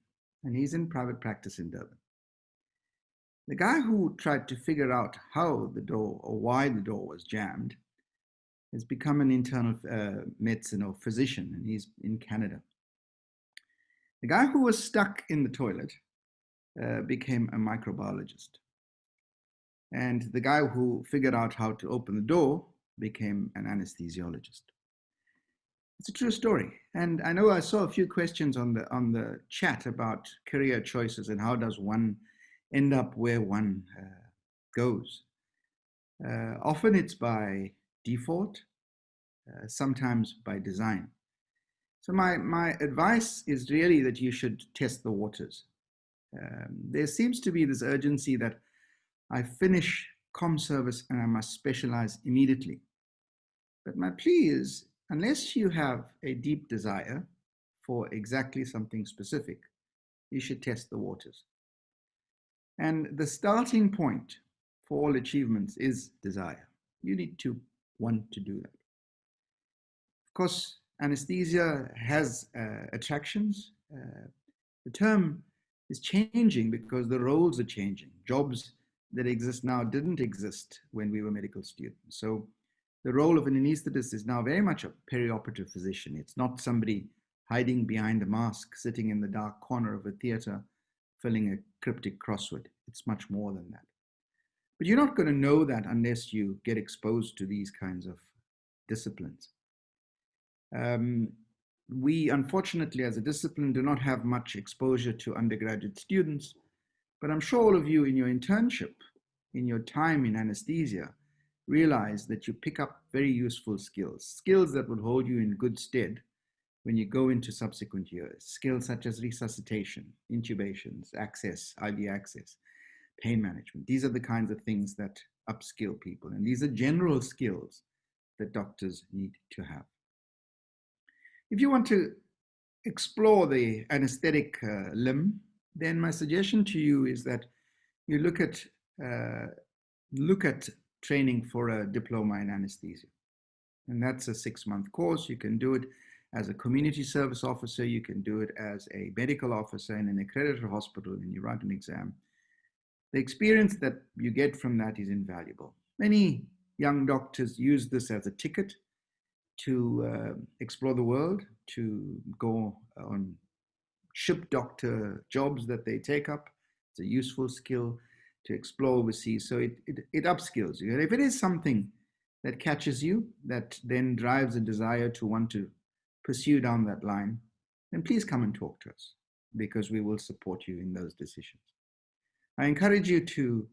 and he's in private practice in Durban. The guy who tried to figure out how the door or why the door was jammed has become an internal medicine or physician, and he's in Canada. The guy who was stuck in the toilet became a microbiologist. And the guy who figured out how to open the door became an anesthesiologist. It's a true story. And I know I saw a few questions on the chat about career choices and how does one end up where one goes. Often it's by default, sometimes by design. So my advice is really that you should test the waters. There seems to be this urgency that I finish comm service and I must specialize immediately. But my plea is, unless you have a deep desire for exactly something specific, you should test the waters. And the starting point for all achievements is desire. You need to want to do that. Of course, anesthesia has attractions. The term is changing because the roles are changing. Jobs that exist now didn't exist when we were medical students. So the role of an anesthetist is now very much a perioperative physician. It's not somebody hiding behind a mask, sitting in the dark corner of a theater, filling a cryptic crossword. It's much more than that. But you're not going to know that unless you get exposed to these kinds of disciplines. We, unfortunately, as a discipline, do not have much exposure to undergraduate students, but I'm sure all of you in your internship, in your time in anesthesia, realize that you pick up very useful skills that will hold you in good stead when you go into subsequent years. Skills such as resuscitation, intubations, access, IV access, pain management. These are the kinds of things that upskill people, and these are general skills that doctors need to have. If you want to explore the anesthetic limb, then my suggestion to you is that you look at training for a diploma in anesthesia. And that's a 6-month course. You can do it as a community service officer. You can do it as a medical officer in an accredited hospital, and you write an exam. The experience that you get from that is invaluable. Many young doctors use this as a ticket to explore the world, to go on ship doctor jobs that they take up. It's a useful skill to explore overseas. So it upskills you. And if it is something that catches you, that then drives a desire to want to pursue down that line, then please come and talk to us, because we will support you in those decisions. I encourage you to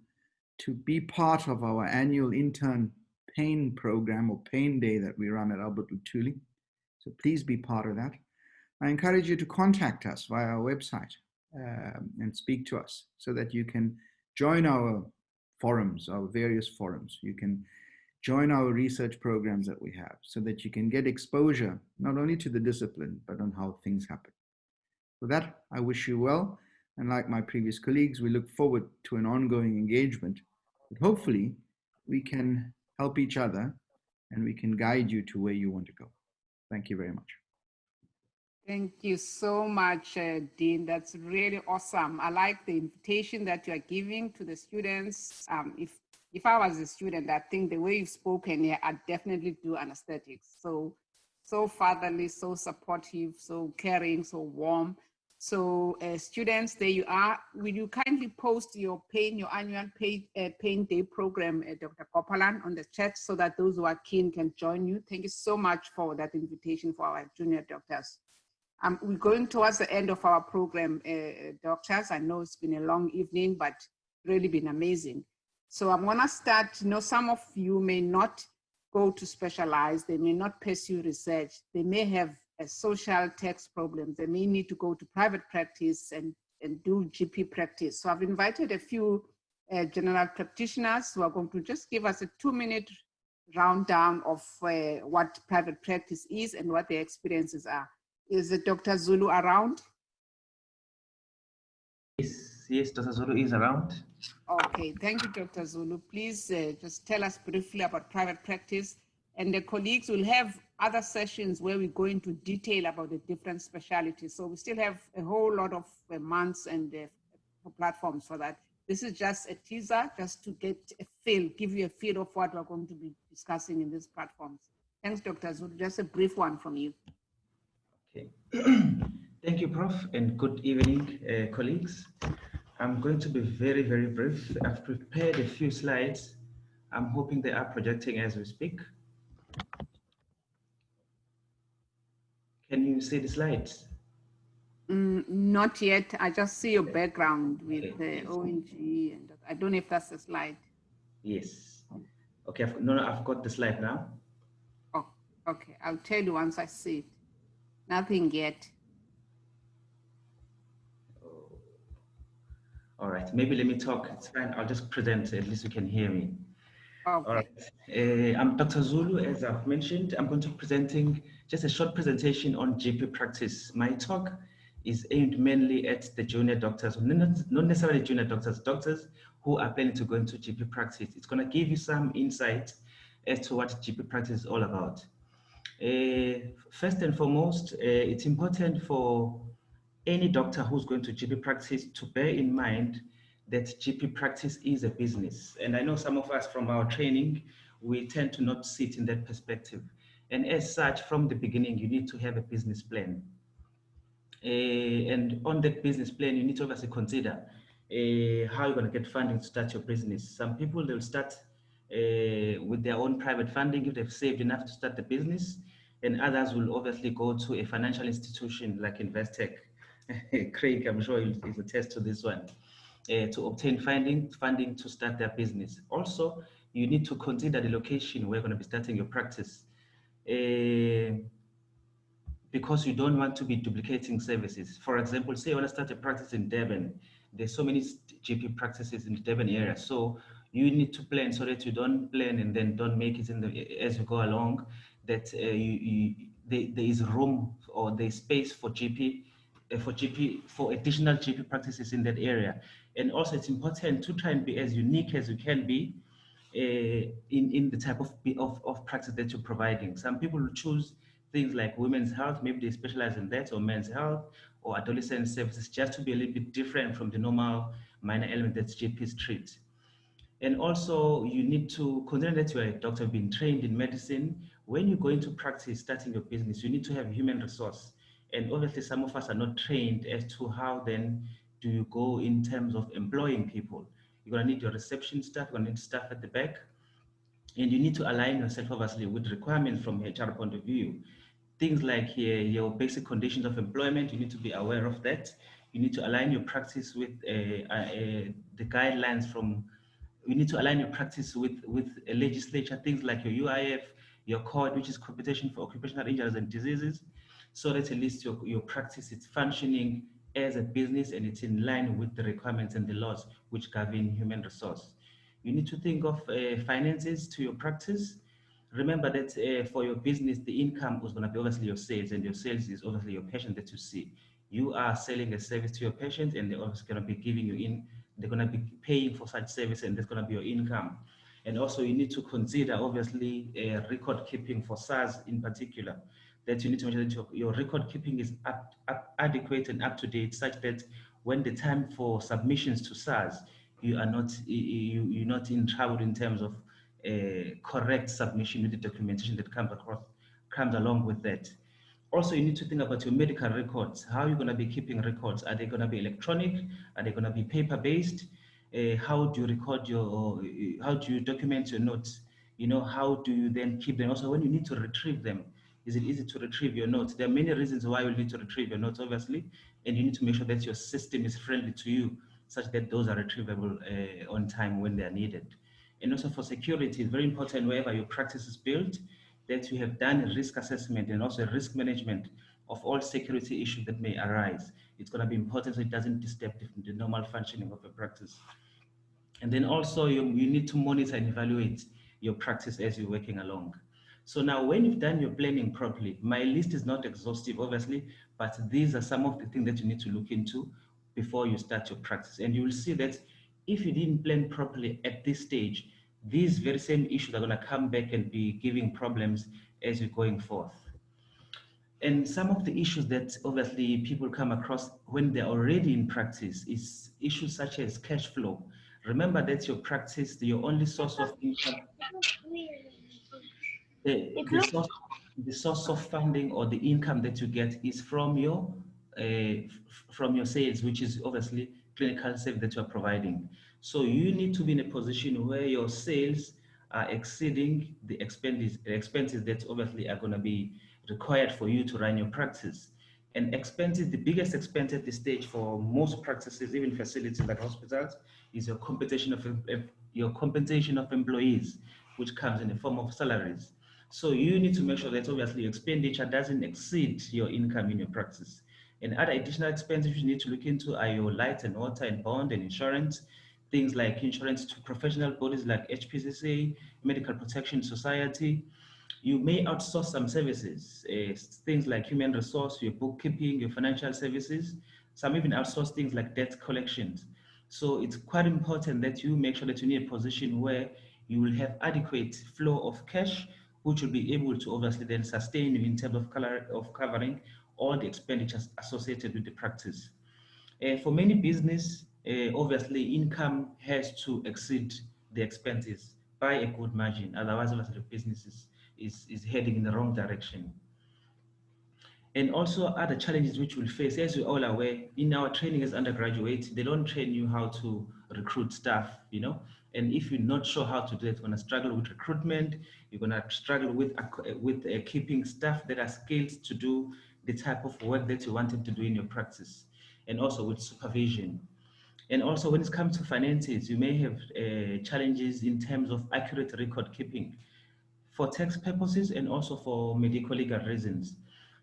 be part of our annual intern pain program or pain day that we run at Albert Luthuli. So please be part of that. I encourage you to contact us via our website and speak to us so that you can join our forums, our various forums. You can join our research programs that we have so that you can get exposure not only to the discipline, but on how things happen. For that, I wish you well. And like my previous colleagues, we look forward to an ongoing engagement. But hopefully, we can help each other and we can guide you to where you want to go. Thank you very much. Thank you so much, Dean. That's really awesome. I like the invitation that you are giving to the students. If I was a student, I think the way you've spoken here, I'd definitely do anesthetics. So fatherly, so supportive, so caring, so warm. So students, there you are. Will you kindly post your annual pain day program, Dr. Kopalan, on the chat so that those who are keen can join you? Thank you so much for that invitation for our junior doctors. We're going towards the end of our program, doctors. I know it's been a long evening, but really been amazing. So I'm gonna start, some of you may not go to specialize, they may not pursue research, they may have a social tax problems, they may need to go to private practice and do GP practice. So I've invited a few general practitioners who are going to just give us a 2-minute rundown of what private practice is and what their experiences are. Is Dr. Zulu around? Yes, Dr. Zulu is around. Okay, thank you, Dr. Zulu. Please just tell us briefly about private practice, and the colleagues will have other sessions where we go into detail about the different specialties. So we still have a whole lot of months and platforms for that. This is just a teaser, just to get a feel, give you a feel of what we're going to be discussing in these platforms. Thanks, Dr. Zulu. Just a brief one from you. Okay. Thank you, Prof, and good evening, colleagues. I'm going to be very, very brief. I've prepared a few slides. I'm hoping they are projecting as we speak. Can you see the slides? Not yet. I just see your background with the ONG, and I don't know if that's the slide. Yes. Okay, I've got the slide now. Oh, okay. I'll tell you once I see it. Nothing yet. All right, maybe let me talk. It's fine. I'll just present. At least you can hear me. Okay. All right. I'm Dr. Zulu, as I've mentioned. I'm going to be presenting just a short presentation on GP practice. My talk is aimed mainly at the junior doctors, not necessarily junior doctors, doctors who are planning to go into GP practice. It's going to give you some insight as to what GP practice is all about. First and foremost, it's important for any doctor who's going to GP practice to bear in mind that GP practice is a business. And I know some of us from our training, we tend to not sit in that perspective. And as such, from the beginning, you need to have a business plan. And on that business plan, you need to obviously consider how you're going to get funding to start your business. Some people, they'll start with their own private funding if they've saved enough to start the business, and others will obviously go to a financial institution like Investec. Craig, I'm sure he'll attest to this one, to obtain funding to start their business. Also, you need to consider the location where you're going to be starting your practice, because you don't want to be duplicating services. For example, say you want to start a practice in Durban. There's so many GP practices in the Durban area. So you need to plan so that you don't plan and then don't make it as you go along, that there is room or there's space for for additional GP practices in that area. And also it's important to try and be as unique as you can be in the type of practice that you're providing. Some people will choose things like women's health, maybe they specialize in that, or men's health, or adolescent services, just to be a little bit different from the normal minor element that GPs treat. And also, you need to consider that you are a doctor being trained in medicine. When you go into practice, starting your business, you need to have human resource. And obviously, some of us are not trained as to how then do you go in terms of employing people. You're going to need your reception staff, you're going to need staff at the back, and you need to align yourself, obviously, with requirements from HR point of view. Things like your basic conditions of employment, you need to be aware of that. You need to align your practice with the guidelines from, you need to align your practice with a legislature, things like your UIF, your code, which is Computation for Occupational Injuries and Diseases, so that at least your practice is functioning as a business and it's in line with the requirements and the laws which govern human resource. You need to think of finances to your practice. Remember that for your business, the income is going to be obviously your sales, and your sales is obviously your patient that you see. You are selling a service to your patient, and they're obviously going to be giving you they're going to be paying for such service, and that's going to be your income. And also you need to consider obviously record keeping for SARS in particular, that you need to make sure that your record keeping is adequate and up to date, such that when the time for submissions to SARS, you're not in trouble in terms of correct submission with the documentation that comes along with that. Also, you need to think about your medical records. How are you going to be keeping records? Are they going to be electronic? Are they going to be paper-based? How do you record how do you document your notes? How do you then keep them? Also, when you need to retrieve them, is it easy to retrieve your notes? There are many reasons why you need to retrieve your notes, obviously, and you need to make sure that your system is friendly to you, such that those are retrievable on time when they are needed. And also for security, it's very important wherever your practice is built, that you have done a risk assessment and also a risk management of all security issues that may arise. It's going to be important so it doesn't disturb the normal functioning of a practice. And then also you need to monitor and evaluate your practice as you're working along. So now when you've done your planning properly, my list is not exhaustive, obviously, but these are some of the things that you need to look into before you start your practice. And you will see that if you didn't plan properly at this stage, these very same issues are going to come back and be giving problems as you're going forth. And some of the issues that obviously people come across when they're already in practice is issues such as cash flow. Remember that your practice, your only source of income, the source of funding or the income that you get is from your sales, which is obviously clinical service that you are providing. So you need to be in a position where your sales are exceeding the expenses that obviously are going to be required for you to run your practice. And expenses, the biggest expense at this stage for most practices, even facilities like hospitals, is your compensation of employees, which comes in the form of salaries. So you need to make sure that obviously expenditure doesn't exceed your income in your practice. And other additional expenses you need to look into are your light and water and bond and insurance, things like insurance to professional bodies like HPCC, Medical Protection Society. You may outsource some services, things like human resource, your bookkeeping, your financial services. Some even outsource things like debt collections. So it's quite important that you make sure that you're in a position where you will have adequate flow of cash, which will be able to obviously then sustain you in terms of covering all the expenditures associated with the practice. For many business, obviously income has to exceed the expenses by a good margin. Otherwise, obviously the business is heading in the wrong direction. And also other challenges which we'll face, as you're all aware, in our training as undergraduates, they don't train you how to recruit staff, you know. And if you're not sure how to do it, you're gonna struggle with recruitment, you're gonna struggle with keeping staff that are skilled to do the type of work that you want them to do in your practice, and also with supervision. And also when it comes to finances, you may have challenges in terms of accurate record keeping for tax purposes and also for medical legal reasons.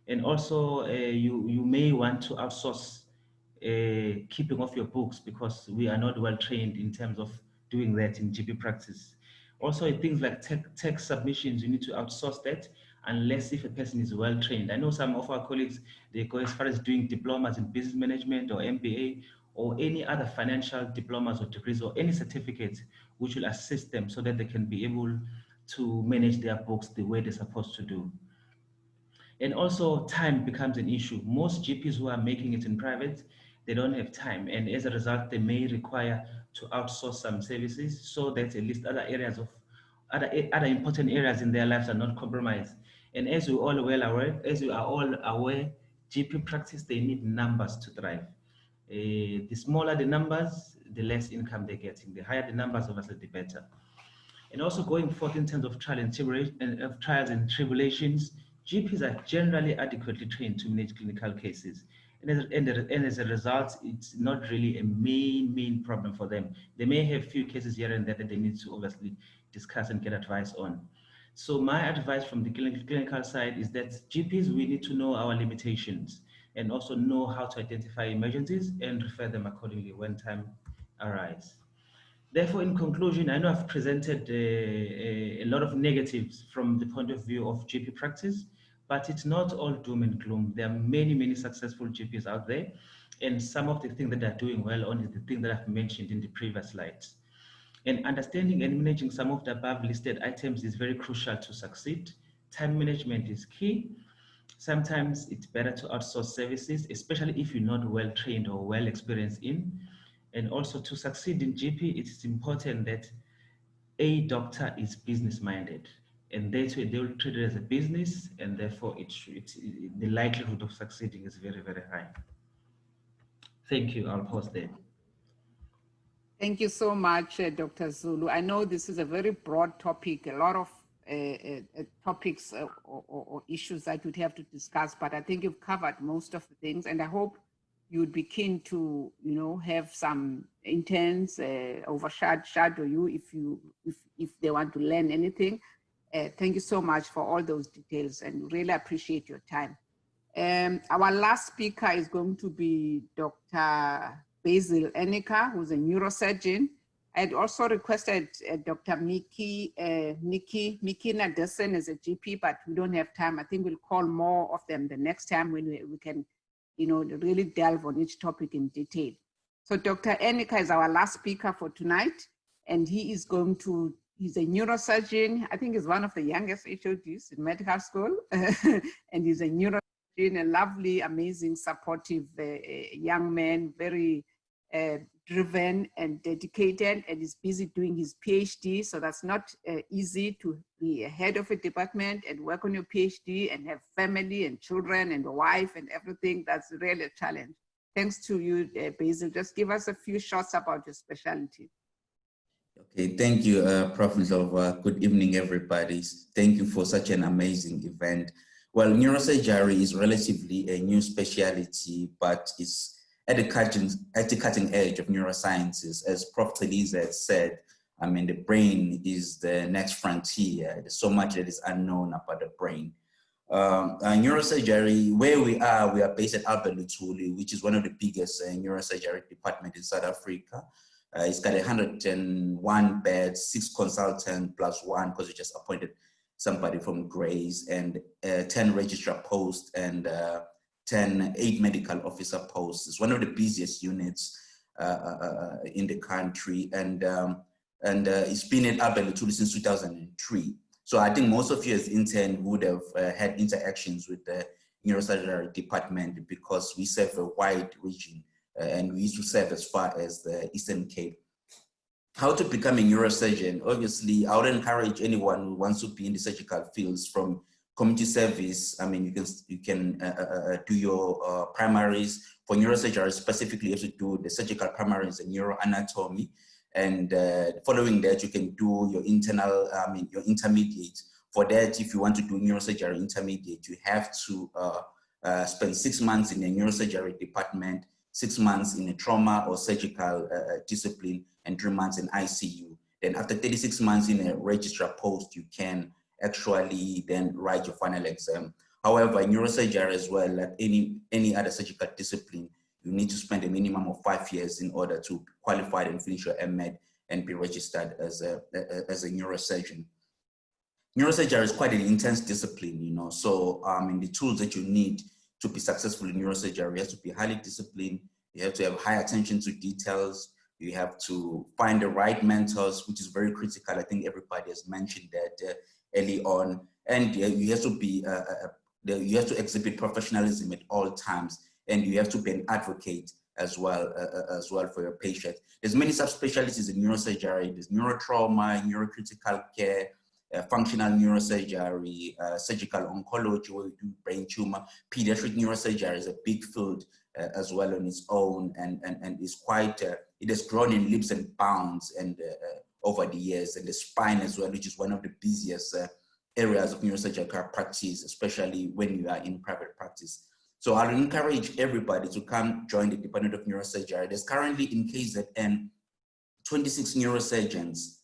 And also you may want to outsource keeping of your books because we are not well trained in terms of doing that in GP practice. Also things like tax submissions, you need to outsource that unless if a person is well trained. I know some of our colleagues, they go as far as doing diplomas in business management or MBA or any other financial diplomas or degrees or any certificates which will assist them so that they can be able to manage their books the way they're supposed to do. And also time becomes an issue. Most GPs who are making it in private, they don't have time. And as a result, they may require to outsource some services so that at least other areas of other important areas in their lives are not compromised. And as we all well aware, as you are all aware, GP practice, they need numbers to thrive. The smaller the numbers, the less income they're getting. The higher the numbers, obviously, the better. And also going forth in terms of trials and tribulations, GPs are generally adequately trained to manage clinical cases. And as a result, it's not really a main problem for them. They may have few cases here and there that they need to obviously discuss and get advice on. So my advice from the clinical side is that GPs, we need to know our limitations and also know how to identify emergencies and refer them accordingly when time arises. Therefore, in conclusion, I know I've presented a lot of negatives from the point of view of GP practice, but it's not all doom and gloom. There are many successful GPs out there, and some of the things that they're doing well on is the thing that I've mentioned in the previous slides. And understanding and managing some of the above listed items is very crucial to succeed. Time management is key. Sometimes it's better to outsource services, especially if you're not well trained or well experienced in. And also to succeed in GP, it is important that a doctor is business minded, and that's why they will treat it as a business, and therefore the likelihood of succeeding is very high. Thank you. I'll pause there. Thank you so much, Dr. Zulu. I know this is a very broad topic, a lot of topics or issues that we'd have to discuss, but I think you've covered most of the things, and I hope you would be keen to, have some interns overshadow you if they want to learn anything. Thank you so much for all those details, and really appreciate your time. Our last speaker is going to be Dr. Basil Enika, who's a neurosurgeon. I had also requested Dr. Nikki Nadesan as a GP, but we don't have time. I think we'll call more of them the next time when we can, really delve on each topic in detail. So Dr. Enika is our last speaker for tonight, and he's a neurosurgeon. I think he's one of the youngest HODs in medical school, and he's a neurosurgeon, a lovely, amazing, supportive young man, very driven and dedicated, and is busy doing his PhD. So that's not easy to be a head of a department and work on your PhD and have family and children and a wife and everything. That's really a challenge. Thanks to you, Basil. Just give us a few shots about your specialty. Okay, thank you, Prof. Zola. Good evening, everybody. Thank you for such an amazing event. Well, neurosurgery is relatively a new specialty, but it's at the cutting edge of neurosciences. As Prof. Teliza had said, I mean, the brain is the next frontier. There's so much that is unknown about the brain. Neurosurgery, where we are based at Albert Luthuli, which is one of the biggest neurosurgery departments in South Africa. It's got 101 beds, 6 consultants plus 1, because we just appointed somebody from Grace, and 10 registrar posts and 8 medical officer posts. It's one of the busiest units in the country, and it's been at Albert Luthuli since 2003. So I think most of you as intern would have had interactions with the neurosurgery department, because we serve a wide region, and we used to serve as far as the Eastern Cape. How to become a neurosurgeon? Obviously, I would encourage anyone who wants to be in the surgical fields from community service. I mean, you can do your primaries. For neurosurgery specifically, you have to do the surgical primaries and neuroanatomy. And following that, you can do your your intermediate. For that, if you want to do neurosurgery intermediate, you have to spend 6 months in a neurosurgery department, 6 months in a trauma or surgical discipline, and 3 months in ICU. Then after 36 months in a registrar post, you can actually then write your final exam. However, in neurosurgery as well, like any other surgical discipline, you need to spend a minimum of 5 years in order to qualify and finish your MED and be registered as a neurosurgeon. Neurosurgery is quite an intense discipline, so in the tools that you need to be successful in neurosurgery, you have to be highly disciplined, you have to have high attention to details, you have to find the right mentors, which is very critical. I think everybody has mentioned that early on, and you have to be you have to exhibit professionalism at all times, and you have to be an advocate as well for your patient. There's many subspecialties in neurosurgery. There's neurotrauma, neurocritical care, functional neurosurgery, surgical oncology, where we do brain tumor. Pediatric neurosurgery is a big field as well on its own, and is quite, it has grown in leaps and bounds and over the years. And the spine as well, which is one of the busiest areas of neurosurgical practice, especially when you are in private practice. So I'll encourage everybody to come join the Department of Neurosurgery. There's currently in KZN 26 neurosurgeons,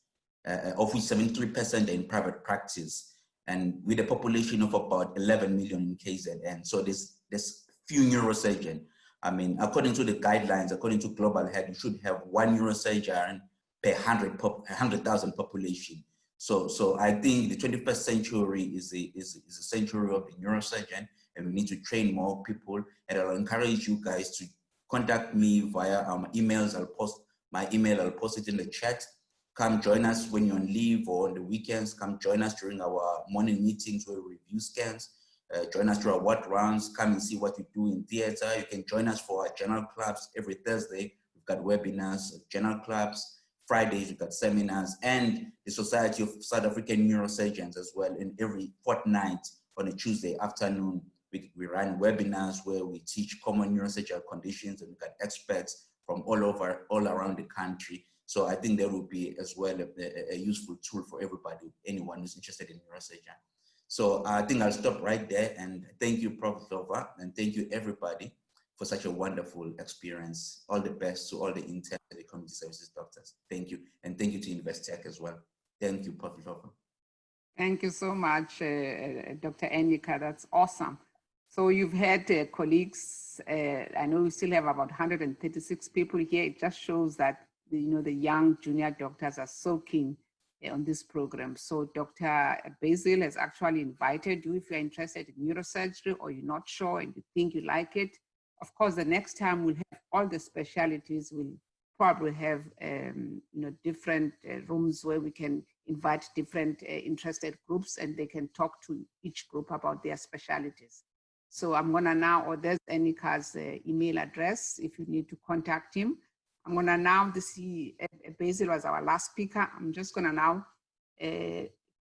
of which 73% are in private practice, and with a population of about 11 million in KZN. So there's few neurosurgeons. I mean, according to the guidelines, according to Global Health, you should have 1 neurosurgeon per 100,000 population. So I think the 21st century is a century of the neurosurgeon, and we need to train more people. And I'll encourage you guys to contact me via emails. I'll post my email, I'll post it in the chat. Come join us when you're on leave or on the weekends. Come join us during our morning meetings where we review scans. Join us through our ward rounds. Come and see what we do in theater. You can join us for our general clubs every Thursday. We've got webinars, general clubs. Fridays, we've got seminars, and the Society of South African Neurosurgeons as well. And every fortnight on a Tuesday afternoon, we run webinars where we teach common neurosurgical conditions, and we've got experts from all around the country. So I think that will be as well a useful tool for everybody, anyone who's interested in neurosurgery. So I think I'll stop right there, and thank you, Prof. Zola, and thank you everybody for such a wonderful experience. All the best to all the interns and the community services doctors. Thank you. And thank you to Investec as well. Thank you, Prof. Lofa. Thank you so much, Dr. Enika. That's awesome. So you've had colleagues, I know we still have about 136 people here. It just shows that the young junior doctors are so keen on this program. So Dr. Basil has actually invited you if you're interested in neurosurgery or you're not sure and you think you like it. Of course, the next time we'll have all the specialties. We'll probably have different rooms where we can invite different interested groups and they can talk to each group about their specialties. So I'm gonna now, or there's Enika's email address if you need to contact him. I'm gonna now, Basil was our last speaker. I'm just gonna now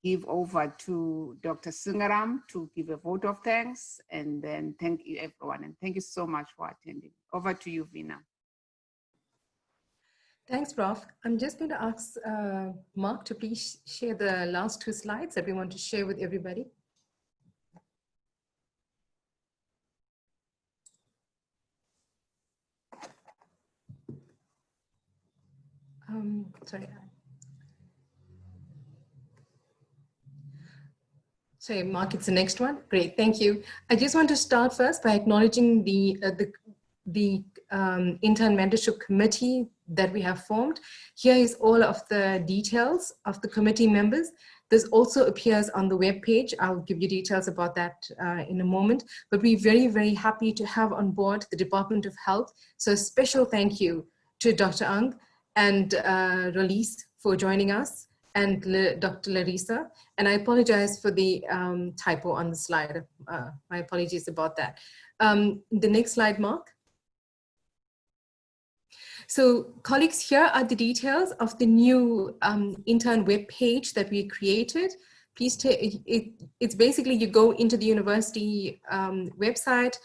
give over to Dr. Sungaram to give a vote of thanks, and then thank you everyone. And thank you so much for attending. Over to you, Vina. Thanks, Prof. I'm just going to ask Mark to please share the last 2 slides that we want to share with everybody. Sorry. Sorry, Mark, it's the next one. Great, thank you. I just want to start first by acknowledging the Intern Mentorship Committee that we have formed. Here is all of the details of the committee members. This also appears on the webpage. I'll give you details about that in a moment, but we're very, very happy to have on board the Department of Health. So a special thank you to Dr. Ang and Release for joining us, and Dr. Larissa. And I apologize for the typo on the slide. My apologies about that. The next slide, Mark. So colleagues, here are the details of the new intern web page that we created. Please take it's basically you go into the university website,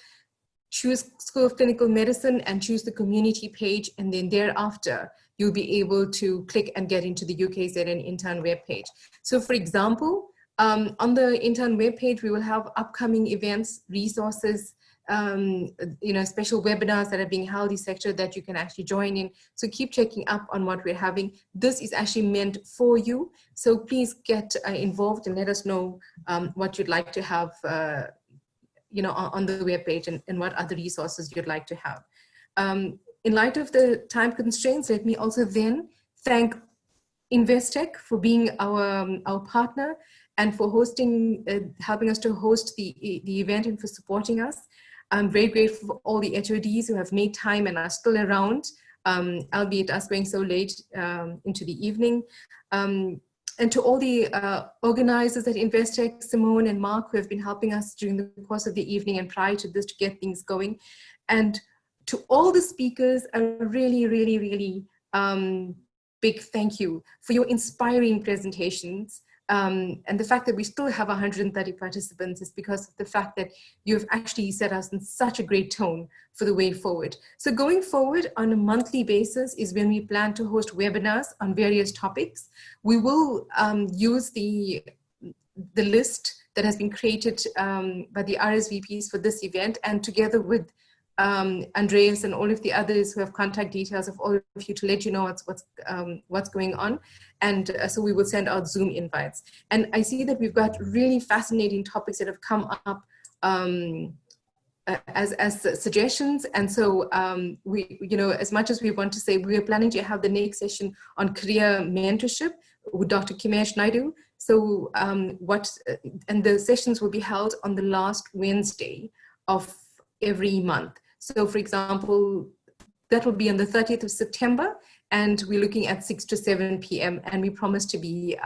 choose School of Clinical Medicine and choose the community page, and then thereafter you'll be able to click and get into the UKZN intern web page. So for example, on the intern web page, we will have upcoming events, resources, special webinars that are being held, etc., that you can actually join in. So keep checking up on what we're having. This is actually meant for you. So please get involved and let us know what you'd like to have on the web page and what other resources you'd like to have. In light of the time constraints, let me also then thank Investec for being our partner and for hosting, helping us to host the event and for supporting us. I'm very grateful for all the HODs who have made time and are still around, albeit us going so late into the evening. And to all the organizers at Investec, Simone and Mark, who have been helping us during the course of the evening and prior to this to get things going. And to all the speakers, a really, really, really big thank you for your inspiring presentations. And the fact that we still have 130 participants is because of the fact that you've actually set us in such a great tone for the way forward. So going forward on a monthly basis is when we plan to host webinars on various topics. We will use the list that has been created by the RSVPs for this event, and together with Andreas and all of the others who have contact details of all of you to let you know what's going on. And so we will send out Zoom invites. And I see that we've got really fascinating topics that have come up as suggestions. And so we, as much as we want to say, we are planning to have the next session on career mentorship with Dr. Kimesh Naidu. So and the sessions will be held on the last Wednesday of every month. So for example, that will be on the 30th of September, and we're looking at 6 to 7 p.m. And we promise to be,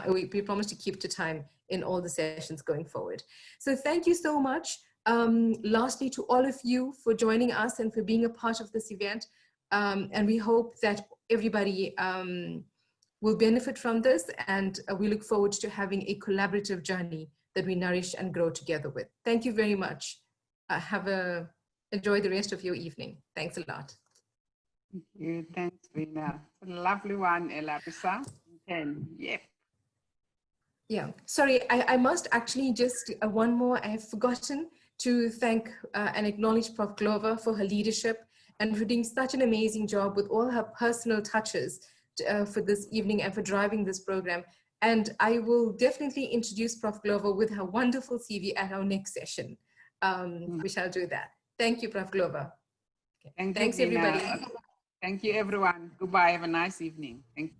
we promise to keep to time in all the sessions going forward. So thank you so much. Lastly, to all of you for joining us and for being a part of this event. And we hope that everybody will benefit from this, and we look forward to having a collaborative journey that we nourish and grow together with. Thank you very much. Enjoy the rest of your evening. Thanks a lot. Thank you. Thanks, Rina. Lovely one, Larissa. Yep. Yeah, sorry, I must actually just one more. I have forgotten to thank and acknowledge Prof. Glover for her leadership and for doing such an amazing job with all her personal touches for this evening and for driving this program. And I will definitely introduce Prof. Glover with her wonderful CV at our next session. We shall do that. Thank you, Prof. Glover. Okay. Thanks, everybody. Thank you, everyone. Goodbye. Have a nice evening. Thank you.